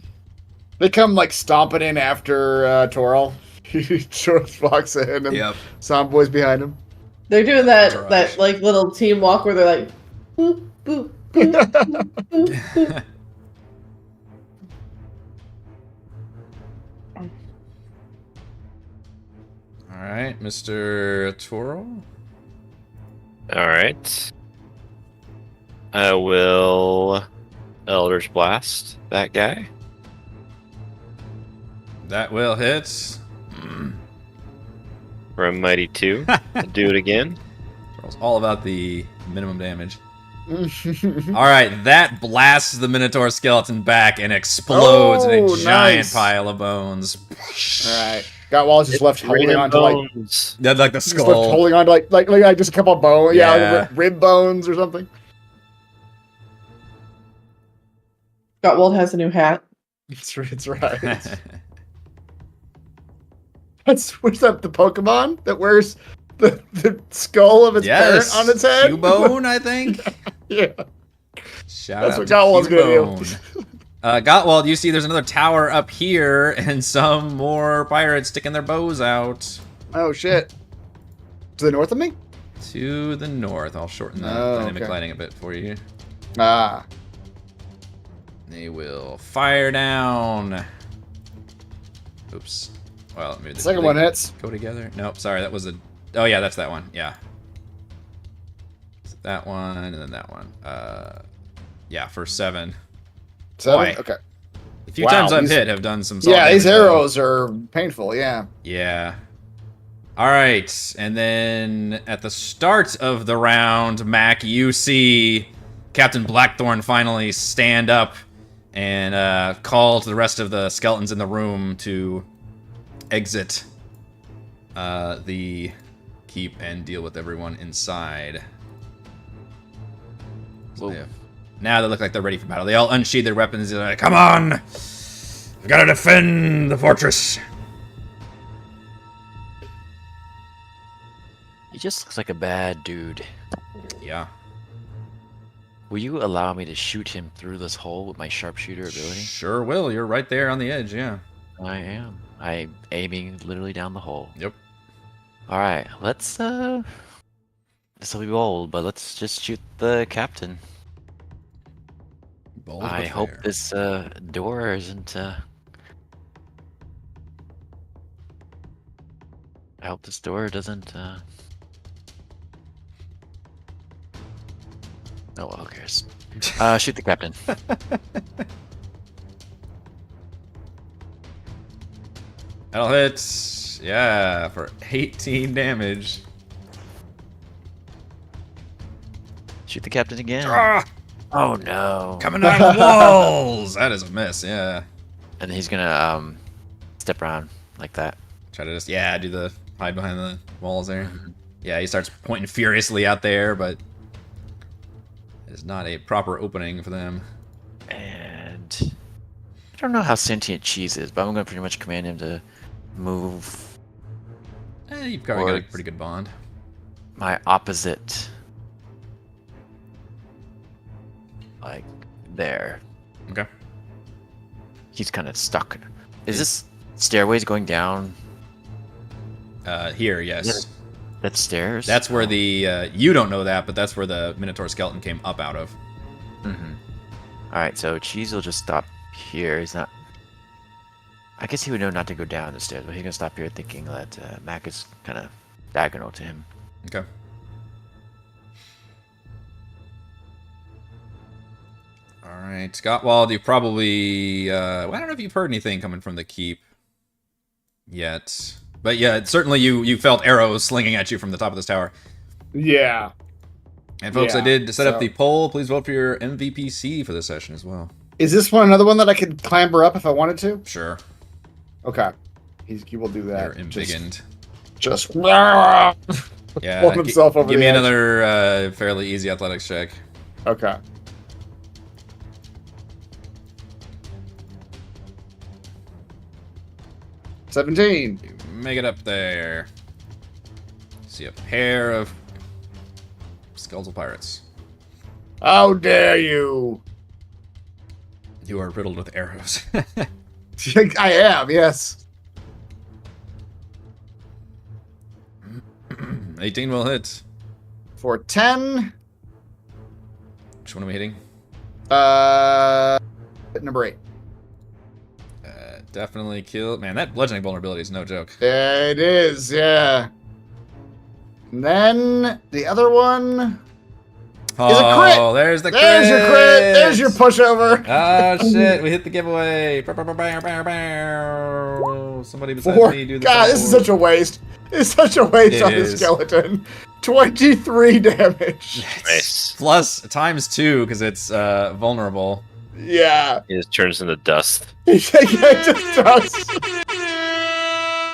S3: They come like stomping in after Toril. He just walks in and
S2: Yep.
S3: Sound Boy's behind him.
S1: They're doing that
S2: Garage.
S1: like little team walk where they're like boop boop boop boop boop boop.
S2: Alright, Mr. Toro.
S4: All right. I will Eldritch Blast that guy.
S2: That will hit.
S4: For a mighty 2. Do it again.
S2: Toro's all about the minimum damage. Alright, that blasts the Minotaur skeleton back and explodes in
S3: Oh,
S2: a giant
S3: nice.
S2: pile of bones.
S3: Alright. Got Wall just left holding
S4: Raining
S3: on to like
S4: bones.
S2: That's like the
S3: just left
S2: skull.
S3: holding on to like just a couple of bones. Yeah,
S2: Yeah.
S3: like rib bones or something.
S1: Gottwald has a new hat.
S3: It's right. What's that? The Pokemon that wears the skull of its
S2: Yes,
S3: parent on its head?
S2: Cubone, I think.
S3: Yeah.
S2: Shout
S3: That's
S2: out
S3: what
S2: to
S3: Gottwald's gonna do.
S2: Cubone. Gottwald, you see there's another tower up here, and some more pirates sticking their bows out.
S3: Oh shit. To the north of me?
S2: To the north. I'll shorten the
S3: Oh,
S2: dynamic
S3: okay.
S2: lighting a bit for you.
S3: Ah.
S2: They will fire down. Oops. Well, maybe
S3: Second one hits.
S2: go together. Nope, sorry, that was a... Oh, yeah, that's that one. Yeah. So that one, and then that one. Yeah, for 7.
S3: 7?
S2: Boy.
S3: Okay.
S2: The few
S3: Wow,
S2: times I've
S3: these-
S2: hit have done some solid
S3: Yeah, these
S2: damage, though.
S3: arrows are painful, yeah.
S2: Yeah. All right, and then at the start of the round, Mac, you see Captain Blackthorn finally stand up and call to the rest of the skeletons in the room to exit the keep and deal with everyone inside. So
S6: Whoa.
S2: now they look like they're ready for battle. They all unsheathe their weapons. They're like, "Come on, we've got to defend the fortress."
S6: He just looks like a bad dude.
S2: Yeah.
S6: Will you allow me to shoot him through this hole with my sharpshooter ability?
S2: Sure will. You're right there on the edge, yeah.
S6: I am. I'm aiming literally down the hole.
S2: Yep.
S6: Alright, let's this will be bold, but let's just shoot the captain.
S2: Bold
S6: I
S2: but
S6: hope
S2: fair.
S6: this door isn't I hope this door doesn't Oh well, who cares? Shoot the captain.
S2: That'll hit. Yeah, for 18 damage.
S6: Shoot the captain again.
S2: Ah,
S6: Oh no.
S2: coming out of the walls. That is a miss, yeah.
S6: And he's gonna step around like that.
S2: Try to just, yeah, do the hide behind the walls there. Yeah, he starts pointing furiously out there, but it's not a proper opening for them.
S6: And I don't know how sentient Cheese is, but I'm going to pretty much command him to move
S2: You've probably got a
S6: Towards-
S2: pretty good bond.
S6: my opposite. Like, there.
S2: Okay.
S6: He's kind of stuck. Is this stairways going down?
S2: Here, yes.
S6: That's stairs?
S2: That's where the, you don't know that, but that's where the Minotaur skeleton came up out of.
S6: Mm-hmm. Alright, so Cheese will just stop here. He's not... I guess he would know not to go down the stairs, but he's gonna stop here thinking that Mac is kind of diagonal to him.
S2: Okay. Alright, Scottwald, you probably, well, I don't know if you've heard anything coming from the keep yet. But yeah, certainly you felt arrows slinging at you from the top of this tower.
S3: Yeah.
S2: And folks, I
S3: Yeah,
S2: did set up
S3: so-
S2: the poll. Please vote for your MVPC for this session as well.
S3: Is this one another one that I could clamber up if I wanted to?
S2: Sure.
S3: Okay. He will do
S2: They're
S3: that.
S2: embiggened.
S3: Just
S2: Yeah.
S3: Flung himself over
S2: give
S3: the
S2: me
S3: edge.
S2: another fairly easy athletics check.
S3: Okay. $17.
S2: You make it up there. See a pair of skeletal pirates
S3: How dare you?
S2: who are riddled with arrows.
S3: I am, yes.
S2: 18 will hit.
S3: For 10.
S2: Which one am I hitting?
S3: Number 8.
S2: Definitely kill. Man, that bludgeoning vulnerability is no joke.
S3: It is, yeah. And then the other one.
S2: Oh,
S3: crit.
S2: there's the crit.
S3: There's your crit. There's your pushover.
S2: Oh shit, we hit the giveaway. Somebody besides
S3: Four.
S2: me do the
S3: God, this is such a waste. It's such a waste
S2: It
S3: on the
S2: is.
S3: skeleton. 23 damage.
S4: Nice.
S2: Plus times 2 because it's vulnerable.
S3: Yeah.
S4: He just turns into dust.
S3: It just does.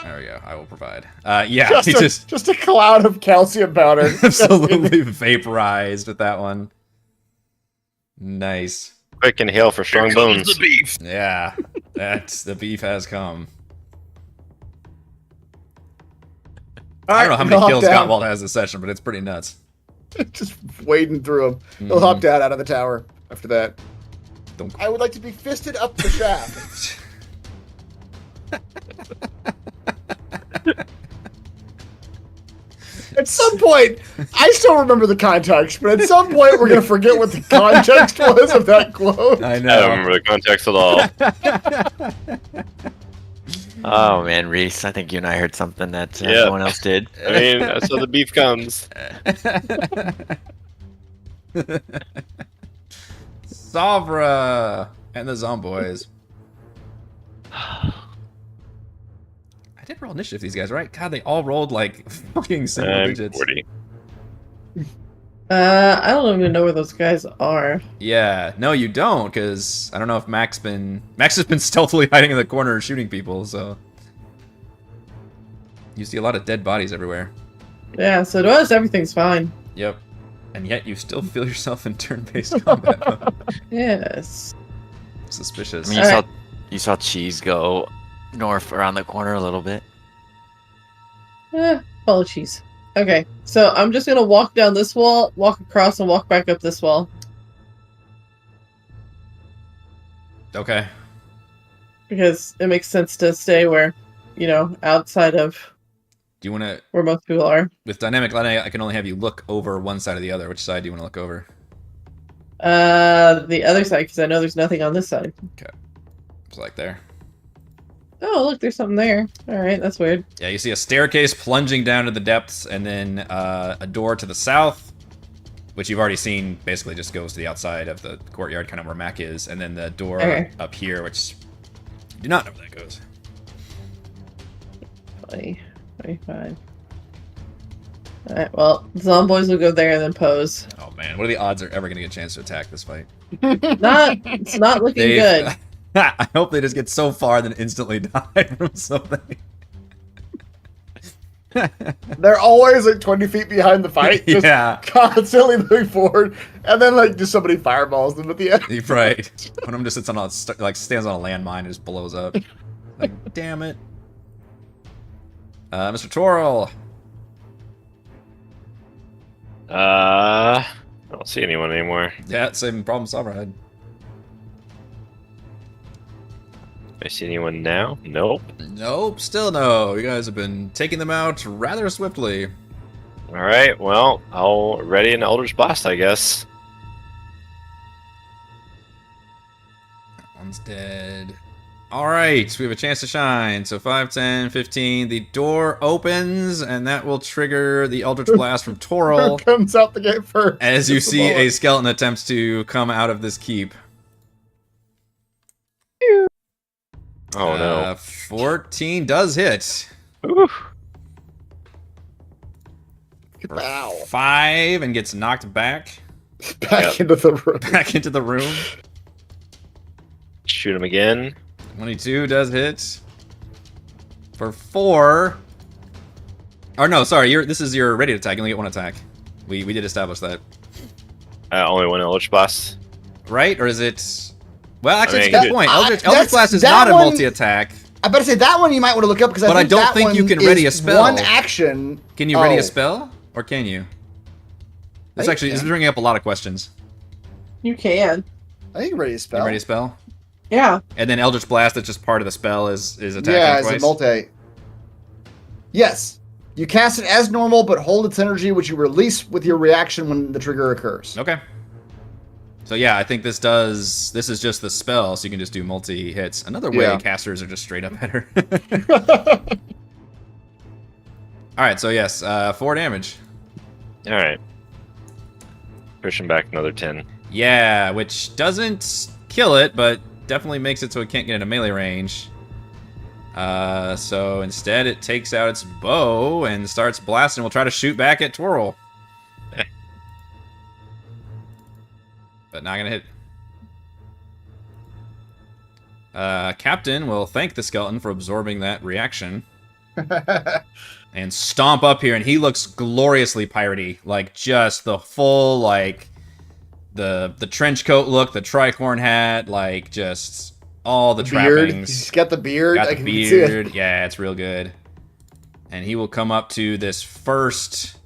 S2: There we go. I will provide. Yeah, he
S3: Just a cloud of calcium powder.
S2: absolutely vaporized with that one. Nice.
S4: Quick inhale for strong bones.
S2: Yeah, that's the beef has come. I don't know how many kills Gottwald has this session, but it's pretty nuts.
S3: Just wading through them. He'll
S2: Mhm.
S3: hop down out of the tower after that.
S2: Don't-
S3: I would like to be fisted up the shaft. At some point, I still remember the context, but at some point we're going to forget what the context was of that quote.
S2: I
S4: I don't
S2: know.
S4: remember the context at all.
S6: Oh man, Reese, I think you and I heard something that
S4: Yeah.
S6: no one else did.
S4: I mean, that's how the beef comes.
S2: Savra and the Zomboys. I did roll initiative, these guys, right? God, they all rolled like fucking single
S4: I'm
S2: digits.
S4: 40.
S1: I don't even know where those guys are.
S2: Yeah, no, you don't, because I don't know if Max has been stealthily hiding in the corner shooting people, so you see a lot of dead bodies everywhere.
S1: Yeah, so to us, everything's fine.
S2: Yep, and yet you still feel yourself in turn-based combat mode.
S1: Yes.
S2: Suspicious.
S6: I mean, you saw Cheese go north around the corner a little bit.
S1: Follow cheese. Okay, so I'm just gonna walk down this wall, walk across, and walk back up this wall.
S2: Okay.
S1: Because it makes sense to stay where, outside of
S2: Do you want to,
S1: where most people are.
S2: with dynamic lighting, I can only have you look over one side or the other. Which side do you want to look over?
S1: The other side, because I know there's nothing on this side.
S2: It's like there.
S1: Oh, look, there's something there. Alright, that's weird.
S2: Yeah, you see a staircase plunging down to the depths, and then a door to the south, which you've already seen basically just goes to the outside of the courtyard, kind of where Mac is, and then the door
S1: Okay.
S2: up here, which you do not know where that goes.
S1: 20, 25. Alright, well, Zomboys will go there and then pose.
S2: Oh man, what are the odds they're ever going to get a chance to attack this fight?
S1: It's not looking
S2: They've-
S1: good.
S2: I hope they just get so far then instantly die from something.
S3: They're always like 20 feet behind the fight, just
S2: Yeah.
S3: constantly moving forward, and then like just somebody fireballs them at the end.
S2: You're right. One of them just sits on a stands on a landmine and just blows up. Like, damn it. Mr. Torl.
S4: I don't see anyone anymore.
S2: Yeah, same problem solver.
S4: I see anyone now? Nope.
S2: Nope, still no. You guys have been taking them out rather swiftly.
S4: All right. Well, I'll ready an Eldritch Blast, I guess.
S2: That one's dead. All right, we have a chance to shine. So 5, 10, 15. The door opens, and that will trigger the Eldritch Blast from
S3: Who
S2: Torl.
S3: comes out the gate first?
S2: As you
S3: It's the
S2: see
S3: bullet.
S2: a skeleton attempts to come out of this keep.
S4: Oh no.
S2: 14 does hit.
S4: Ooh.
S3: Ow.
S2: 5 and gets knocked back
S3: Back into the room.
S2: back into the room.
S4: Shoot him again.
S2: 22 does hit. For 4. Or no, sorry, this is your ready attack. You only get 1 attack. We did establish that.
S4: Only one Eldritch Blast.
S2: Right? Or is it... Well, actually,
S4: I
S2: it's
S4: mean,
S2: a good point. Eldritch
S3: that's-
S2: Blast is
S3: that
S2: not a
S3: one-
S2: multi-attack.
S3: I better say that one you might want to look up because
S2: But I don't
S3: that
S2: think you
S3: one
S2: can ready
S3: is
S2: a spell.
S3: One action.
S2: Can you ready
S3: Oh.
S2: a spell? Or can you? This
S3: I
S2: actually
S3: think
S2: is
S3: you
S2: bringing up a lot of questions.
S1: You can.
S3: I think ready a
S2: Can
S3: spell.
S2: you ready a spell?
S1: Yeah.
S2: And then Eldritch Blast, that's just part of the spell, is attacking
S3: Yeah, it's
S2: twice?
S3: a multi. Yes. You cast it as normal, but hold its energy, which you release with your reaction when the trigger occurs.
S2: Okay. So yeah, I think this is just the spell, so you can just do multi-hits. Another way
S3: Yeah.
S2: casters are just straight up better. Alright, so yes, 4 damage.
S4: All right. Push him back another 10.
S2: Yeah, which doesn't kill it, but definitely makes it so it can't get into melee range. So instead it takes out its bow and starts blasting. We'll try to shoot back at Twirl. But not gonna hit. Captain will thank the skeleton for absorbing that reaction and stomp up here, and he looks gloriously piratey, like just the full like the trench coat look, the tricorn hat, like just all the
S3: Beard.
S2: trappings.
S3: He's got the beard.
S2: Got
S3: I
S2: the
S3: can see it.
S2: beard. Yeah, it's real good. And he will come up to this first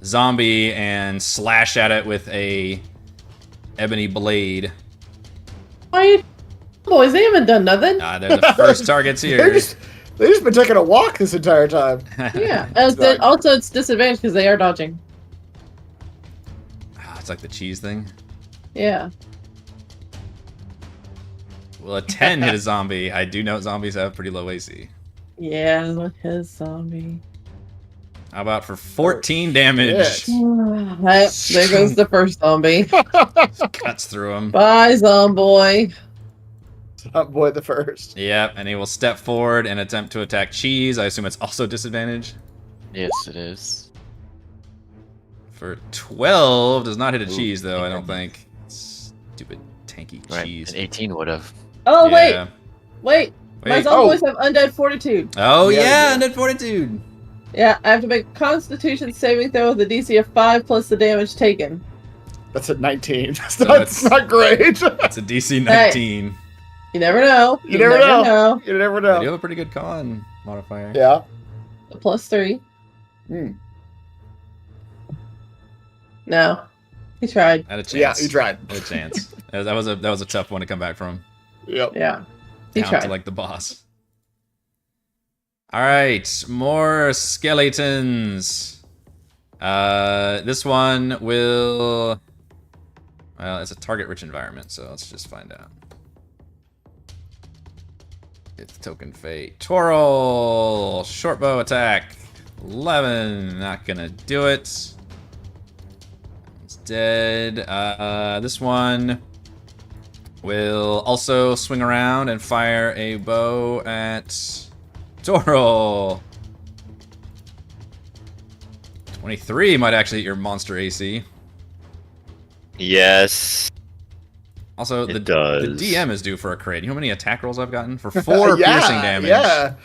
S2: zombie and slash at it with a ebony blade.
S1: Why, boys? They haven't done nothing.
S2: They're the first targets here.
S3: They've just been taking a walk this entire time.
S1: Yeah.
S3: Sorry.
S1: Also, it's disadvantage because they are dodging.
S2: It's like the cheese thing.
S1: Yeah.
S2: Will a 10 hit a zombie? I do know zombies have pretty low AC.
S1: Yeah. Look his zombie.
S2: How about for 14 damage?
S3: Shit.
S1: There goes the first zombie.
S2: Cuts through him.
S1: Bye, zombie.
S3: Top boy the first.
S2: Yep, and he will step forward and attempt to attack Cheese. I assume it's also disadvantage.
S6: Yes, it is.
S2: For 12, does not hit a
S6: Ooh,
S2: Cheese, though, I
S6: okay.
S2: don't think. Stupid, tanky
S6: Right,
S2: Cheese.
S6: an 18 would have.
S1: Oh,
S2: Yeah.
S1: wait. My
S2: Wait.
S1: zombie boys have undead fortitude.
S2: Oh,
S3: Yeah,
S2: yeah, Undead Fortitude.
S1: Yeah, I have to make a Constitution saving throw with a DC of 5 plus the damage taken.
S3: That's at 19. That's
S2: it's-
S3: not great.
S2: It's a DC 19.
S1: You never know.
S3: You never know. You never
S2: You
S3: know.
S2: have a pretty good con modifier.
S3: Yeah.
S1: A +3.
S3: Hmm.
S1: No. He tried.
S2: Had a chance.
S3: Yeah, you tried.
S2: Had a chance. that was a tough one to come back from.
S3: Yep.
S1: Yeah. He
S2: Down
S1: tried.
S2: to like the boss. All right, more skeletons. This one will. Well, it's a target-rich environment, so let's just find out. It's token fate. Torl, short bow attack. 11, not gonna do it. It's dead. This one will also swing around and fire a bow at Torl. 23 might actually hit your monster AC.
S4: Yes.
S2: Also,
S4: It
S2: the
S4: does.
S2: DM is due for a crit. You know how many attack rolls I've gotten? For 4
S3: Yeah,
S2: piercing damage.
S3: Yeah.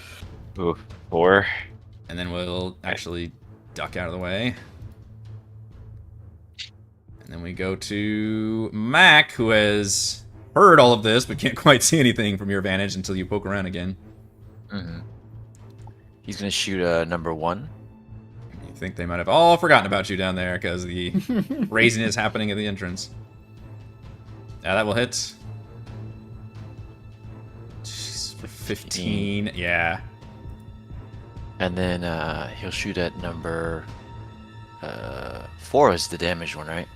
S4: Ooh, 4.
S2: And then we'll actually duck out of the way. And then we go to Mac, who has heard all of this, but can't quite see anything from your vantage until you poke around again.
S6: Mm-hmm. He's gonna shoot number 1.
S2: You think they might have all forgotten about you down there because the raising is happening at the entrance. Yeah, that will hit. Jeez, for 15. Yeah.
S6: And then he'll shoot at number 4 is the damaged one, right?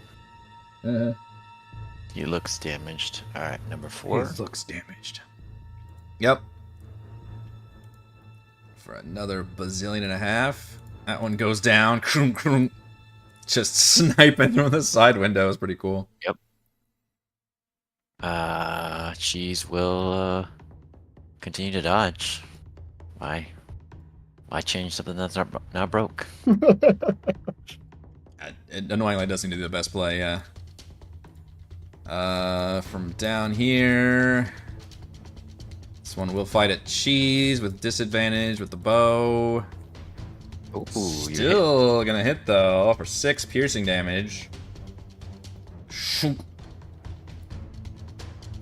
S6: He looks damaged. All right, number 4.
S2: He looks damaged. Yep. For another bazillion and a half. That one goes down. Kroom, kroom. Just sniping through the side window is pretty cool.
S6: Yep. Cheese will continue to dodge. Why change something that's not broke?
S2: It annoyingly does seem to be the best play, yeah. From down here, this one will fight at cheese with disadvantage with the bow.
S6: Ooh,
S2: Still gonna hit though for 6 piercing damage. Shoot.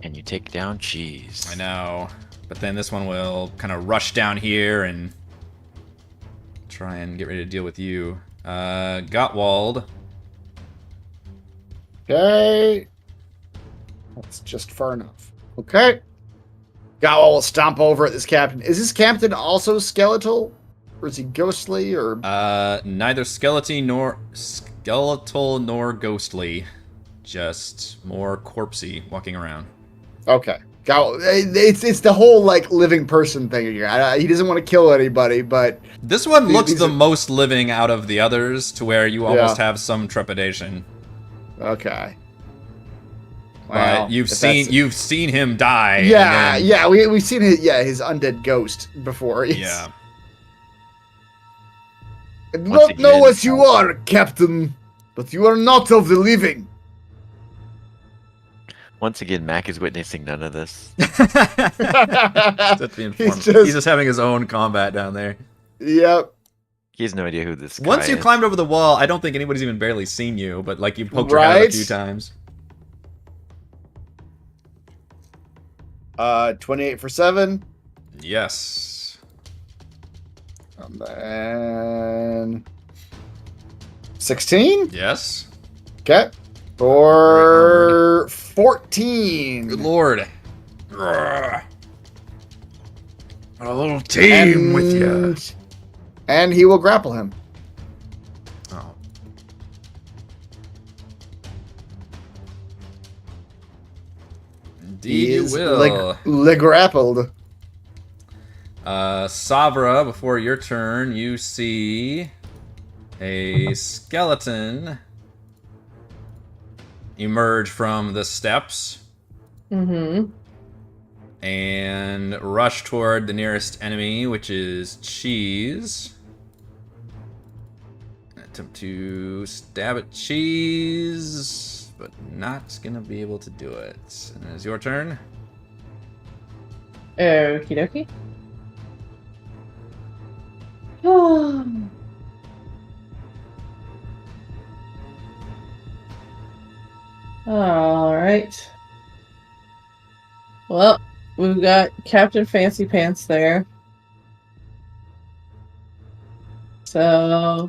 S6: And you take down cheese.
S2: I know, but then this one will kind of rush down here and try and get ready to deal with you. Gottwald.
S3: Okay. That's just far enough. Okay. Gowl will stomp over at this captain. Is this captain also skeletal? Or is he ghostly or
S2: Neither skeletal nor ghostly. Just more corpsey walking around.
S3: okay. Gowl, it's the whole like living person thing again. He doesn't want to kill anybody, but
S2: This one looks
S3: these
S2: the
S3: are-
S2: most living out of the others, to where you almost have some trepidation.
S3: okay.
S2: But you've seen him die.
S3: Yeah,
S2: and then-
S3: yeah, we've seen his undead ghost before.
S2: Yeah.
S3: I do
S6: Once
S3: not know
S6: again-
S3: what you are, Captain, but you are not of the living.
S6: Once again, Mac is witnessing none of this.
S2: Just being
S3: He's
S2: He's just having his own combat down there.
S3: Yep.
S6: He has no idea who this guy
S2: Once you
S6: is.
S2: climbed over the wall, I don't think anybody's even barely seen you, but like you poked your head out a
S3: Right?
S2: few times.
S3: 28 for 7.
S2: Yes.
S3: And then 16.
S2: Yes.
S3: Okay. For 14.
S2: Good lord. Grr. A little team with you.
S3: And he will grapple him.
S2: Oh. Indeed,
S3: He
S2: you
S3: is
S2: will.
S3: grappled.
S2: Savra, before your turn, you see a skeleton emerge from the steps
S1: Mm-hmm.
S2: and rush toward the nearest enemy, which is Cheese. Attempt to stab at Cheese, but not gonna be able to do it. And it's your turn.
S1: Okie dokie. All right. Well, we've got Captain Fancy Pants there. So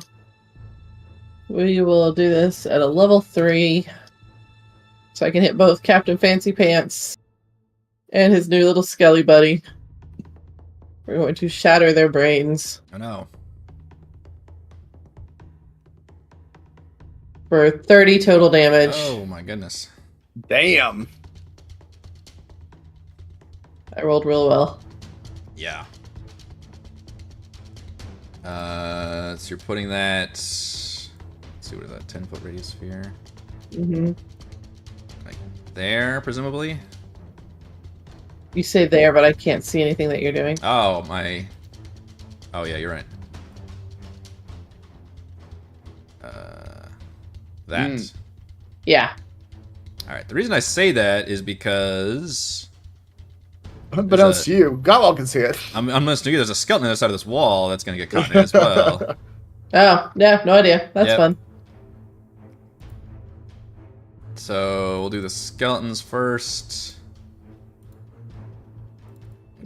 S1: we will do this at a level 3. So I can hit both Captain Fancy Pants and his new little skelly buddy. We're going to shatter their brains
S2: Oh no.
S1: for 30 total damage.
S2: Oh my goodness.
S3: Damn.
S1: I rolled real well.
S2: Yeah. So you're putting that. Let's see, what is that? 10-foot radius sphere?
S1: Mm-hmm.
S2: Like there, presumably?
S1: You say there, but I can't see anything that you're doing.
S2: Oh, my. Oh, yeah, you're right. That.
S1: Yeah.
S2: Alright, the reason I say that is because
S3: Unbeknownst to you, Godwell can see it.
S2: Unbeknownst to you, there's a skeleton on the other side of this wall that's going to get caught in it as well.
S1: Oh, yeah, no idea. That's
S2: Yep.
S1: fun.
S2: So we'll do the skeletons first.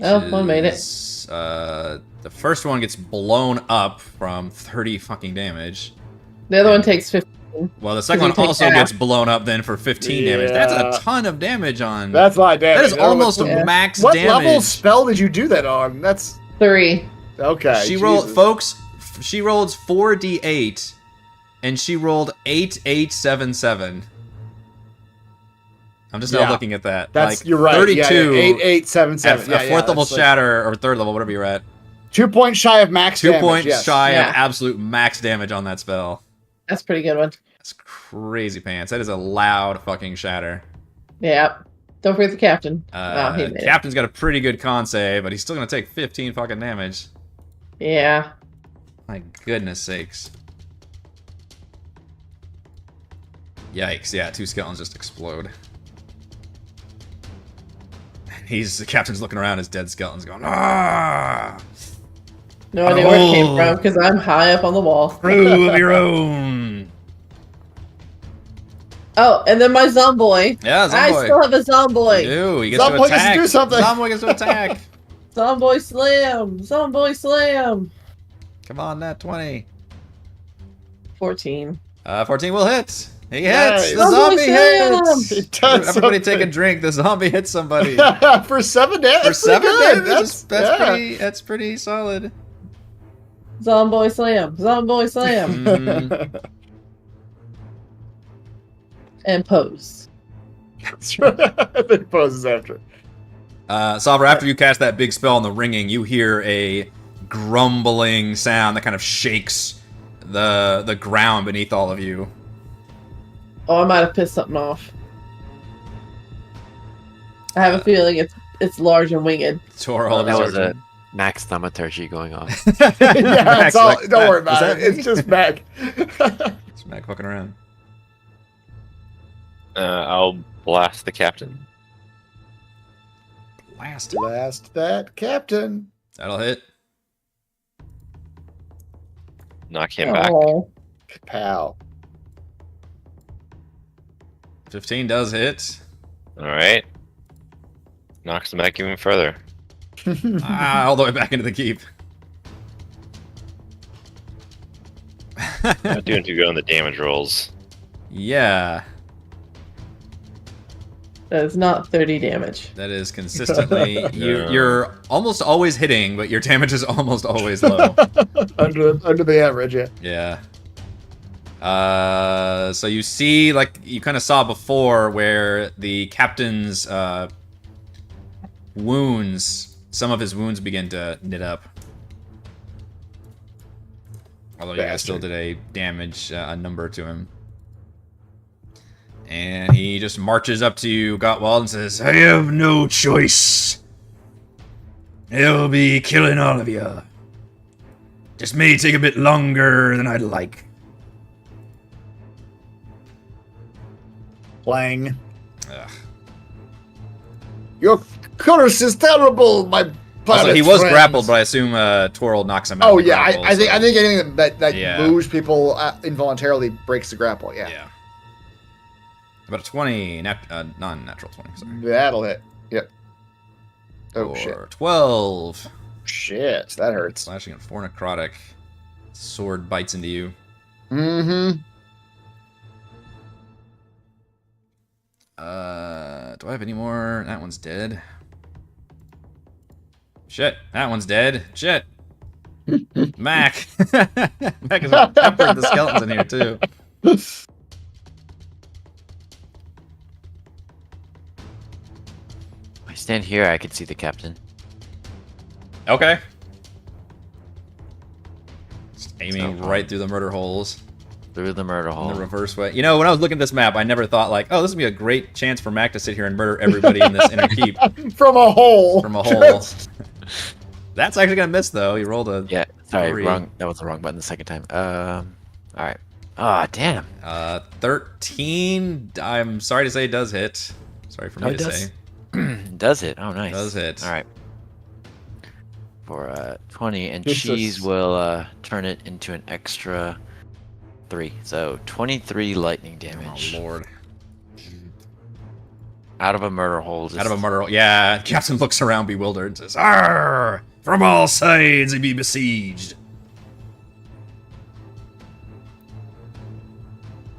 S1: Oh, one made it.
S2: The first one gets blown up from 30 fucking damage.
S1: The other one takes 15.
S2: Well, the second one
S1: Because you take
S2: also
S1: half.
S2: gets blown up then for 15 damage. That's
S3: Yeah.
S2: a ton of damage on.
S3: That's a lot of damage.
S2: That is almost
S1: Yeah.
S2: max
S3: What
S2: damage.
S3: level spell did you do that on? That's
S1: 3.
S3: okay.
S2: She rolled,
S3: Jesus.
S2: folks. She rolled 4d8, and she rolled 8877. I'm just now
S3: Yeah.
S2: looking at that.
S3: That's
S2: like,
S3: you're right.
S2: 32
S3: Yeah, 8877.
S2: at fourth level shatter or third level, whatever you're at.
S3: 2 points shy of max
S2: 2
S3: damage.
S2: points
S3: yes.
S2: shy
S1: Yeah.
S2: of absolute max damage on that spell.
S1: That's a pretty good one.
S2: That's crazy pants. That is a loud fucking shatter.
S1: Yeah. Don't forget the captain. Oh, he made
S2: Captain's got a pretty good con save, but he's still gonna take 15 fucking damage.
S1: it. Yeah.
S2: My goodness sakes. Yikes, yeah, 2 skeletons just explode. The captain's looking around, his dead skeleton's going, ah!
S1: No idea where it came
S2: Oh.
S1: from because I'm high up on the wall.
S2: Crew of your own!
S1: Oh, and then my Zomboy.
S2: Yeah,
S1: I
S2: Zomboy.
S1: still have a Zomboy.
S2: Ew, he gets
S3: Zomboy
S2: to
S3: gets to
S2: attack.
S3: do something.
S2: Zomboy gets to attack.
S1: Zomboy slam. Zomboy slam.
S2: Come on, nat 20.
S1: 14.
S2: 14 will hit. He hits.
S3: Nice.
S2: The zombie
S1: Zomboy
S2: hits.
S3: It does
S2: Everybody
S3: something.
S2: take a drink. The zombie hits somebody.
S3: For 7 damage.
S2: For
S3: That's pretty
S2: 7
S3: good.
S2: damage,
S3: yeah.
S2: that's pretty solid.
S1: Zomboy slam. Zomboy slam.
S2: Mhm.
S1: And pose.
S3: That's right. Then poses after.
S2: Salver, after you cast that big spell on the ringing, you hear a grumbling sound that kind of shakes the ground beneath all of you.
S1: Oh, I might have pissed something off. I have a feeling it's large and winged.
S2: Tor, all of
S6: That
S2: you
S6: was
S2: are-
S6: a max thaumaturgy going on.
S3: Yeah,
S2: Max,
S3: it's all,
S2: like,
S3: don't worry
S2: is
S3: about
S2: that
S3: it. It's
S2: me?
S3: just back.
S2: It's Mac fucking around.
S4: I'll blast the captain.
S2: Blast.
S3: Blast that captain.
S2: That'll hit.
S4: Knock him back.
S1: Oh.
S3: Pow.
S2: 15 does hit.
S4: All right. Knocks him back even further.
S2: All the way back into the keep.
S4: Not doing too good on the damage rolls.
S2: Yeah,
S1: That is not 30 damage.
S2: that is consistently. You're almost always hitting, but your damage is almost always low.
S3: under the average, yeah.
S2: Yeah. So you see, like you kind of saw before, where the captain's wounds, some of his wounds begin to knit up. Although you guys still
S3: Bastard.
S2: did a damage number to him. And he just marches up to you, Gottwald, and says, I have no choice. He'll be killing all of you. Just may take a bit longer than I'd like.
S3: Clang.
S2: Ugh.
S3: Your curse is terrible, my
S2: Also, he
S3: pirate
S2: was
S3: friends.
S2: grappled, but I assume Twirl knocks him out.
S3: Oh
S2: of the
S3: yeah,
S2: grapple,
S3: I think
S2: so-
S3: anything that
S2: Yeah.
S3: moves people involuntarily breaks the grapple. Yeah,
S2: Yeah. About a 20, non-natural 20, sorry.
S3: that'll hit. Yep. Oh
S2: Or
S3: shit!
S2: 12.
S3: Shit, that hurts.
S2: Slashing at 4 necrotic. Sword bites into you.
S3: Mm-hmm.
S2: Do I have any more? That one's dead. Shit, that one's dead. Shit. Mac. Mac is peppering the skeletons in here, too.
S6: If I stand here, I can see the captain.
S2: Okay. Just aiming
S6: So,
S2: right through the murder holes.
S6: Through the murder
S2: In
S6: hole.
S2: the reverse way. You know, when I was looking at this map, I never thought like, oh, this would be a great chance for Mac to sit here and murder everybody in this inner keep
S3: From a hole.
S2: from a hole. That's actually gonna miss though. You rolled a
S6: Yeah, sorry,
S2: 3.
S6: wrong. That was the wrong button the second time. All right. Ah, damn.
S2: 13. I'm sorry to say it does hit. Sorry for me
S6: Oh, it
S2: to
S6: does?
S2: say.
S6: Does it? Oh, nice.
S2: Does hit.
S6: All right. For 20, and
S3: Jesus.
S6: cheese will turn it into an extra 3. So 23 lightning damage.
S2: Oh lord.
S6: Out of a murder hole.
S2: Out of a murder. Yeah, Captain looks around bewildered and says, "Arr! From all sides he be besieged."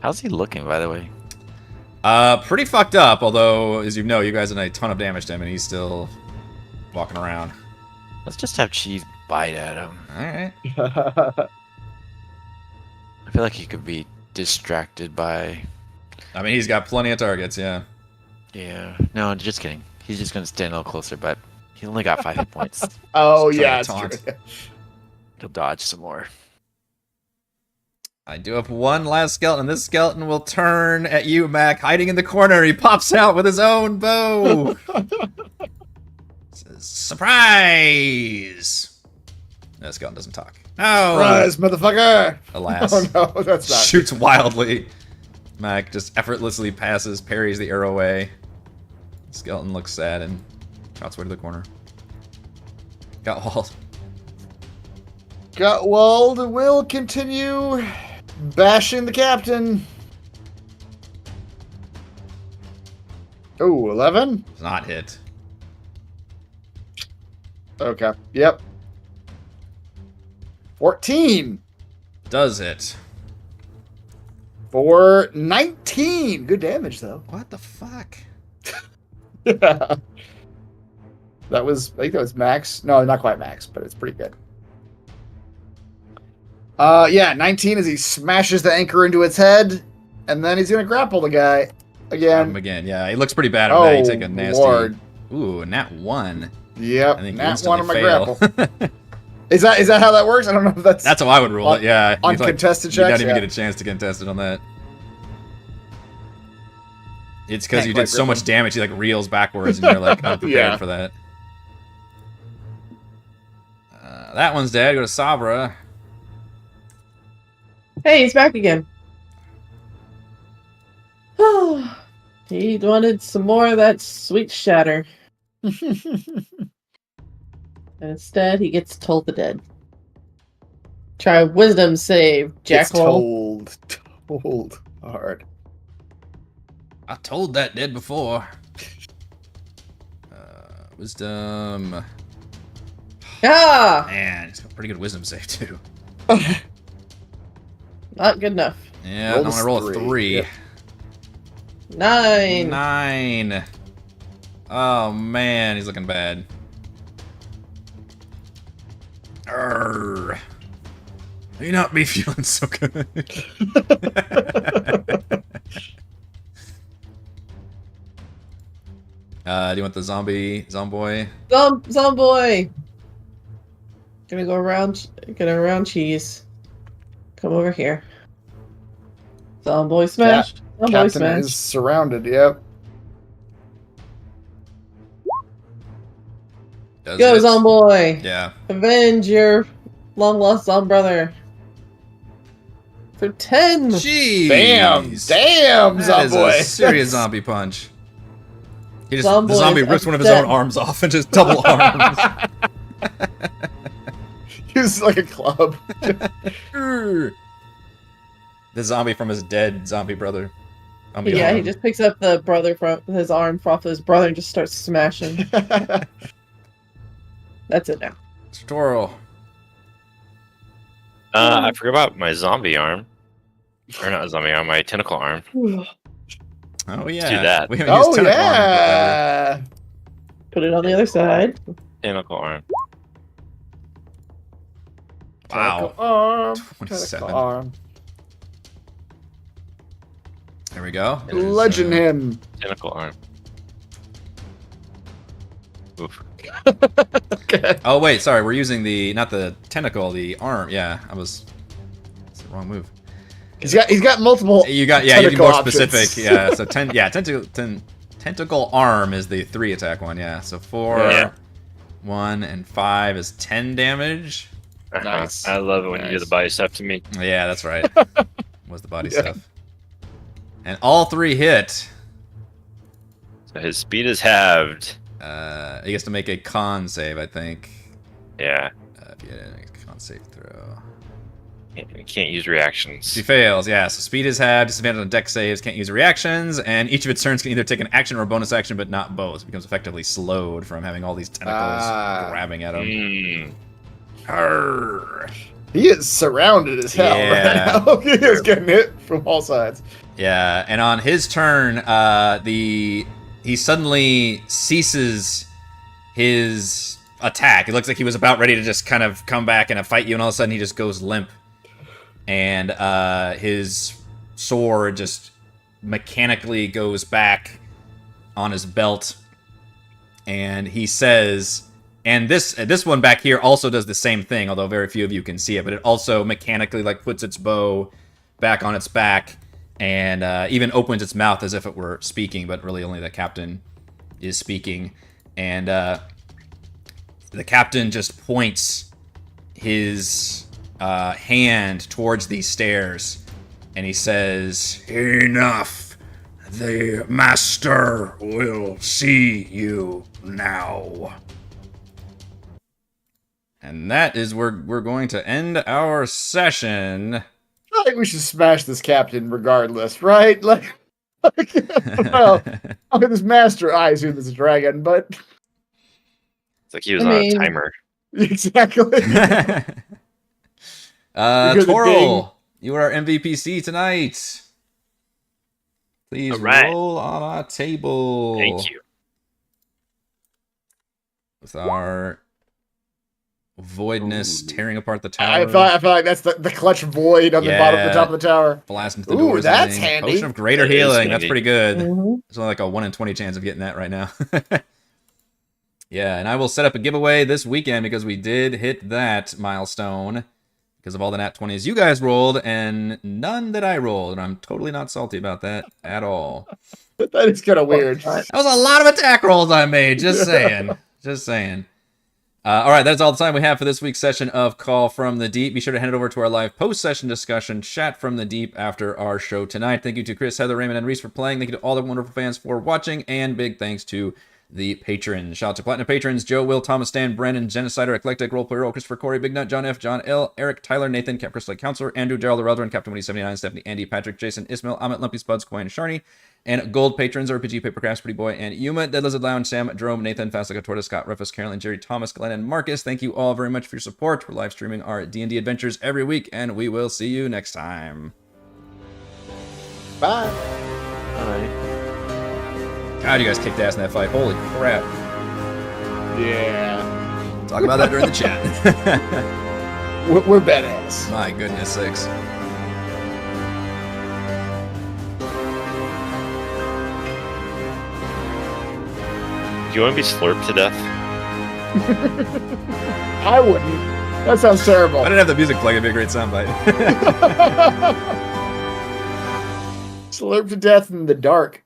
S6: How's he looking, by the way?
S2: Pretty fucked up, although, as you know, you guys did a ton of damage to him, and he's still walking around.
S6: Let's just have cheese bite at him.
S2: Alright.
S6: I feel like he could be distracted by...
S2: I mean, he's got plenty of targets, yeah.
S6: Yeah. No, just kidding. He's just going to stand a little closer, but he only got 5 hit points.
S3: Oh,
S2: Just
S3: yeah,
S2: trying
S3: it's
S2: to
S3: true.
S6: He'll dodge some more.
S2: I do have one last skeleton. This skeleton will turn at you, Mac, hiding in the corner. He pops out with his own bow. Says, "Surprise!" No, skeleton doesn't talk. No!
S3: Surprise, motherfucker!
S2: Alas.
S3: Oh, no, that's not.
S2: Shoots wildly. Mac just effortlessly passes, parries the arrow away. Skeleton looks sad and trots away to the corner. Got walled.
S3: Gutwald will continue bashing the captain. Oh, 11?
S2: Does not hit.
S3: Okay, yep. 14
S2: Does hit.
S3: for 19. Good damage, though.
S2: What the fuck?
S3: Yeah. That was, I think that was max. No, not quite max, but it's pretty good. Yeah, 19 as he smashes the anchor into its head, and then he's gonna grapple the guy again.
S2: Again, yeah, he looks pretty bad.
S3: Oh,
S2: You take a nasty.
S3: Lord.
S2: Ooh, nat 1.
S3: Yep,
S2: I think
S3: nat
S2: instantly
S3: one on my
S2: fail.
S3: grapple. Is that how that works? I don't know if that's
S2: That's how I would rule it. Yeah,
S3: on
S2: You'd, like,
S3: contested
S2: you don't
S3: checks.
S2: even
S3: Yeah.
S2: get a chance to contest it on that. It's because
S3: Can't
S2: you
S3: quite
S2: did so
S3: grip
S2: much
S3: him.
S2: damage, he like reels backwards, and you're like unprepared
S3: Yeah.
S2: for that. That one's dead. Go to Sabra.
S1: Hey, he's back again. He wanted some more of that sweet shatter. And instead, he gets told the dead. Try wisdom save,
S3: It's
S1: Jackhole.
S3: told hard.
S2: I told that dead before. Wisdom.
S1: Ah!
S2: Man, it's got a pretty good wisdom save too.
S1: Not good enough.
S2: Yeah,
S3: Roll
S2: I'm gonna roll a
S3: three.
S2: 3.
S3: Yep.
S1: 9.
S2: 9. Oh man, he's looking bad. Arrgh. You not be feeling so good. Do you want the zomboy?
S1: Zomboy! Gonna go around cheese. Come over here. Zomboy smash. Zomboy
S3: Captain
S1: smash.
S3: is surrounded. Yep.
S2: Does
S1: Go,
S2: it?
S1: Zomboy!
S2: Yeah.
S1: Avenge your long lost Zom brother. For 10!
S2: Jeez.
S3: Damn,
S2: That is a
S3: Zomboy.
S2: serious zombie punch. He just,
S1: Zomboy
S2: the zombie
S1: is
S2: rips one of his
S1: upset.
S2: own arms off and just double arms.
S3: He's like a club.
S2: The zombie from his dead zombie brother.
S1: Yeah, he just picks up the brother from his arm off his brother and just starts smashing. That's it now.
S2: Tutorial.
S4: I forgot about my zombie arm. Or not a zombie arm, my tentacle arm.
S2: Oh yeah.
S4: do that.
S2: We haven't used
S3: Oh
S2: tentacle arms forever.
S3: yeah.
S1: Put it on the other side.
S4: Tentacle arm.
S2: Wow.
S3: Tentacle arm.
S2: 27.
S3: Tentacle arm.
S2: There we go.
S3: Legend him.
S4: Tentacle arm. Oof.
S3: Okay.
S2: Oh wait, sorry. We're using not the tentacle, the arm. Yeah, it's the wrong move.
S3: He's got multiple.
S2: You need
S3: tentacle
S2: more
S3: options.
S2: specific. Yeah, so tentacle arm is the 3 attack one. Yeah, so 4,
S4: Yeah.
S2: 1, and 5 is 10 damage.
S3: Nice.
S4: I love it when you do
S3: Nice.
S4: the body stuff to me.
S2: Yeah, that's right. Was the body
S3: Yeah.
S2: stuff. And all 3 hit.
S4: So His speed is halved.
S2: He gets to make a con save, I think.
S4: Yeah.
S2: If you make a con save throw.
S4: You can't use reactions.
S2: She fails, yeah. So speed is halved, disadvantage on deck saves, can't use reactions, and each of its turns can either take an action or a bonus action, but not both. It becomes effectively slowed from having all these tentacles grabbing at him. Arrgh.
S3: He is surrounded as hell
S2: Yeah.
S3: right now. He is getting hit from all sides.
S2: Yeah, and on his turn, he suddenly ceases his attack. It looks like he was about ready to just kind of come back and fight you, and all of a sudden he just goes limp. And his sword just mechanically goes back on his belt. And he says, and this one back here also does the same thing, although very few of you can see it, but it also mechanically like puts its bow back on its back and even opens its mouth as if it were speaking, but really only the captain is speaking. And the captain just points his hand towards these stairs, and he says, "Enough. The master will see you now." And that is where we're going to end our session.
S3: I think we should smash this captain regardless, right? Like well, I mean, this master, I assume this is a dragon, but
S4: It's like he was on a timer.
S3: exactly.
S2: Toril, you are our MVPC tonight. Please
S4: Alright.
S2: roll on our table.
S4: Thank you.
S2: With our voidness tearing apart the tower.
S3: I feel like that's the clutch void on the bottom, the top of the tower.
S2: Blast into the
S3: Ooh,
S2: doors.
S3: that's
S2: and
S3: handy.
S2: Potion of greater
S4: That is
S2: healing. That's
S4: handy.
S2: pretty good.
S1: Mhm.
S2: There's only like a 1 in 20 chance of getting that right now. Yeah, and I will set up a giveaway this weekend because we did hit that milestone because of all the nat 20s you guys rolled and none that I rolled, and I'm totally not salty about that at all.
S3: That is kind of weird.
S2: That was a lot of attack rolls I made, just saying. Just saying. All right, that's all the time we have for this week's session of Call from the Deep. Be sure to head over to our live post-session discussion, Chat from the Deep, after our show tonight. Thank you to Chris, Heather, Raymond, and Reese for playing. Thank you to all the wonderful fans for watching, and big thanks to the patrons. Shout out to Platinum patrons, Joe, Will, Thomas, Stan, Brandon, Genocider, Eclectic, Roleplayer, Earl, Christopher, Corey, Big Nut, John F., John L., Eric, Tyler, Nathan, Cap Crystal Lake Counselor, Andrew, Gerald, the Reldron, Captain 2079, Stephanie, Andy, Patrick, Jason, Ismail, Amit, Lumpy, Spuds, Coin, Sharny, and gold patrons, RPG, Papercrafts, Pretty Boy, and Yuma, Dead Lizard Lounge, Sam, Jerome, Nathan, Fast Like a Tortoise, Scott, Rufus, Carolyn, Jerry, Thomas, Glenn, and Marcus. Thank you all very much for your support. We're live streaming our D&D adventures every week, and we will see you next time.
S3: Bye.
S2: God, you guys kicked ass in that fight. Holy crap.
S3: Yeah.
S2: Talk about that during the chat.
S3: We're badass.
S2: My goodness sakes.
S4: Do you want to be slurped to death?
S3: I wouldn't. That sounds terrible.
S2: If I didn't have the music playing, it'd be a great soundbite.
S3: Slurp to death in the dark.